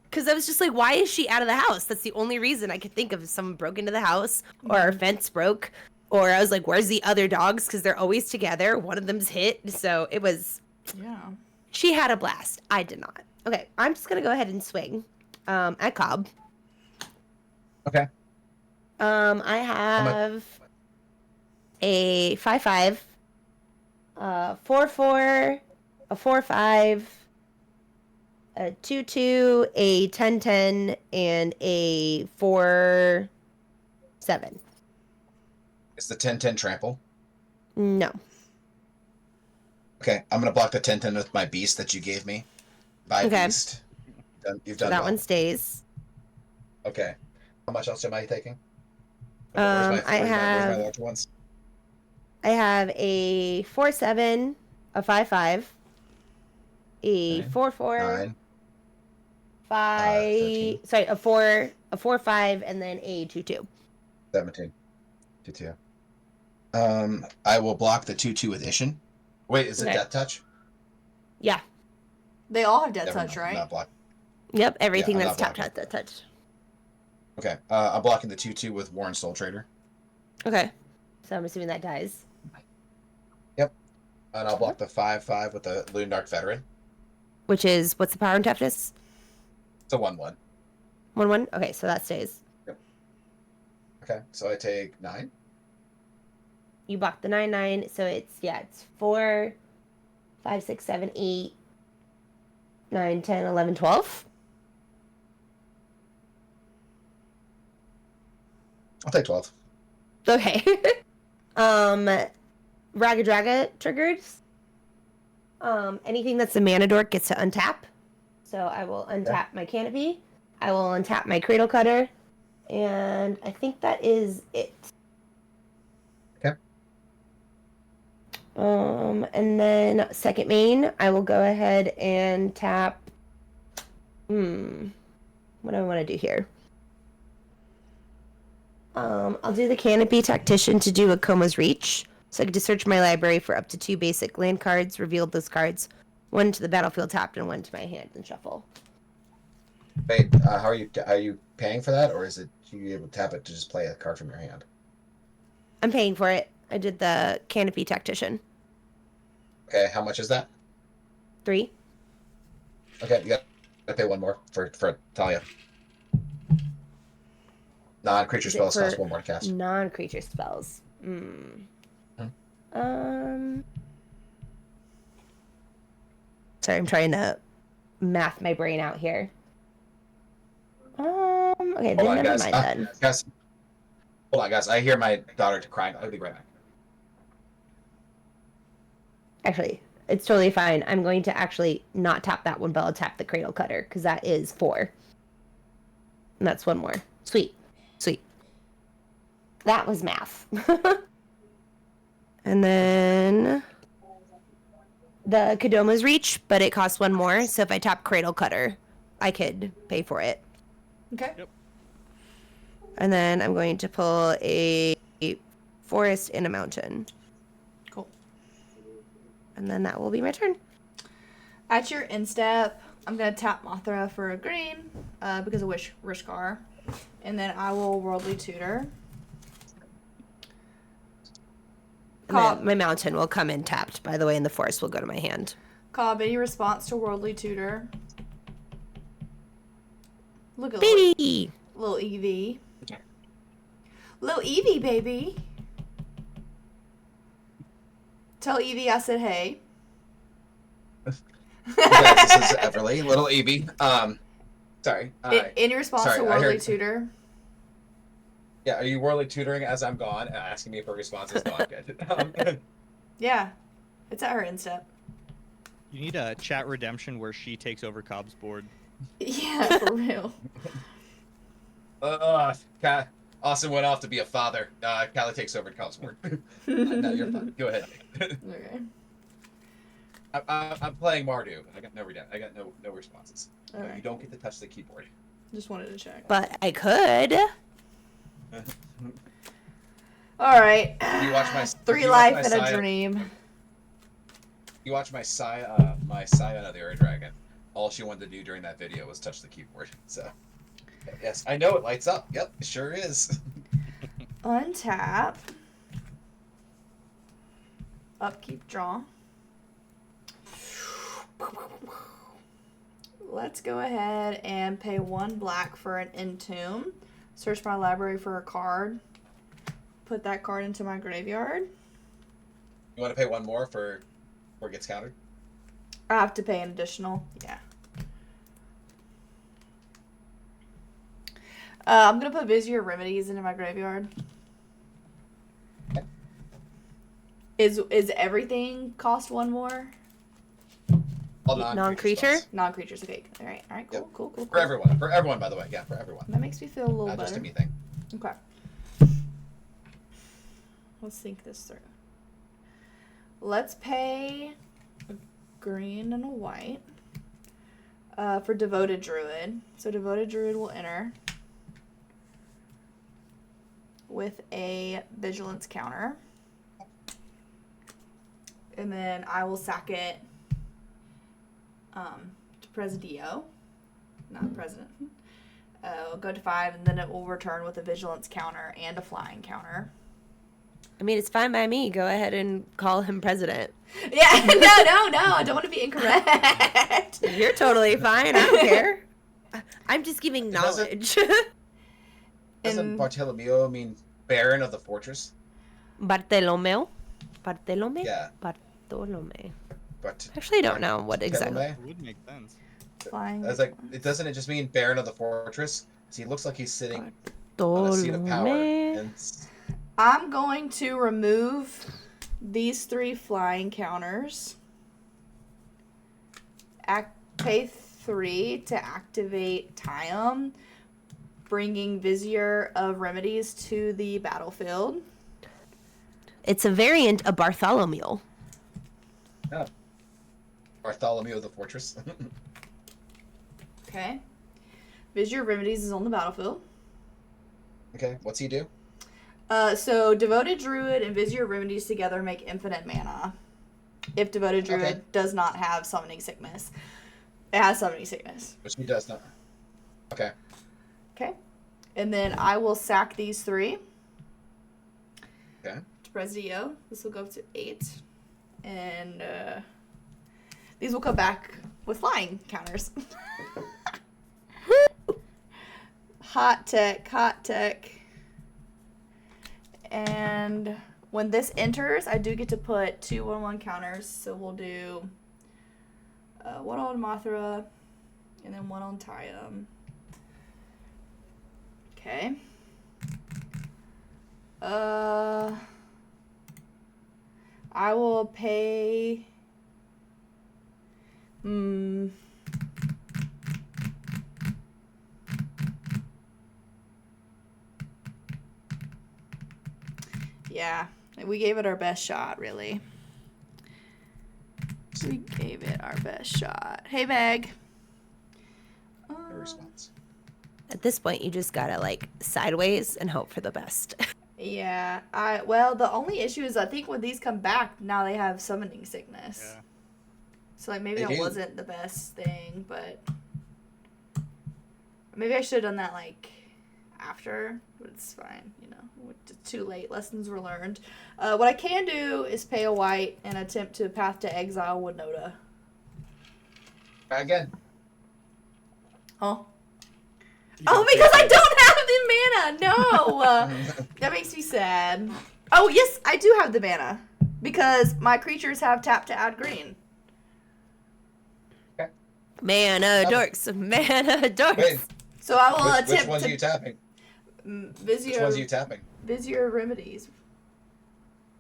Because I was just like, why is she out of the house? That's the only reason I could think of. If someone broke into the house, or our fence broke, or I was like, where's the other dogs? Because they're always together. One of them's hit. So it was... Yeah. She had a blast. I did not. Okay, I'm just going to go ahead and swing at Cobb. Okay. I have a 5/5, 4/4, a 4/5, a 2/2, a 10/10, and a 4/7. Is the 10/10 trample? No. Okay, I'm gonna block the 10/10 with my beast that you gave me. By Okay. beast. You've So done that well. one stays. Okay. How much else am I taking? I where's my have larger ones? a 4/7, a 5/5, a Okay. 4/4, 9. 5. 13. Sorry, a 4/5, and then a 2/2. 17. 2/2. I will block the 2/2 with Ishin. Wait, is it Okay. Death Touch? Yeah. They all have death Never touch, mind, right? Not block. Yep. Everything I'm that's not tapped blocking. has that touch. Okay. I'm blocking the 2/2 with Warren Soul Trader. Okay. So I'm assuming that dies. And I'll block the 5/5 with the Loon Dark Veteran. Which is what's the power and toughness? It's a 1/1. 1/1. Okay, so that stays. Okay. So I take 9. You block the 9/9, so it's 4, 5, 6, 7, 8, 9, 10, 11, 12. I'll take 12. Okay. Raga Draga triggers. Anything that's a mana dork gets to untap. So I will untap my canopy. I will untap my cradle cutter. And I think that is it. Okay. And then second main, I will go ahead and tap. What do I want to do here? I'll do the Canopy Tactician to do a Coma's Reach. So I get to search my library for up to 2 basic land cards, reveal those cards, 1 to the battlefield tapped and 1 to my hand and shuffle. Wait, how are you paying for that, or is it you able to tap it to just play a card from your hand? I'm paying for it. I did the Canopy Tactician. Okay, how much is that? 3. Okay, you got to pay 1 more for Talia. Non-creature Is it spells for cost 1 more to cast. Non-creature spells. Sorry, I'm trying to math my brain out here. Okay, then never mind then. Guys, hold on, guys. I hear my daughter crying. I'll be right back. Actually, it's totally fine. I'm going to actually not tap that one, but I'll tap the cradle cutter because that is 4. And that's 1 more. Sweet. That was math. And then the Kodoma's Reach, but it costs 1 more. So if I tap cradle cutter, I could pay for it. Okay. Yep. And then I'm going to pull a forest and a mountain. Cool. And then that will be my turn. At your end step, I'm going to tap Mothra for a green because of Rishkar. And then I will Worldly Tutor. And then my mountain will come in tapped, by the way, and the forest will go to my hand. Cobb, any response to Worldly Tutor? Look at Baby! little Eevee. Little Eevee, baby. Tell Eevee I said hey. Guys, this is Everly, little Evie. Sorry. Any response sorry, to I Worldly heard- Tutor? Yeah, are you worldly tutoring as I'm gone and asking me for responses? No, I'm good. Yeah. It's at her end step. You need a chat redemption where she takes over Cobb's board. Yeah, for real. Austin went off to be a father. Callie takes over Cal's work. No, you're fine. Go ahead. Okay. I'm playing Mardu. I got no responses. Okay. You don't get to touch the keyboard. Just wanted to check. But I could. All right. You watch my 3 you life watch and my a side- dream. You watch my Scion of the Ur Dragon. All she wanted to do during that video was touch the keyboard. So, yes, I know it lights up. Yep, it sure is. Untap. Upkeep, draw. Let's go ahead and pay 1 black for an Entomb. Search my library for a card. Put that card into my graveyard. You want to pay 1 more for where it gets countered? I have to pay an additional. Yeah. I'm going to put Vizier Remedies into my graveyard. Okay. Is everything cost 1 more? All Non-creature? spells. Non-creatures, okay. All right, cool, Yep. cool. For everyone, by the way. Yeah, for everyone. That makes me feel a little Not better. just a me thing. Okay. Let's think this through. Let's pay a green and a white for Devoted Druid. So Devoted Druid will enter with a Vigilance counter. And then I will sack it to Presidio. Not President. We'll go to 5, and then it will return with a Vigilance counter and a Flying counter. I mean, it's fine by me. Go ahead and call him president. Yeah, no. I don't want to be incorrect. You're totally fine. I don't care. I'm just giving knowledge. Doesn't And- Bartolomeo mean Baron of the Fortress? Bartolome? Yeah. Bartolome. But Actually, I don't know what exactly. Bartolome? It would make sense. Flying. I was like, doesn't it just mean Baron of the Fortress? So he looks like he's sitting on a seat of power. Bartolome. And I'm going to remove these 3 flying counters. Pay 3 to activate Tiam, bringing Vizier of Remedies to the battlefield. It's a variant of Bartholomew. Yeah. Bartholomew of the Fortress. Okay. Vizier of Remedies is on the battlefield. Okay, what's he do? So Devoted Druid and Vizier of Remedies together make infinite mana. If Devoted Druid does not have Summoning Sickness. It has Summoning Sickness. Which he does not. Okay. Okay. And then I will sack these 3. Okay. To Presidio. This will go up to 8. And these will come back with flying counters. Hot tech, hot tech. And when this enters, I do get to put 2 1/1 counters. So we'll do 1 on Mothra and then 1 on Tiam. Okay. I will pay. Yeah, we gave it our best shot, really. We gave it our best shot. Hey, Meg. No response. At this point, you just gotta like sideways and hope for the best. Yeah, well, the only issue is I think when these come back, now they have Summoning Sickness. Yeah. So like maybe They that do. wasn't the best thing, but maybe I should have done that like after, but it's fine, you know. It's too late. Lessons were learned. What I can do is pay a white and attempt to Path to Exile Winota. Try again. Huh? Oh, because I don't have the mana! No! That makes me sad. Oh, yes, I do have the mana. Because my creatures have tap to add green. Mana dorks, mana dorks. Wait, So I will which attempt ones to... are you tapping? Vizier, Which ones are you tapping? Vizier Remedies.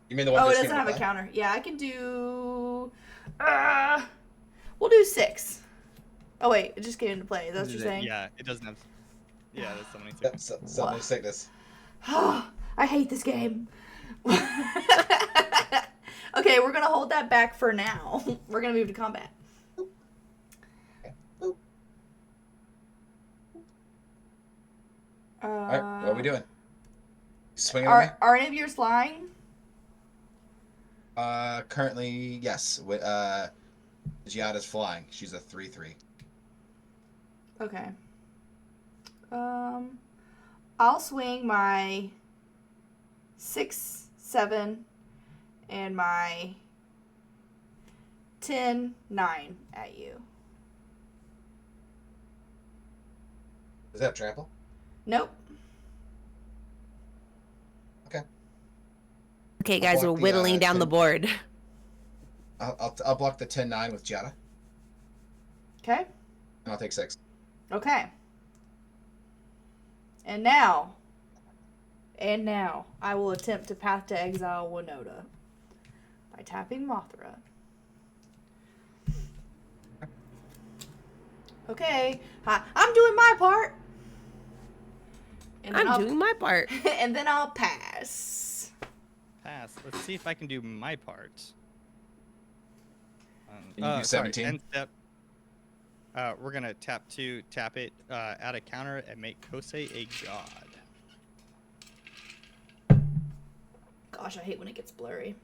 You mean the one Oh, it that's doesn't have a play? counter. Yeah, I can do... we'll do 6. Oh, wait, it just came into play. Is that what you're saying? Yeah, it doesn't have. Yeah, that's something. Yep, Summoning Sickness. I hate this game. Okay, we're going to hold that back for now. We're going to move to combat. Alright, what are we doing? Swinging at me? Are any of yours flying? Currently, yes. Giada's flying. She's a 3/3. Okay. I'll swing my 6, 7, and my 10, 9 at you. Does that have trample? Nope. Okay, guys, we're block the, whittling down the 10. board. I'll block the 10-9 with Giada, Okay. and I'll take 6. Okay. And now, I will attempt to Path to Exile Winota by tapping Mothra. Okay, I'm doing my part. And then I'm doing my part. and then I'll pass. Pass. Let's see if I can do my part. Can you do 17? End step. We're gonna tap it, add a counter, and make Kosei a god. Gosh, I hate when it gets blurry.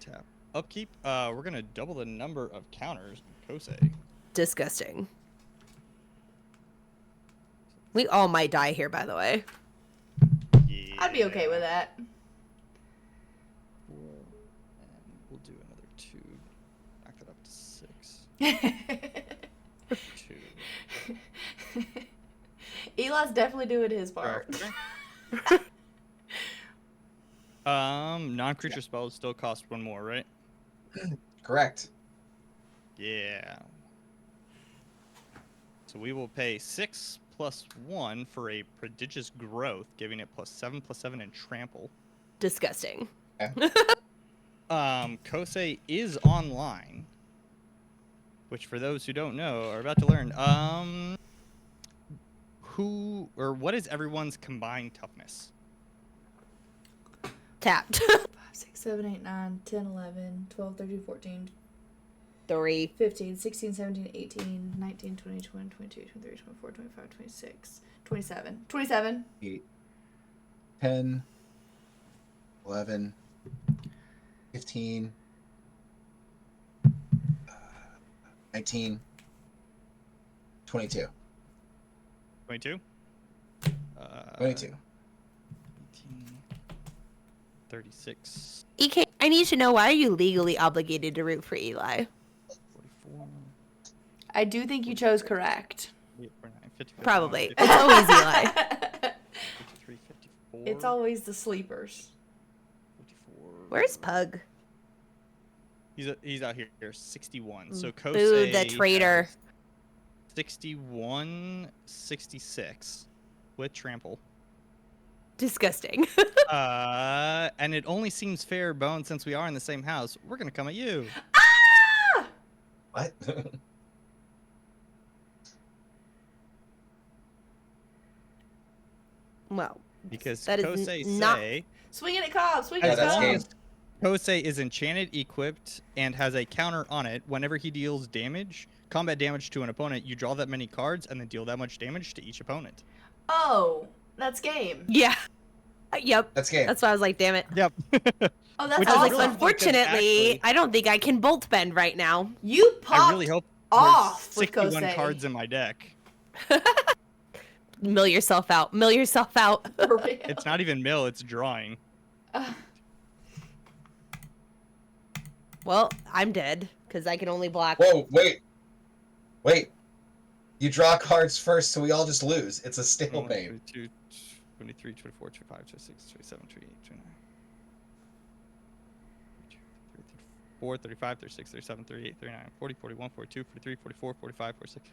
Tap. Upkeep. We're gonna double the number of counters in Kosei. Disgusting. We all might die here, by the way. Yeah. I'd be okay with that. And we'll do another 2. Knock that up to 6. 2. Eli's definitely doing his part. Okay. Non-creature spells still cost 1 more, right? Correct. Yeah. So we will pay 6 plus 1 for a prodigious growth, giving it +7/+7 and trample. Disgusting. Kosei is online, which for those who don't know are about to learn. What is everyone's combined toughness? Tapped. 5, 6, 7, 8, 9, 10, 11, 12, 13, 14, 3. 15, 16, 17, 18, 19, 20, 21, 22, 23, 24, 25, 26, 27. 27. 8, 10, 11, 15, 19, 22. 22? 22. 18, 36, EK, I need to know, why are you legally obligated to root for Eli? 44, I do think you chose correct. 49, 50, Probably. 50, It's always Eli. 53, 54. It's always the sleepers. 54. Where's Pug? He's out here, 61. So Boo, Kosei the traitor. has 61, 66 with trample. Disgusting. And it only seems fair, Bone, since we are in the same house, we're gonna come at you. What? Well, Because that is Kosei not- say Swinging at Cobb. Swinging Yeah, at that's Cobb. game. Kosei is enchanted, equipped, and has a counter on it. Whenever he deals damage, combat damage to an opponent, you draw that many cards and then deal that much damage to each opponent. Oh, that's game. yeah. Yep. That's game. That's why I was like, damn it. Yep. Oh, that's Which I is was like, awesome. really- unfortunately, actually- I don't think I can bolt bend right now. You popped I really hope off there's with 61 Kosei. cards in my deck. Mill yourself out. Mill yourself out. For real. It's not even mill, it's drawing. Well, I'm dead because I can only block. Whoa, wait. You draw cards first, so we all just lose. It's a stalemate. 22, 23, 24, 25, 26, 27, 28, 29. 34, 35, 36, 37, 38, 39, 40, 41, 42, 43, 44, 45, 46,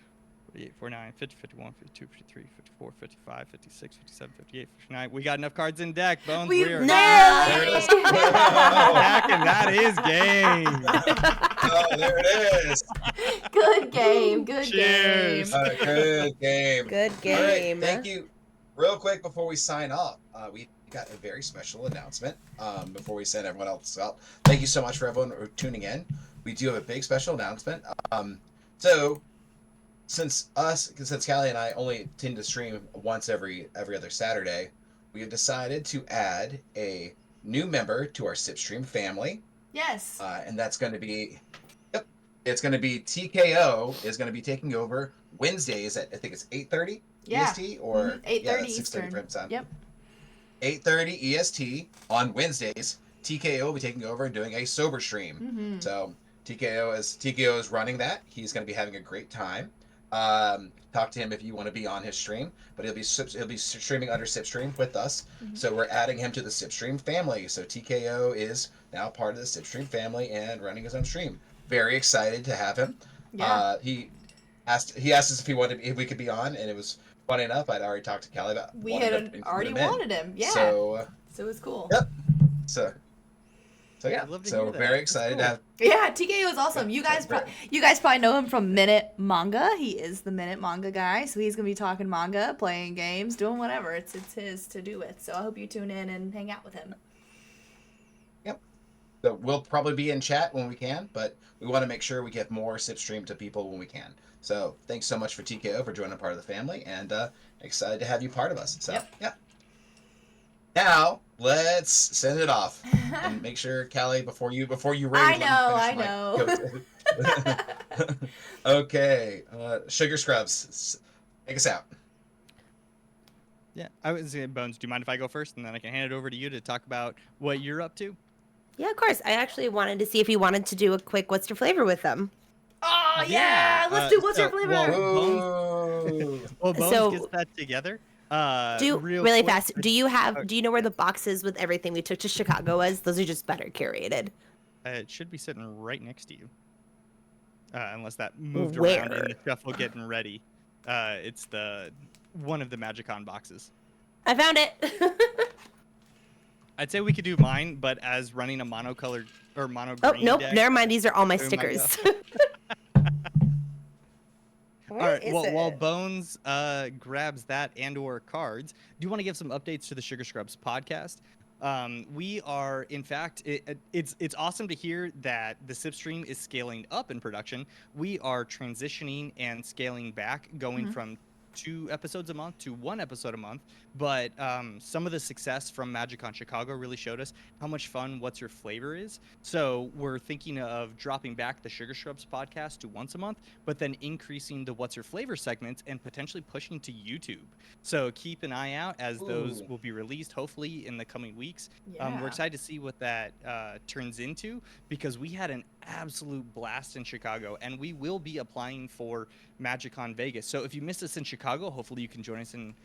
48, 49, 50, 51, 52, 53, 54, 55, 56, 57, 58, 59. We got enough cards in deck, Bones. We We are nailed There it is. back, and that is game. Oh, there it is. Good game. Good Cheers. game. Good game. Good All right, game. thank you. Real quick before we sign off, we got a very special announcement before we send everyone else out. Thank you so much for everyone tuning in. We do have a big special announcement. So since Callie and I only tend to stream once every other Saturday, we have decided to add a new member to our SipStream family, Yes. and that's going to be, it's going to be TKO is going to be taking over Wednesdays at, I think it's 8:30 Yeah. EST or 8:30 6:30 Eastern. prime time. Yep. 8:30 EST on Wednesdays. TKO will be taking over and doing a sober stream. Mm-hmm. So TKO is running that. He's going to be having a great time. Talk to him if you want to be on his stream, but he'll be streaming under SipStream with us. Mm-hmm. So we're adding him to the SipStream family. So TKO is now part of the SipStream family and running his own stream. Very excited to have him. Yeah. He asked us if we could be on, and it was funny enough. I'd already talked to Callie about. We wanted had to already include him in. wanted him. Yeah. So So it was cool. Yep. So yeah. I'd love to So hear that. very That's excited cool. to have. Yeah, TKO is awesome. You guys, That's you guys probably know him from Minute Manga. He is the Minute Manga guy, so he's gonna be talking manga, playing games, doing whatever. It's his to do with. So I hope you tune in and hang out with him. So we'll probably be in chat when we can, but we want to make sure we get more SipStream to people when we can. So thanks so much for TKO for joining part of the family, and excited to have you part of us. So Yep. yeah. Now let's send it off and make sure, Callie, before you rage. I know. Okay, Sugar Scrubs, take us out. Yeah, I was saying, Bones, do you mind if I go first, and then I can hand it over to you to talk about what you're up to? Yeah, of course. I actually wanted to see if you wanted to do a quick what's your flavor with them. Oh yeah, let's do what's your flavor. Ooh. Well, Bones So- gets that together. Do real really quick, fast. Do you know where the boxes with everything we took to Chicago was? Those are just better curated. It should be sitting right next to you. Unless that moved Where? around in the shuffle getting ready. It's the one of the Magicon boxes. I found it. I'd say we could do mine, but as running a monocolored or mono Oh, green nope. deck. Never mind. These are all my Oh my God. stickers. All right. Well, while Bones grabs that and/or cards, do you want to give some updates to the Sugar Scrubs podcast? We are, in fact, it's awesome to hear that the SipStream is scaling up in production. We are transitioning and scaling back, going from 2 episodes a month to 1 episode a month. But some of the success from MagicCon Chicago really showed us how much fun What's Your Flavor is. So we're thinking of dropping back the Sugar Scrubs podcast to once a month, but then increasing the What's Your Flavor segments and potentially pushing to YouTube. So keep an eye out as those will be released, hopefully in the coming weeks. Yeah. We're excited to see what that turns into, because we had an absolute blast in Chicago, and we will be applying for MagicCon Vegas. So if you missed us in Chicago, hopefully you can join us in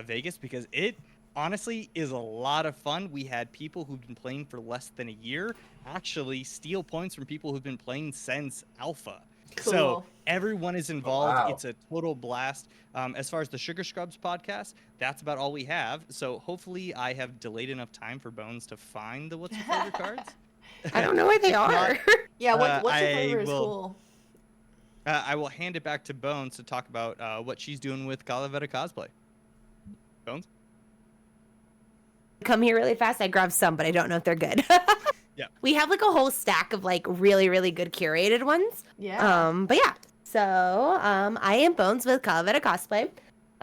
Vegas, because it honestly is a lot of fun. We had people who've been playing for less than a year actually steal points from people who've been playing since Alpha. Cool. So everyone is involved. Wow. It's a total blast. As far as the Sugar Scrubs podcast, that's about all we have. So hopefully I have delayed enough time for Bones to find the What's Your Flavor cards. I don't know where they are. Yeah, what's your I flavor is will- cool. I will hand it back to Bones to talk about what she's doing with Calavera cosplay. Bones? Come here really fast. I grabbed some, but I don't know if they're good. Yeah. We have like a whole stack of like really, really good curated ones. Yeah. But yeah. So I am Bones with Calavera Cosplay.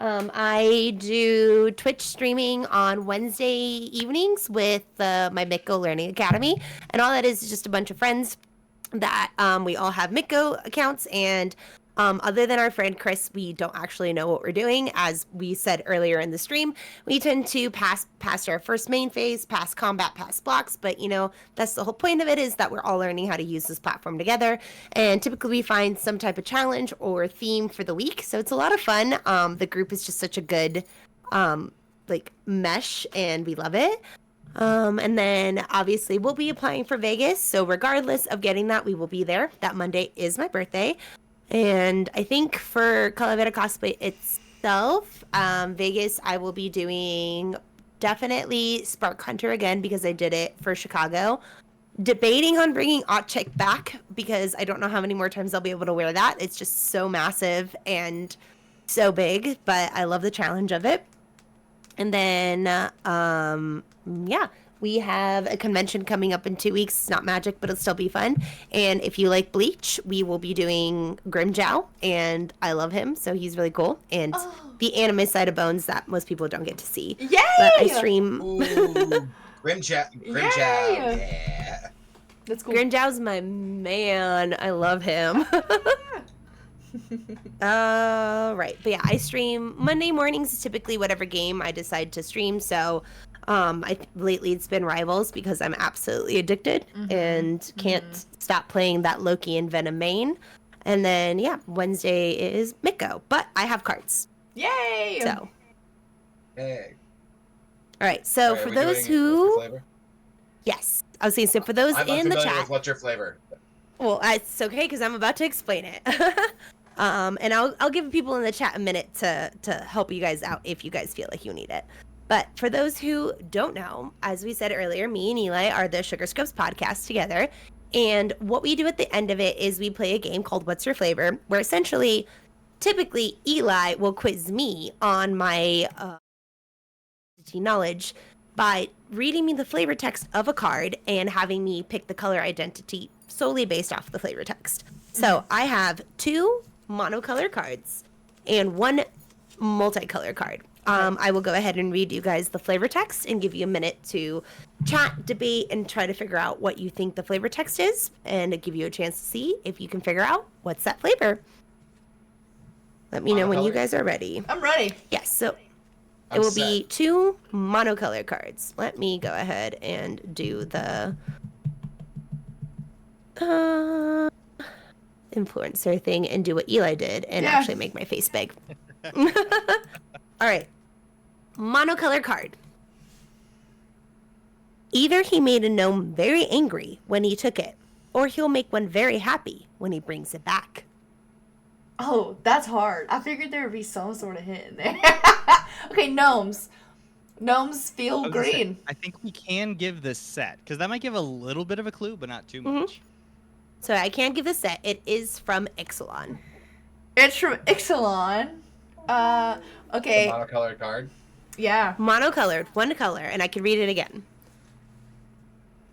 I do Twitch streaming on Wednesday evenings with my Mitko Learning Academy, and all that is just a bunch of friends that we all have Mitko accounts, and other than our friend Chris, we don't actually know what we're doing. As we said earlier in the stream, we tend to pass past our first main phase, past combat, past blocks, but you know, that's the whole point of it, is that we're all learning how to use this platform together, and typically we find some type of challenge or theme for the week, so it's a lot of fun. The group is just such a good like mesh, and we love it. And then obviously we'll be applying for Vegas, so regardless of getting that, we will be there. That Monday is my birthday. And I think for Calavera Cosplay itself, Vegas, I will be doing definitely Spark Hunter again, because I did it for Chicago. Debating on bringing Otchek back, because I don't know how many more times I'll be able to wear that. It's just so massive and so big, but I love the challenge of it. And then, yeah, we have a convention coming up in 2 weeks. It's not Magic, but it'll still be fun. And if you like Bleach, we will be doing Grimjow, and I love him, so he's really cool. And the anime side of Bones that most people don't get to see. Yay! But I stream. Ooh, Grimjow, Yay! yeah. That's cool. Grimjow's my man. I love him. Right. But yeah, I stream Monday mornings is typically whatever game I decide to stream. So lately it's been Rivals, because I'm absolutely addicted and can't stop playing that Loki and Venom main. And then yeah, Wednesday is Mitko, but I have cards. Yay! So Hey. all right. So Alright, for are we those doing What's Your who Flavor? yes, I was saying, so for those I'm in the unfamiliar chat. with What's Your Flavor? Well, it's okay, because I'm about to explain it. And I'll give people in the chat a minute to help you guys out if you guys feel like you need it. But for those who don't know, as we said earlier, me and Eli are the Sugar Scrubs podcast together. And what we do at the end of it is we play a game called What's Your Flavor, where essentially, typically, Eli will quiz me on my knowledge by reading me the flavor text of a card and having me pick the color identity solely based off the flavor text. So I have 2 monocolor cards and 1 multicolor card. I will go ahead and read you guys the flavor text and give you a minute to chat, debate, and try to figure out what you think the flavor text is, and give you a chance to see if you can figure out what's that flavor. Let me know when you Monocolor? guys are ready. I'm ready. Yes, so I'm it will be set. 2 monocolor cards. Let me go ahead and do the influencer thing and do what Eli did and Yeah. actually make my face big. All right. Monocolor card. Either he made a gnome very angry when he took it, or he'll make one very happy when he brings it back. Oh, that's hard. I figured there would be some sort of hint in there. Okay, gnomes. Gnomes feel I was gonna say, green. I think we can give this set because that might give a little bit of a clue, but not too Mhm. much. So I can't give the set. It is from Ixalan. It's from Ixalan. The Okay. monocolored card. Yeah. Monocolored, one color, and I can read it again.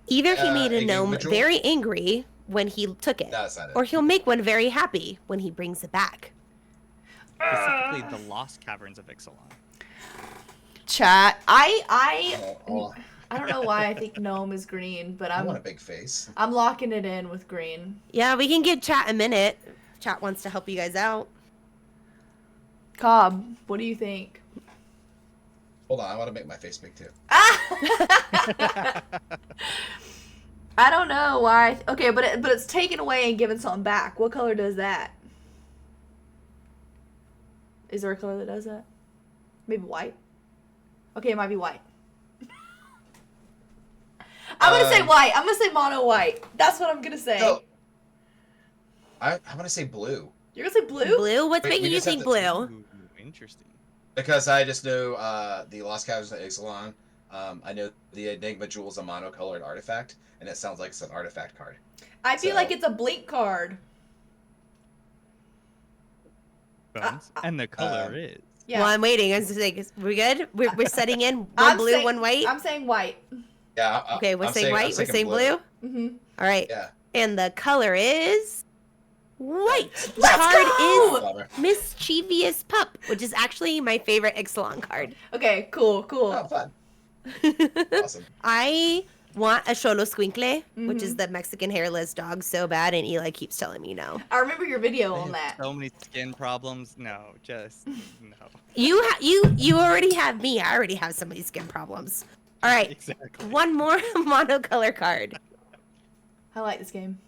Either he made a gnome Enigma Jewel? very angry when he took it, No, that's not it. or he'll make one very happy when he brings it back. Specifically, the Lost Caverns of Ixalan. Chat. Oh, I don't know why I think gnome is green, but I want a I'm big face. locking it in with green. Yeah, we can give chat a minute. Chat wants to help you guys out. Cobb, what do you think? Hold on, I want to make my face big too. I don't know why. Okay, but it's taken away and given something back. What color does that? Is there a color that does that? Maybe white. Okay, it might be white. I'm gonna say white. I'm gonna say mono white. That's what I'm gonna say. No. I'm gonna say blue You're gonna say blue? Blue? What's Wait, making we you just have think to- blue? Ooh, interesting. because I just knew the Lost Caverns of Ixalan. I know the Enigma Jewel is a monocolored artifact, and it sounds like it's an artifact card. I feel So- like it's a blink card. Bones. And the color is. Yeah. Well, I'm waiting. I was just like, we good? We're setting in one I'm blue, saying- one white. I'm saying white. Yeah. Okay, we're I'm saying white. We're thinking saying blue. Mm-hmm. All right. Yeah. And the color is white. The Let's card go! Bummer. is Mischievous Pup, which is actually my favorite Ixalan card. Okay, cool. Oh, fun. Awesome. I want a Xolo Squinkle, which Mhm. is the Mexican hairless dog, so bad, and Eli keeps telling me no. I remember your video They on have that. So many skin problems. No, just no. You already have me. I already have so many skin problems. All right, Exactly. one more monocolor card. I like this game.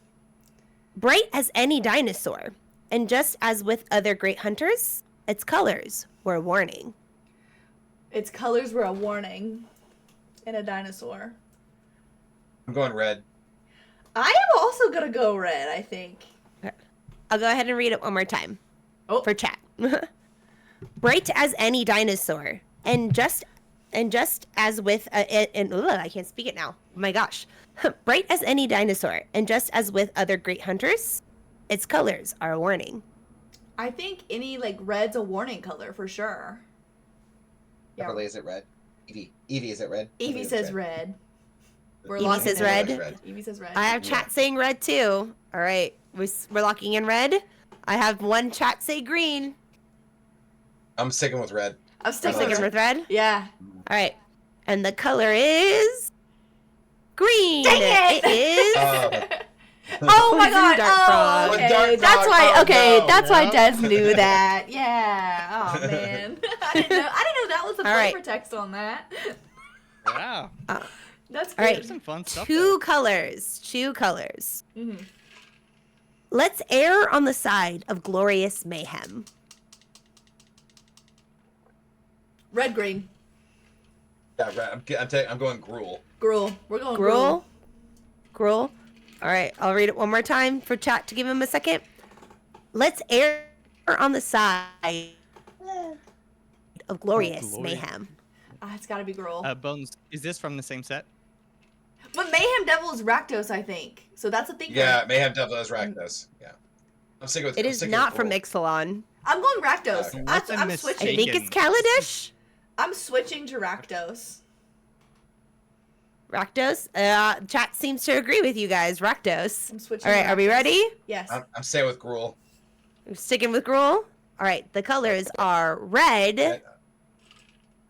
Bright as any dinosaur, and just as with other great hunters, its colors were a warning. Its colors were a warning in a dinosaur. I'm going red. I am also gonna go red, I think. I'll go ahead and read it one more time. Oh. For chat. Bright as any dinosaur, and just as with I can't speak it now. Oh my gosh. Bright as any dinosaur, and just as with other great hunters, its colors are a warning. I think any like red's a warning color for sure. Yeah. Beverly, is it red? Evie, is it red? Evie Beverly, is says it red. We're Evie locking says in. red. Evie says red. I have chat saying red too. All right, we're locking in red. I have one chat say green. I'm sticking with red. I'm Still sticking sticking with with red. Yeah. All right, and the color is green. Dang it! It is. Oh my Poison god! dart Oh, frog. okay. Dark That's frog. why. Oh, Okay, no. that's why No. Des knew that. Yeah. Oh man, I didn't know that was the All right. flavor text on that. Yeah. That's good. All right. There's some fun stuff. Two colors. Two colors. Mhm. Let's err on the side of glorious mayhem. Red, green, Yeah, red. I'm going gruel. gruel. We're going Gruel. Gruel. All right, I'll read it one more time for chat to give him a second. Let's err on the side of glorious Glory. mayhem. It's got to be gruel. Bones, is this from the same set? But Mayhem Devil is Rakdos, I think. So that's a thing. Yeah, Mayhem Devil is Rakdos. Yeah. I'm sticking with It I'm is sticking not with from gruel. Ixalan. I'm going Rakdos. Okay. What's a I'm I switching. think it's Kaladesh. I'm switching to Rakdos. Rakdos. Chat seems to agree with you guys. Rakdos. I'm switching. All right, to are we Rakdos. ready? Yes. I'm staying with gruel. We're sticking with Gruel. All right, the colors are red, Red.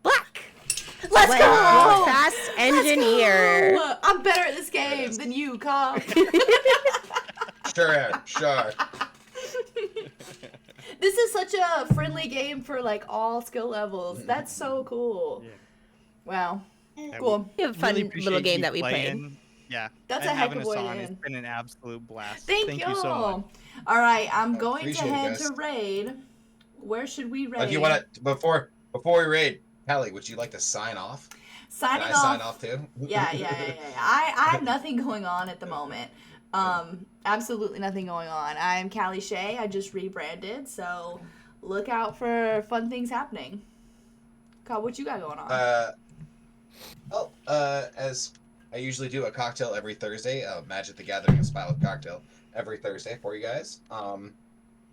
black. Let's When go! you're fast Let's engineer. go! I'm better at this game than you, Cobb. Sure. This is such a friendly game for like all skill levels. That's so cool. Yeah. Wow. Yeah, Cool. We have a fun Really little appreciate game you that we played. playing. Yeah. That's and a heck having of a us way on. to It's end. been an absolute blast. Thank you so much. All right, I'm I going to appreciate it, head guys. to raid. Where should we raid? If you want to, before we raid, Callie, would you like to sign off? Signing Can I off. sign off too? Yeah. I have nothing going on at the moment. Absolutely nothing going on. I'm Callie Shea. I just rebranded, so look out for fun things happening. Kyle, what you got going on? As I usually do, a cocktail every Thursday. Magic the Gathering style of cocktail every Thursday for you guys.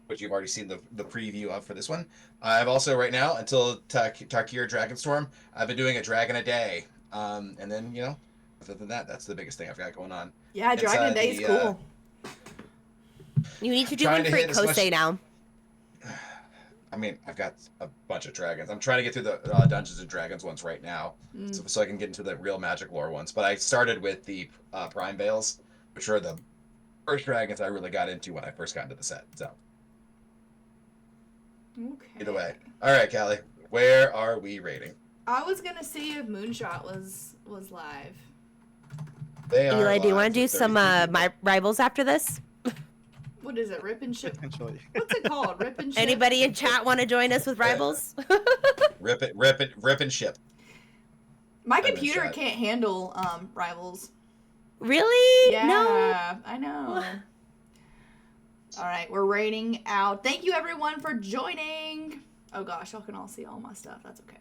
Which you've already seen the preview of for this one. I've also right now until Tarkir Dragonstorm, I've been doing a dragon a day. And then other than that, that's the biggest thing I've got going on. Yeah, Dragon a Day is cool. You need to do one for Kosei now. I mean, I've got a bunch of dragons. I'm trying to get through the Dungeons and Dragons ones right now, so I can get into the real Magic lore ones. But I started with the Prime Veils, which are the first dragons I really got into when I first got into the set. So, Okay. either way, all right, Callie, where are we rating? I was gonna see if Moonshot was live. They are. Eli, do you live want to do for some 32 people. my rivals after this? What is it? Rip and Ship? Potentially. What's it called? Rip and Ship? Anybody in chat want to join us with rivals? Rip and ship. My Rip and computer Shot. can't handle rivals. Really? Yeah, No. I know. All right, we're rating out. Thank you everyone for joining. Oh gosh, y'all can all see all my stuff. That's okay.